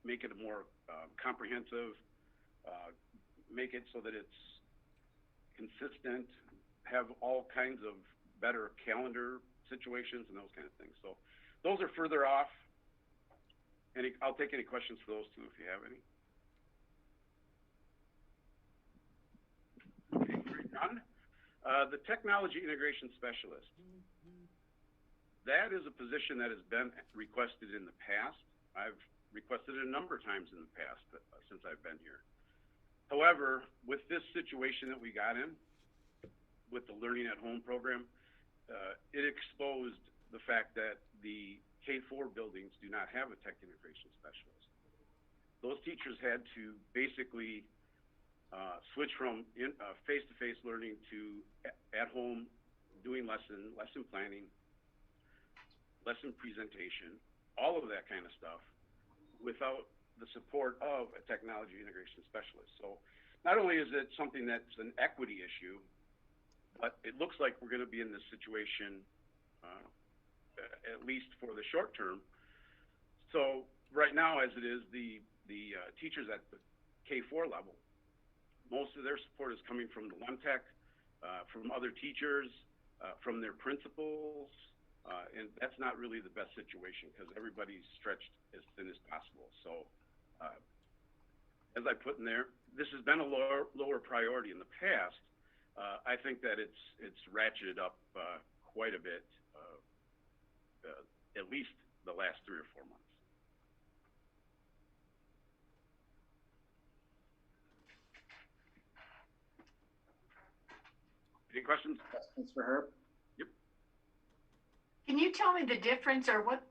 Make it more comprehensive, make it so that it's consistent, have all kinds of better calendar situations and those kind of things. So those are further off. I'll take any questions for those two if you have any. Okay, none. The technology integration specialist. That is a position that has been requested in the past. I've requested it a number of times in the past since I've been here. However, with this situation that we got in, with the Learning at Home program, it exposed the fact that the K-4 buildings do not have a tech integration specialist. Those teachers had to basically switch from face-to-face learning to at home, doing lesson planning, lesson presentation, all of that kind of stuff without the support of a technology integration specialist. So not only is it something that's an equity issue, but it looks like we're going to be in this situation at least for the short term. So right now, as it is, the teachers at the K-4 level, most of their support is coming from the one tech, from other teachers, from their principals, and that's not really the best situation because everybody's stretched as thin as possible. So as I put in there, this has been a lower priority in the past. I think that it's ratcheted up quite a bit, at least the last 3 or 4 months. Any questions? Questions for Herb? Yep. Can you tell me the difference or what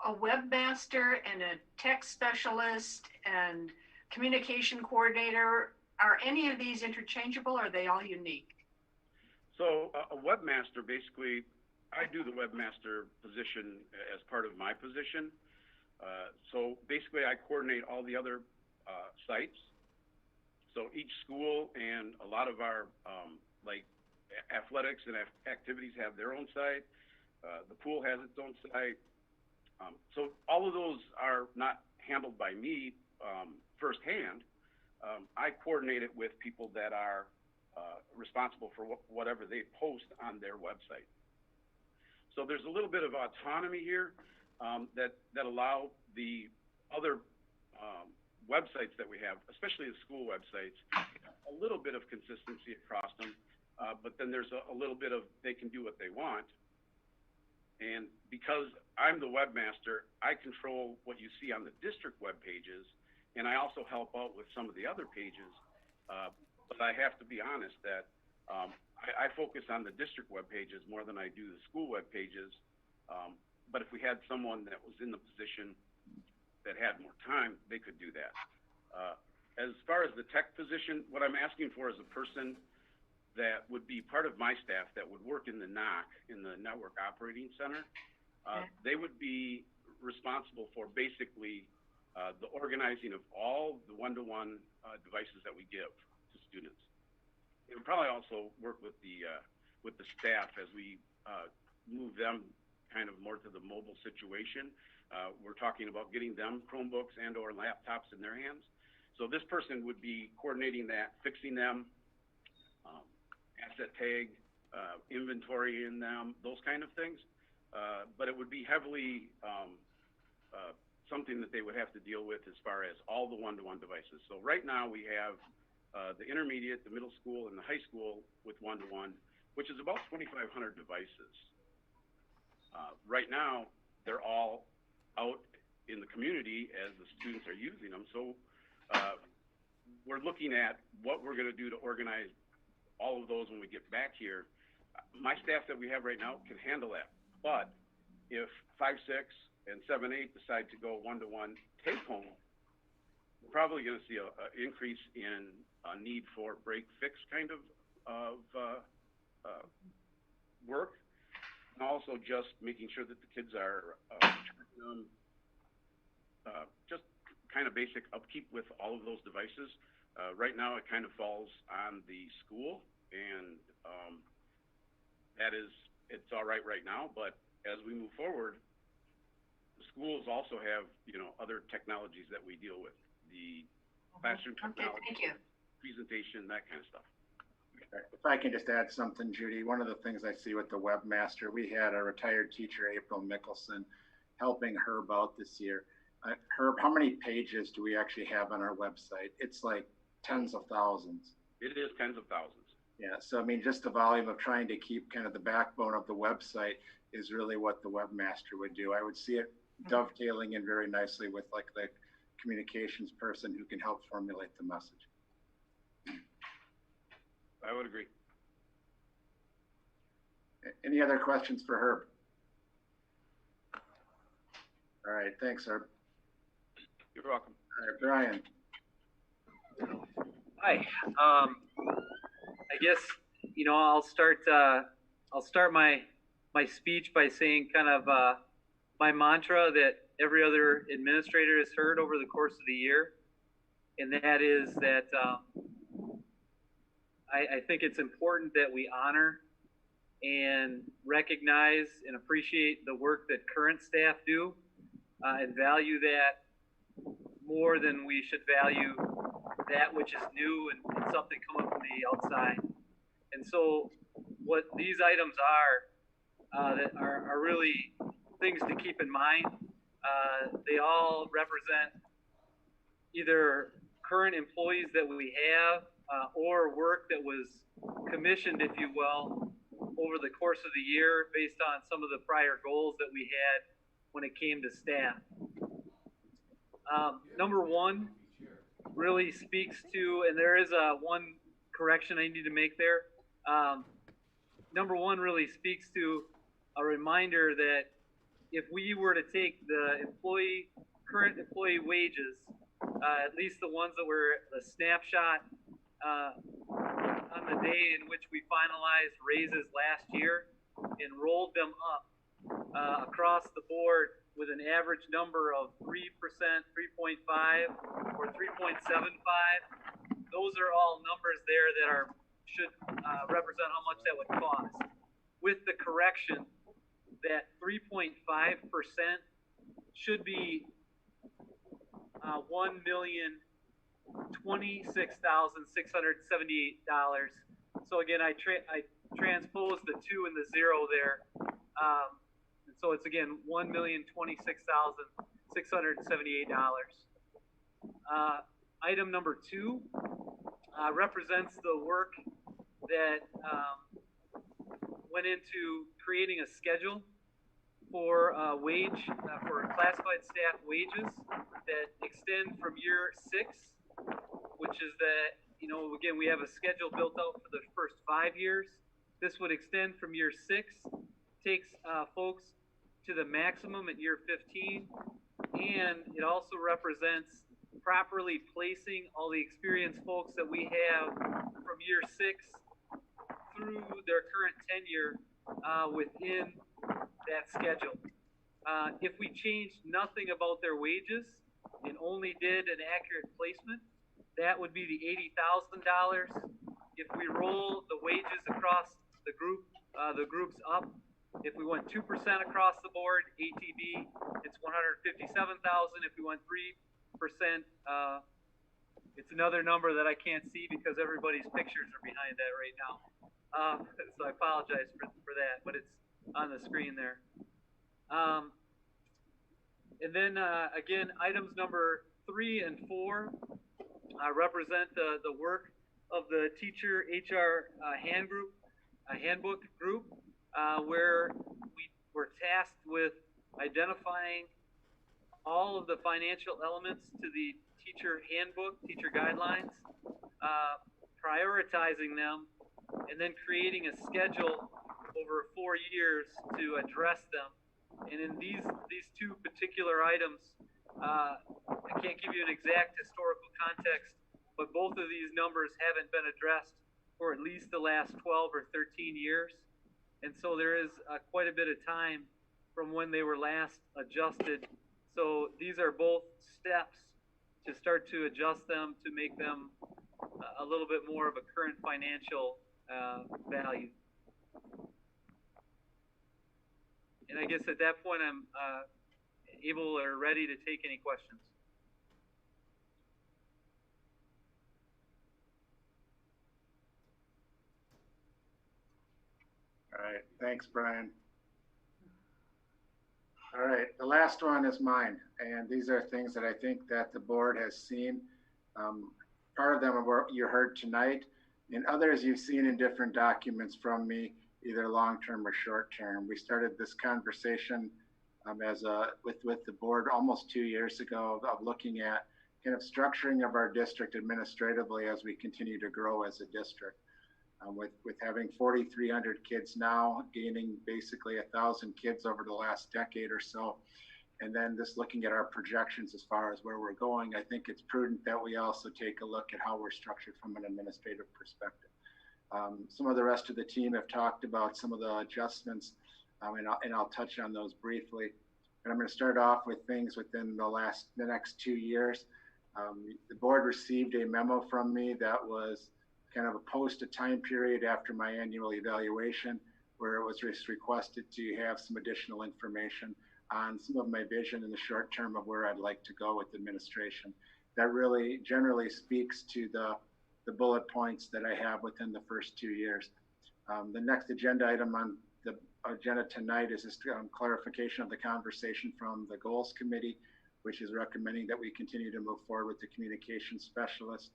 a webmaster and a tech specialist and communication coordinator, are any of these interchangeable or are they all unique? So a webmaster, basically, I do the webmaster position as part of my position. So basically I coordinate all the other sites. So each school and a lot of our like athletics and activities have their own site. The pool has its own site. So all of those are not handled by me firsthand. I coordinate it with people that are responsible for whatever they post on their website. So there's a little bit of autonomy here that allow the other websites that we have, especially the school websites, a little bit of consistency across them, but then there's a little bit of they can do what they want. And because I'm the webmaster, I control what you see on the district web pages, and I also help out with some of the other pages. But I have to be honest that I focus on the district web pages more than I do the school web pages. But if we had someone that was in the position that had more time, they could do that. As far as the tech position, what I'm asking for is a person that would be part of my staff that would work in the NOC, in the Network Operating Center. They would be responsible for basically the organizing of all the one-to-one devices that we give to students. It would probably also work with the staff as we move them kind of more to the mobile situation. We're talking about getting them Chromebooks and or laptops in their hands. So this person would be coordinating that, fixing them, asset tag, inventory in them, those kind of things. But it would be heavily something that they would have to deal with as far as all the one-to-one devices. So right now we have the intermediate, the middle school, and the high school with one-to-one, which is about 2,500 devices. Right now, they're all out in the community as the students are using them. So we're looking at what we're going to do to organize all of those when we get back here. My staff that we have right now can handle that. But if 5, 6, and 7, 8 decide to go one-to-one take home, we're probably going to see an increase in a need for break fix kind of work, and also just making sure that the kids are just kind of basic upkeep with all of those devices. Right now, it kind of falls on the school, and it's all right now. But as we move forward, the schools also have other technologies that we deal with, the classroom technology, presentation, that kind of stuff. If I can just add something, Judy, one of the things I see with the webmaster, we had a retired teacher, April Mickelson, helping Herb out this year. Herb, how many pages do we actually have on our website? It's like tens of thousands. It is tens of thousands. Yeah, so I mean, just the volume of trying to keep kind of the backbone of the website is really what the webmaster would do. I would see it dovetailing in very nicely with like the communications person who can help formulate the message. I would agree. Any other questions for Herb? All right, thanks, Herb. You're welcome. All right, Brian. Hi. I guess I'll start my speech by saying kind of my mantra that every other administrator has heard over the course of the year, and that is that I think it's important that we honor and recognize and appreciate the work that current staff do, and value that more than we should value that which is new and something coming from the outside. And so what these items are that are really things to keep in mind, they all represent either current employees that we have or work that was commissioned, if you will, over the course of the year based on some of the prior goals that we had when it came to staff. Number one really speaks to, and there is one correction I need to make there. Number one really speaks to a reminder that if we were to take the current employee wages, at least the ones that were the snapshot on the day in which we finalized raises last year, and rolled them up across the board with an average number of 3%, 3.5, or 3.75, those are all numbers there that should represent how much that would cost. With the correction that 3.5% should be $1,026,678. So again, I transposed the 2 and the 0 there. And so it's again $1,026,678. Item number 2 represents the work that went into creating a schedule for for classified staff wages that extend from year 6, which is that, again, we have a schedule built out for the first 5 years. This would extend from year 6, takes folks to the maximum at year 15, and it also represents properly placing all the experienced folks that we have from year 6 through their current tenure within that schedule. If we changed nothing about their wages and only did an accurate placement, that would be the $80,000. If we roll the wages across the groups up, if we went 2% across the board, ATB, it's $157,000. If we went 3%, it's another number that I can't see because everybody's pictures are behind that right now. So I apologize for that, but it's on the screen there. And then again, items number 3 and 4 represent the work of the teacher HR handbook group, where we were tasked with identifying all of the financial elements to the teacher handbook, teacher guidelines, prioritizing them, and then creating a schedule over 4 years to address them. And in these 2 particular items, I can't give you an exact historical context, but both of these numbers haven't been addressed for at least the last 12 or 13 years. And so there is quite a bit of time from when they were last adjusted. So these are both steps to start to adjust them to make them a little bit more of a current financial value. And I guess at that point, I'm able or ready to take any questions. All right, thanks, Brian. All right, the last one is mine, and these are things that I think that the board has seen. Part of them are what you heard tonight, and others you've seen in different documents from me, either long-term or short-term. We started this conversation with the board almost 2 years ago of looking at kind of structuring of our district administratively as we continue to grow as a district. With having 4,300 kids now, gaining basically 1,000 kids over the last decade or so, and then just looking at our projections as far as where we're going, I think it's prudent that we also take a look at how we're structured from an administrative perspective. Some of the rest of the team have talked about some of the adjustments, and I'll touch on those briefly. And I'm going to start off with things within the next 2 years. The board received a memo from me that was kind of a time period after my annual evaluation, where it was just requested to have some additional information on some of my vision in the short term of where I'd like to go with administration. That really generally speaks to the bullet points that I have within the first 2 years. The next agenda item on the agenda tonight is just clarification of the conversation from the goals committee, which is recommending that we continue to move forward with the communication specialist.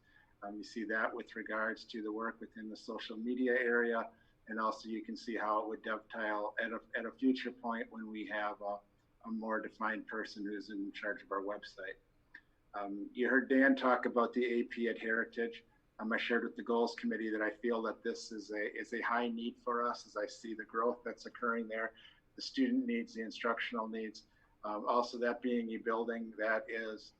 You see that with regards to the work within the social media area, and also you can see how it would dovetail at a future point when we have a more defined person who's in charge of our website. You heard Dan talk about the AP at Heritage. I shared with the goals committee that I feel that this is a high need for us as I see the growth that's occurring there, the student needs, the instructional needs. Also that being a building that is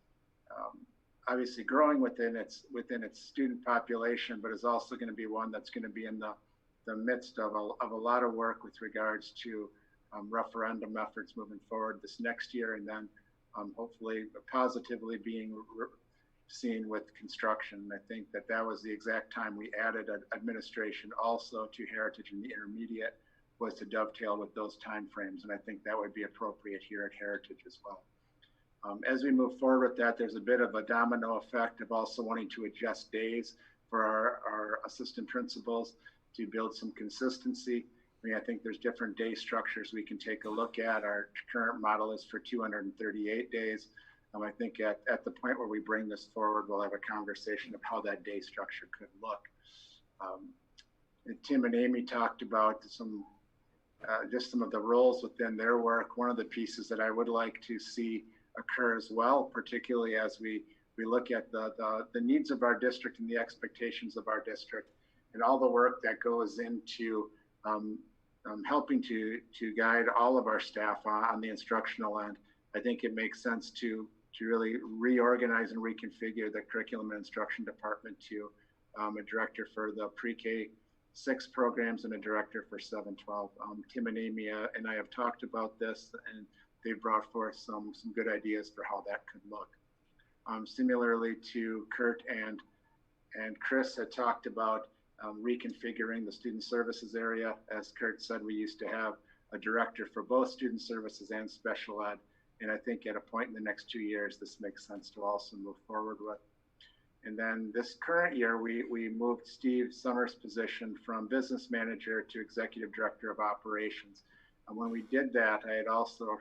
obviously growing within its student population, but is also going to be one that's going to be in the midst of a lot of work with regards to referendum efforts moving forward this next year, and then hopefully positively being seen with construction. I think that was the exact time we added administration also to Heritage and the intermediate, was to dovetail with those timeframes, and I think that would be appropriate here at Heritage as well. As we move forward with that, there's a bit of a domino effect of also wanting to adjust days for our assistant principals to build some consistency. I think there's different day structures we can take a look at. Our current model is for 238 days. I think at the point where we bring this forward, we'll have a conversation of how that day structure could look. And Tim and Amy talked about just some of the roles within their work. One of the pieces that I would like to see occur as well, particularly as we look at the needs of our district and the expectations of our district, and all the work that goes into helping to guide all of our staff on the instructional end. I think it makes sense to really reorganize and reconfigure the curriculum and instruction department to a director for the pre-K 6 programs and a director for 7-12. Tim and Amy and I have talked about this, and they've brought forth some good ideas for how that could look. Similarly to Kurt and Chris had talked about reconfiguring the student services area. As Kurt said, we used to have a director for both student services and special ed. And I think at a point in the next 2 years, this makes sense to also move forward with. And then this current year, we moved Steve Summers' position from business manager to executive director of operations. And when we did that, I had also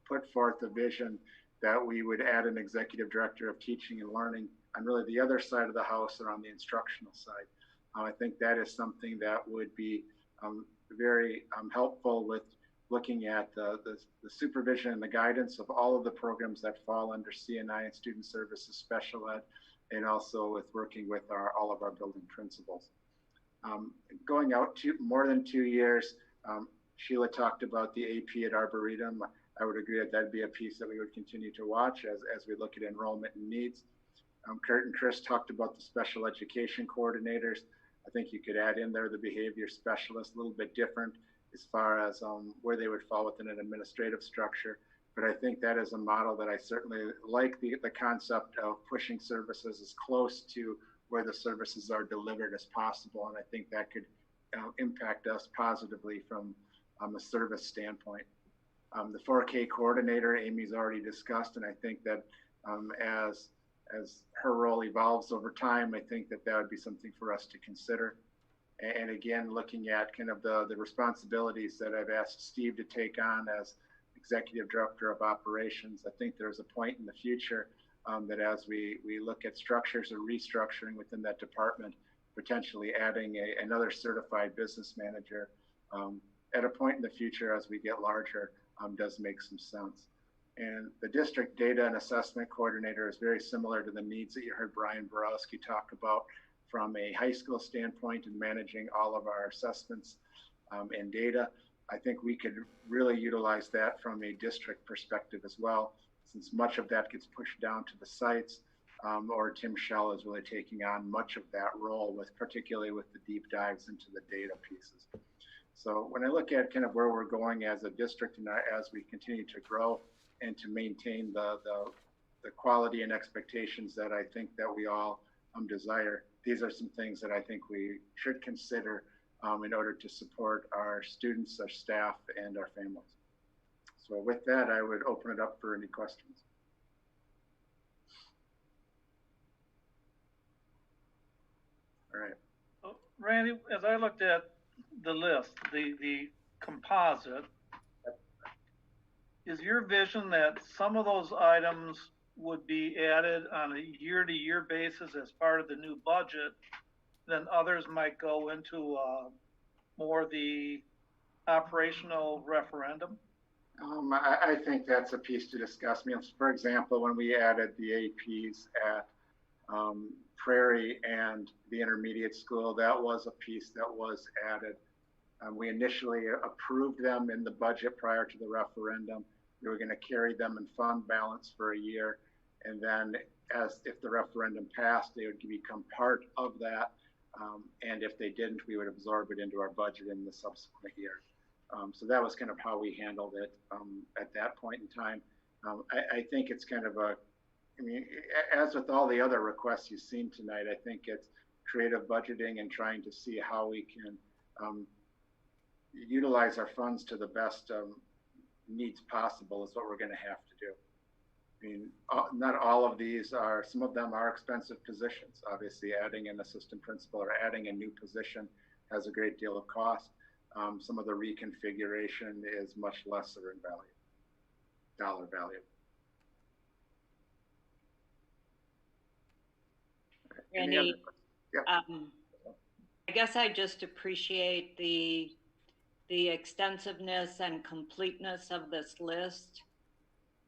put forth a vision that we would add an executive director of teaching and learning on really the other side of the house or on the instructional side. I think that is something that would be very helpful with looking at the supervision and the guidance of all of the programs that fall under CNI and student services, special ed, and also with working with all of our building principals. Going out to more than 2 years, Sheila talked about the AP at Arboretum. I would agree that that'd be a piece that we would continue to watch as we look at enrollment and needs. Kurt and Chris talked about the special education coordinators. I think you could add in there the behavior specialists, a little bit different as far as where they would fall within an administrative structure. But I think that is a model that I certainly like the concept of pushing services as close to where the services are delivered as possible. And I think that could impact us positively from a service standpoint. The 4K coordinator, Amy's already discussed, and I think that as her role evolves over time, I think that would be something for us to consider. And again, looking at kind of the responsibilities that I've asked Steve to take on as executive director of operations, I think there's a point in the future that as we look at structures or restructuring within that department, potentially adding another certified business manager at a point in the future as we get larger does make some sense. And the district data and assessment coordinator is very similar to the needs that you heard Brian Borowski talk about from a high school standpoint and managing all of our assessments and data. I think we could really utilize that from a district perspective as well, since much of that gets pushed down to the sites, or Tim Schell is really taking on much of that role, particularly with the deep dives into the data pieces. So when I look at kind of where we're going as a district and as we continue to grow and to maintain the quality and expectations that I think that we all desire, these are some things that I think we should consider in order to support our students, our staff, and our families. So with that, I would open it up for any questions. All right. Randy, as I looked at the list, the composite, is your vision that some of those items would be added on a year-to-year basis as part of the new budget, then others might go into more the operational referendum? I think that's a piece to discuss. I mean, for example, when we added the APs at Prairie and the intermediate school, that was a piece that was added. We initially approved them in the budget prior to the referendum. We were going to carry them in fund balance for a year, and then if the referendum passed, they would become part of that, and if they didn't, we would absorb it into our budget in the subsequent year. So that was kind of how we handled it at that point in time. I think it's kind of as with all the other requests you've seen tonight, I think it's creative budgeting and trying to see how we can utilize our funds to the best needs possible is what we're going to have to do. I mean, not all of these are, some of them are expensive positions. Obviously, adding an assistant principal or adding a new position has a great deal of cost. Some of the reconfiguration is much lesser in value, dollar value. Randy, I guess I just appreciate the extensiveness and completeness of this list.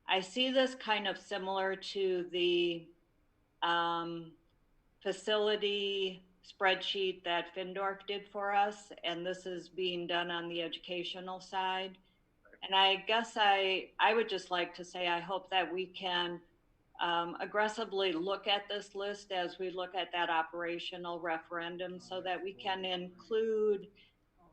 I see this kind of similar to the facility spreadsheet that Findorf did for us, and this is being done on the educational side. And I guess I would just like to say I hope that we can aggressively look at this list as we look at that operational referendum, so that we can include,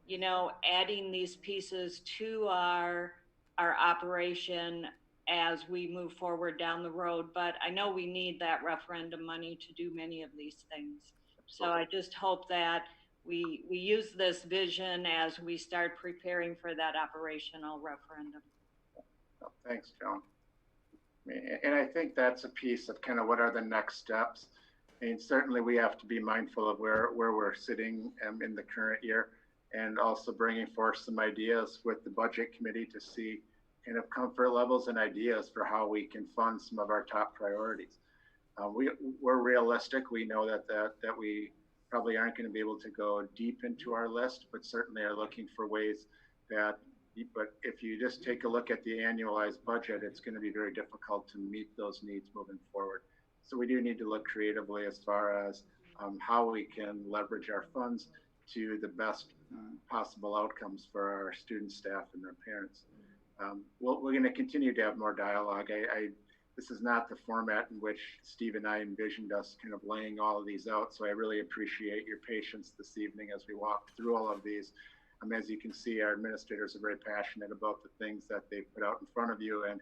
you know, adding these pieces to our operation as we move forward down the road. But I know we need that referendum money to do many of these things. So I just hope that we use this vision as we start preparing for that operational referendum. Thanks, Joan. And I think that's a piece of kind of what are the next steps. I mean, certainly we have to be mindful of where we're sitting in the current year, and also bringing forth some ideas with the budget committee to see kind of comfort levels and ideas for how we can fund some of our top priorities. We're realistic. We know that we probably aren't going to be able to go deep into our list, but certainly are looking for ways that, but if you just take a look at the annualized budget, it's going to be very difficult to meet those needs moving forward. So we do need to look creatively as far as how we can leverage our funds to the best possible outcomes for our student, staff, and their parents. We're going to continue to have more dialogue. This is not the format in which Steve and I envisioned us kind of laying all of these out. So I really appreciate your patience this evening as we walk through all of these. As you can see, our administrators are very passionate about the things that they put out in front of you, and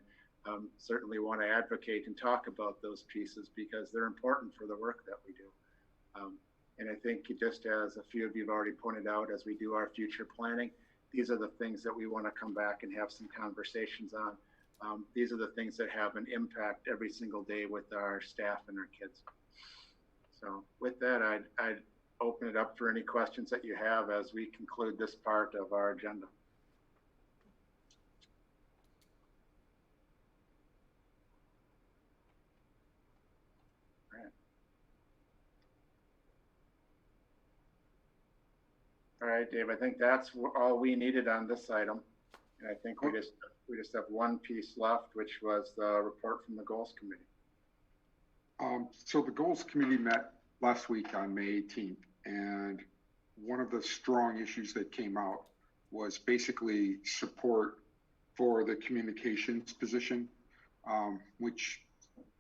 certainly want to advocate and talk about those pieces because they're important for the work that we do. And I think just as a few of you have already pointed out, as we do our future planning, these are the things that we want to come back and have some conversations on. These are the things that have an impact every single day with our staff and our kids. So with that, I'd open it up for any questions that you have as we conclude this part of our agenda. All right, Dave, I think that's all we needed on this item. And I think we just have one piece left, which was the report from the Goals Committee. So the Goals Committee met last week on May 18th, and one of the strong issues that came out was basically support for the communications position, which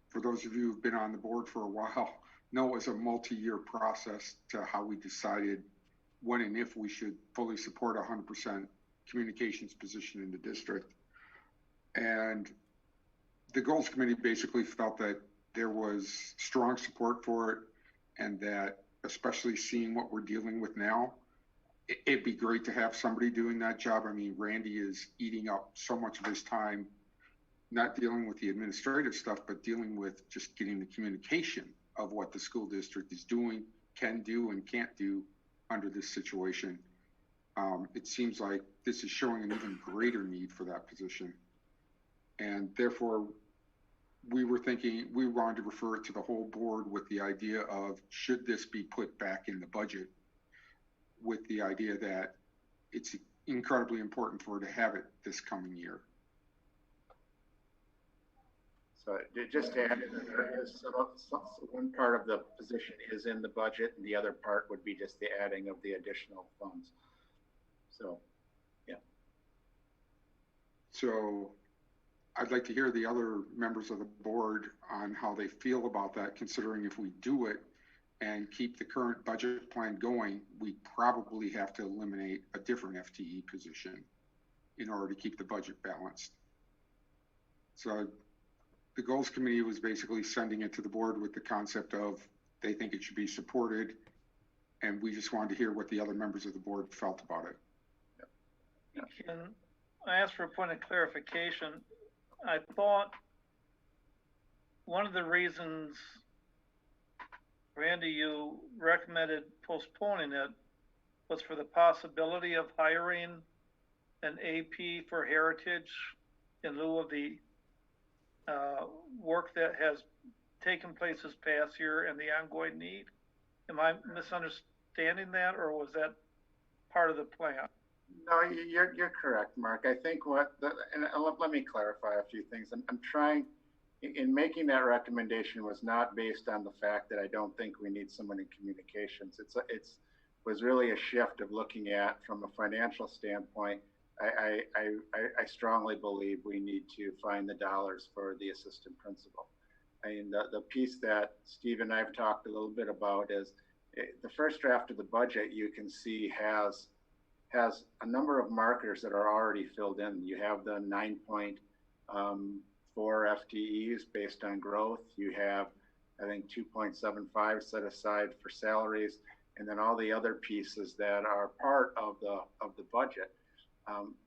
for those of you who've been on the board for a while know is a multi-year process to how we decided when and if we should fully support 100% communications position in the district. And the Goals Committee basically felt that there was strong support for it, and that especially seeing what we're dealing with now, it'd be great to have somebody doing that job. I mean, Randy is eating up so much of his time, not dealing with the administrative stuff, but dealing with just getting the communication of what the school district is doing, can do, and can't do under this situation. It seems like this is showing an even greater need for that position. And therefore, we were thinking we wanted to refer it to the whole board with the idea of, should this be put back in the budget, with the idea that it's incredibly important for her to have it this coming year. So just to add, one part of the position is in the budget, and the other part would be just the adding of the additional funds. So, yeah. So I'd like to hear the other members of the board on how they feel about that, considering if we do it and keep the current budget plan going, we probably have to eliminate a different FTE position in order to keep the budget balanced. So the Goals Committee was basically sending it to the board with the concept of they think it should be supported, and we just wanted to hear what the other members of the board felt about it. Can I ask for a point of clarification? I thought one of the reasons, Randy, you recommended postponing it was for the possibility of hiring an AP for Heritage in lieu of the work that has taken place this past year and the ongoing need. Am I misunderstanding that, or was that part of the plan? No, you're correct, Mark. I think let me clarify a few things. I'm trying, in making that recommendation was not based on the fact that I don't think we need someone in communications. It's was really a shift of looking at from a financial standpoint. I strongly believe we need to find the dollars for the assistant principal. I mean, the piece that Steve and I've talked a little bit about is the first draft of the budget you can see has a number of markers that are already filled in. You have the 9.4 FTEs based on growth. You have, I think, 2.75 set aside for salaries, and then all the other pieces that are part of the budget.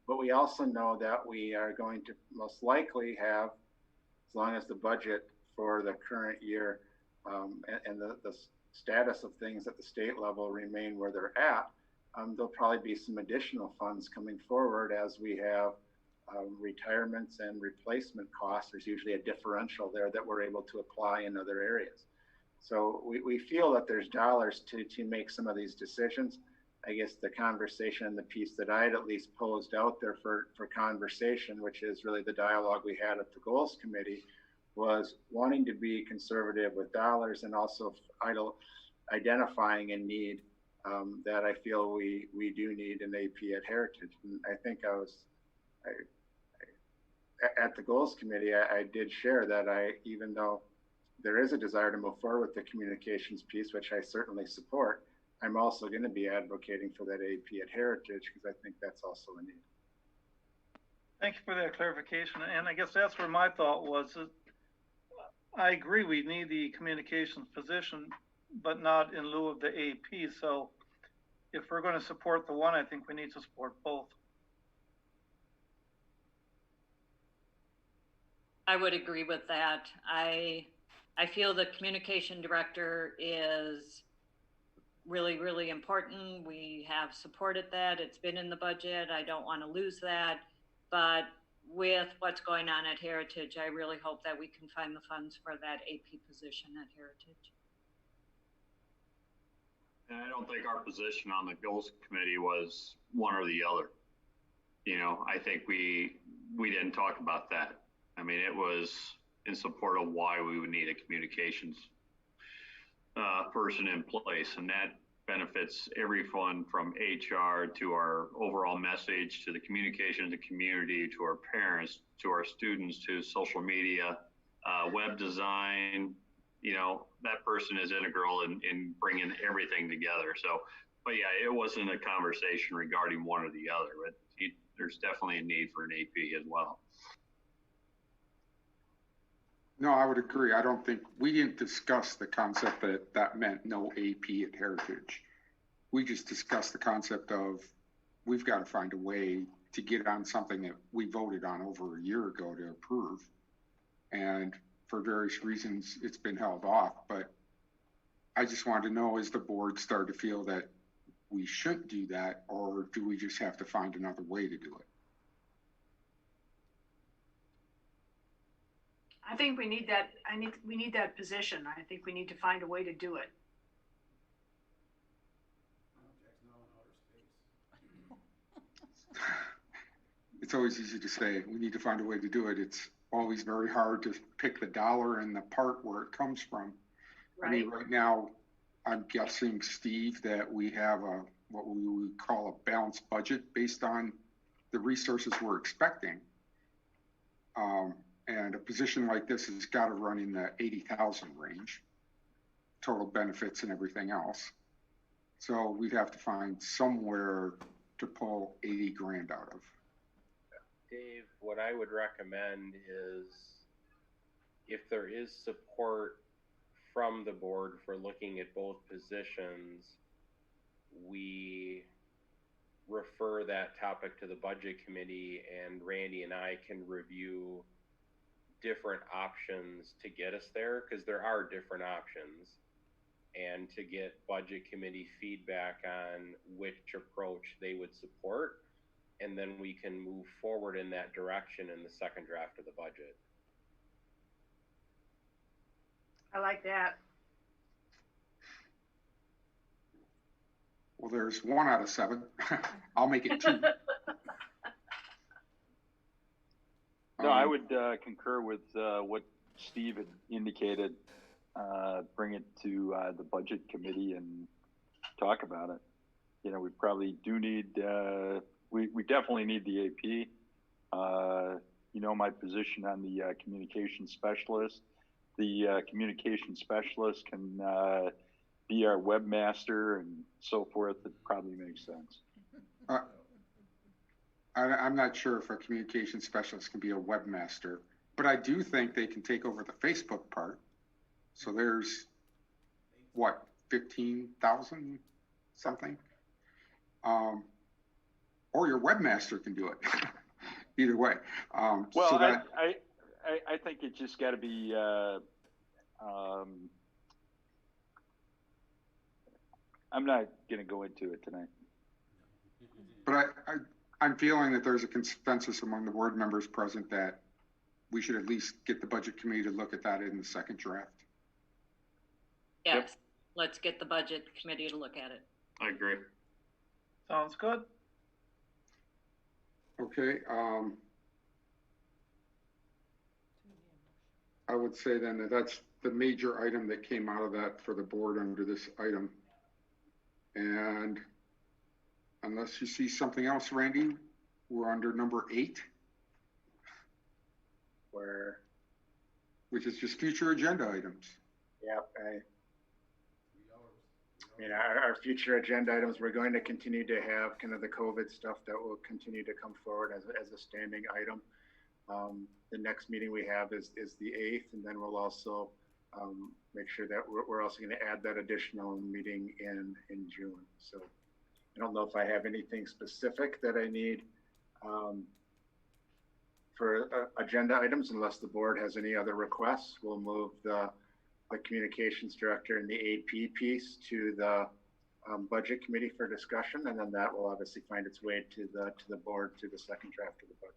But we also know that we are going to most likely have, as long as the budget for the current year and the status of things at the state level remain where they're at, there'll probably be some additional funds coming forward as we have retirements and replacement costs. There's usually a differential there that we're able to apply in other areas. So we feel that there's dollars to make some of these decisions. I guess the conversation and the piece that I had at least posed out there for conversation, which is really the dialogue we had at the goals committee, was wanting to be conservative with dollars and also identifying a need that I feel we do need an AP at Heritage. And I think at the goals committee, I did share that even though there is a desire to move forward with the communications piece, which I certainly support, I'm also going to be advocating for that AP at Heritage because I think that's also a need. Thank you for that clarification. And I guess that's where my thought was. I agree we need the communications position, but not in lieu of the AP. So if we're going to support the one, I think we need to support both. I would agree with that. I feel the communication director is really, really important. We have supported that. It's been in the budget. I don't want to lose that. But with what's going on at Heritage, I really hope that we can find the funds for that AP position at Heritage. And I don't think our position on the goals committee was one or the other. You know, I think we didn't talk about that. I mean, it was in support of why we would need a communications person in place, and that benefits everyone from HR to our overall message to the communication to the community to our parents to our students to social media, web design. You know, that person is integral in bringing everything together. So, but yeah, it wasn't a conversation regarding one or the other, but there's definitely a need for an AP as well. No, I would agree. I don't think we didn't discuss the concept that meant no AP at Heritage. We just discussed the concept of we've got to find a way to get on something that we voted on over a year ago to approve. And for various reasons, it's been held off. But I just wanted to know, is the board starting to feel that we shouldn't do that, or do we just have to find another way to do it? I think we need that. We need that position. I think we need to find a way to do it. It's always easy to say we need to find a way to do it. It's always very hard to pick the dollar and the part where it comes from. Right. I mean, right now, I'm guessing, Steve, that we have what we would call a balanced budget based on the resources we're expecting. And a position like this has got to run in the 80,000 range, total benefits and everything else. So we'd have to find somewhere to pull 80 grand out of. Dave, what I would recommend is if there is support from the board for looking at both positions, we refer that topic to the budget committee, and Randy and I can review different options to get us there, because there are different options, and to get budget committee feedback on which approach they would support, and then we can move forward in that direction in the second draft of the budget. I like that. Well, there's 1 out of 7. I'll make it 2. No, I would concur with what Steve had indicated. Bring it to the budget committee and talk about it. You know, we probably do need, we definitely need the AP. You know, my position on the communication specialist. The communication specialist can be our webmaster and so forth. It probably makes sense. I'm not sure if a communication specialist can be a webmaster, but I do think they can take over the Facebook part. So there's what, 15,000 something? Or your webmaster can do it. Either way. Well, so that, I think it's just got to be. I'm not going to go into it tonight. But I'm feeling that there's a consensus among the board members present that we should at least get the budget committee to look at that in the second draft. Yes, Yep. Let's get the budget committee to look at it. I agree. Sounds good. Okay, I would say then that that's the major item that came out of that for the board under this item. And unless you see something else, Randy, we're under number 8. Which is just future agenda items. Yep. I mean, our future agenda items, we're going to continue to have kind of the COVID stuff that will continue to come forward as a standing item. The next meeting we have is the 8th, and then we'll also make sure that we're also going to add that additional meeting in June. So I don't know if I have anything specific that I need for agenda items, unless the board has any other requests. We'll move the communications director and the AP piece to the budget committee for discussion, and then that will obviously find its way to the board through the second draft of the budget.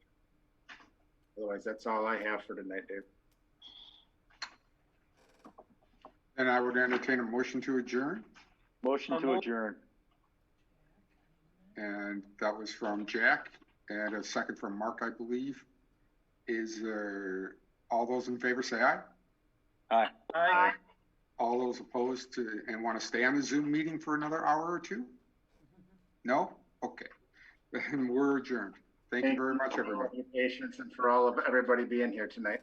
Otherwise, that's all I have for tonight, Dave. And I would entertain a motion to adjourn. Motion to adjourn. And that was from Jack, and a second from Mark, I believe. Is there, all those in favor say aye? Aye. Aye. All those opposed to and want to stay on the Zoom meeting for another hour or two? No? Okay. Then we're adjourned. Thank you very much, everyone. For your patience and for everybody being here tonight.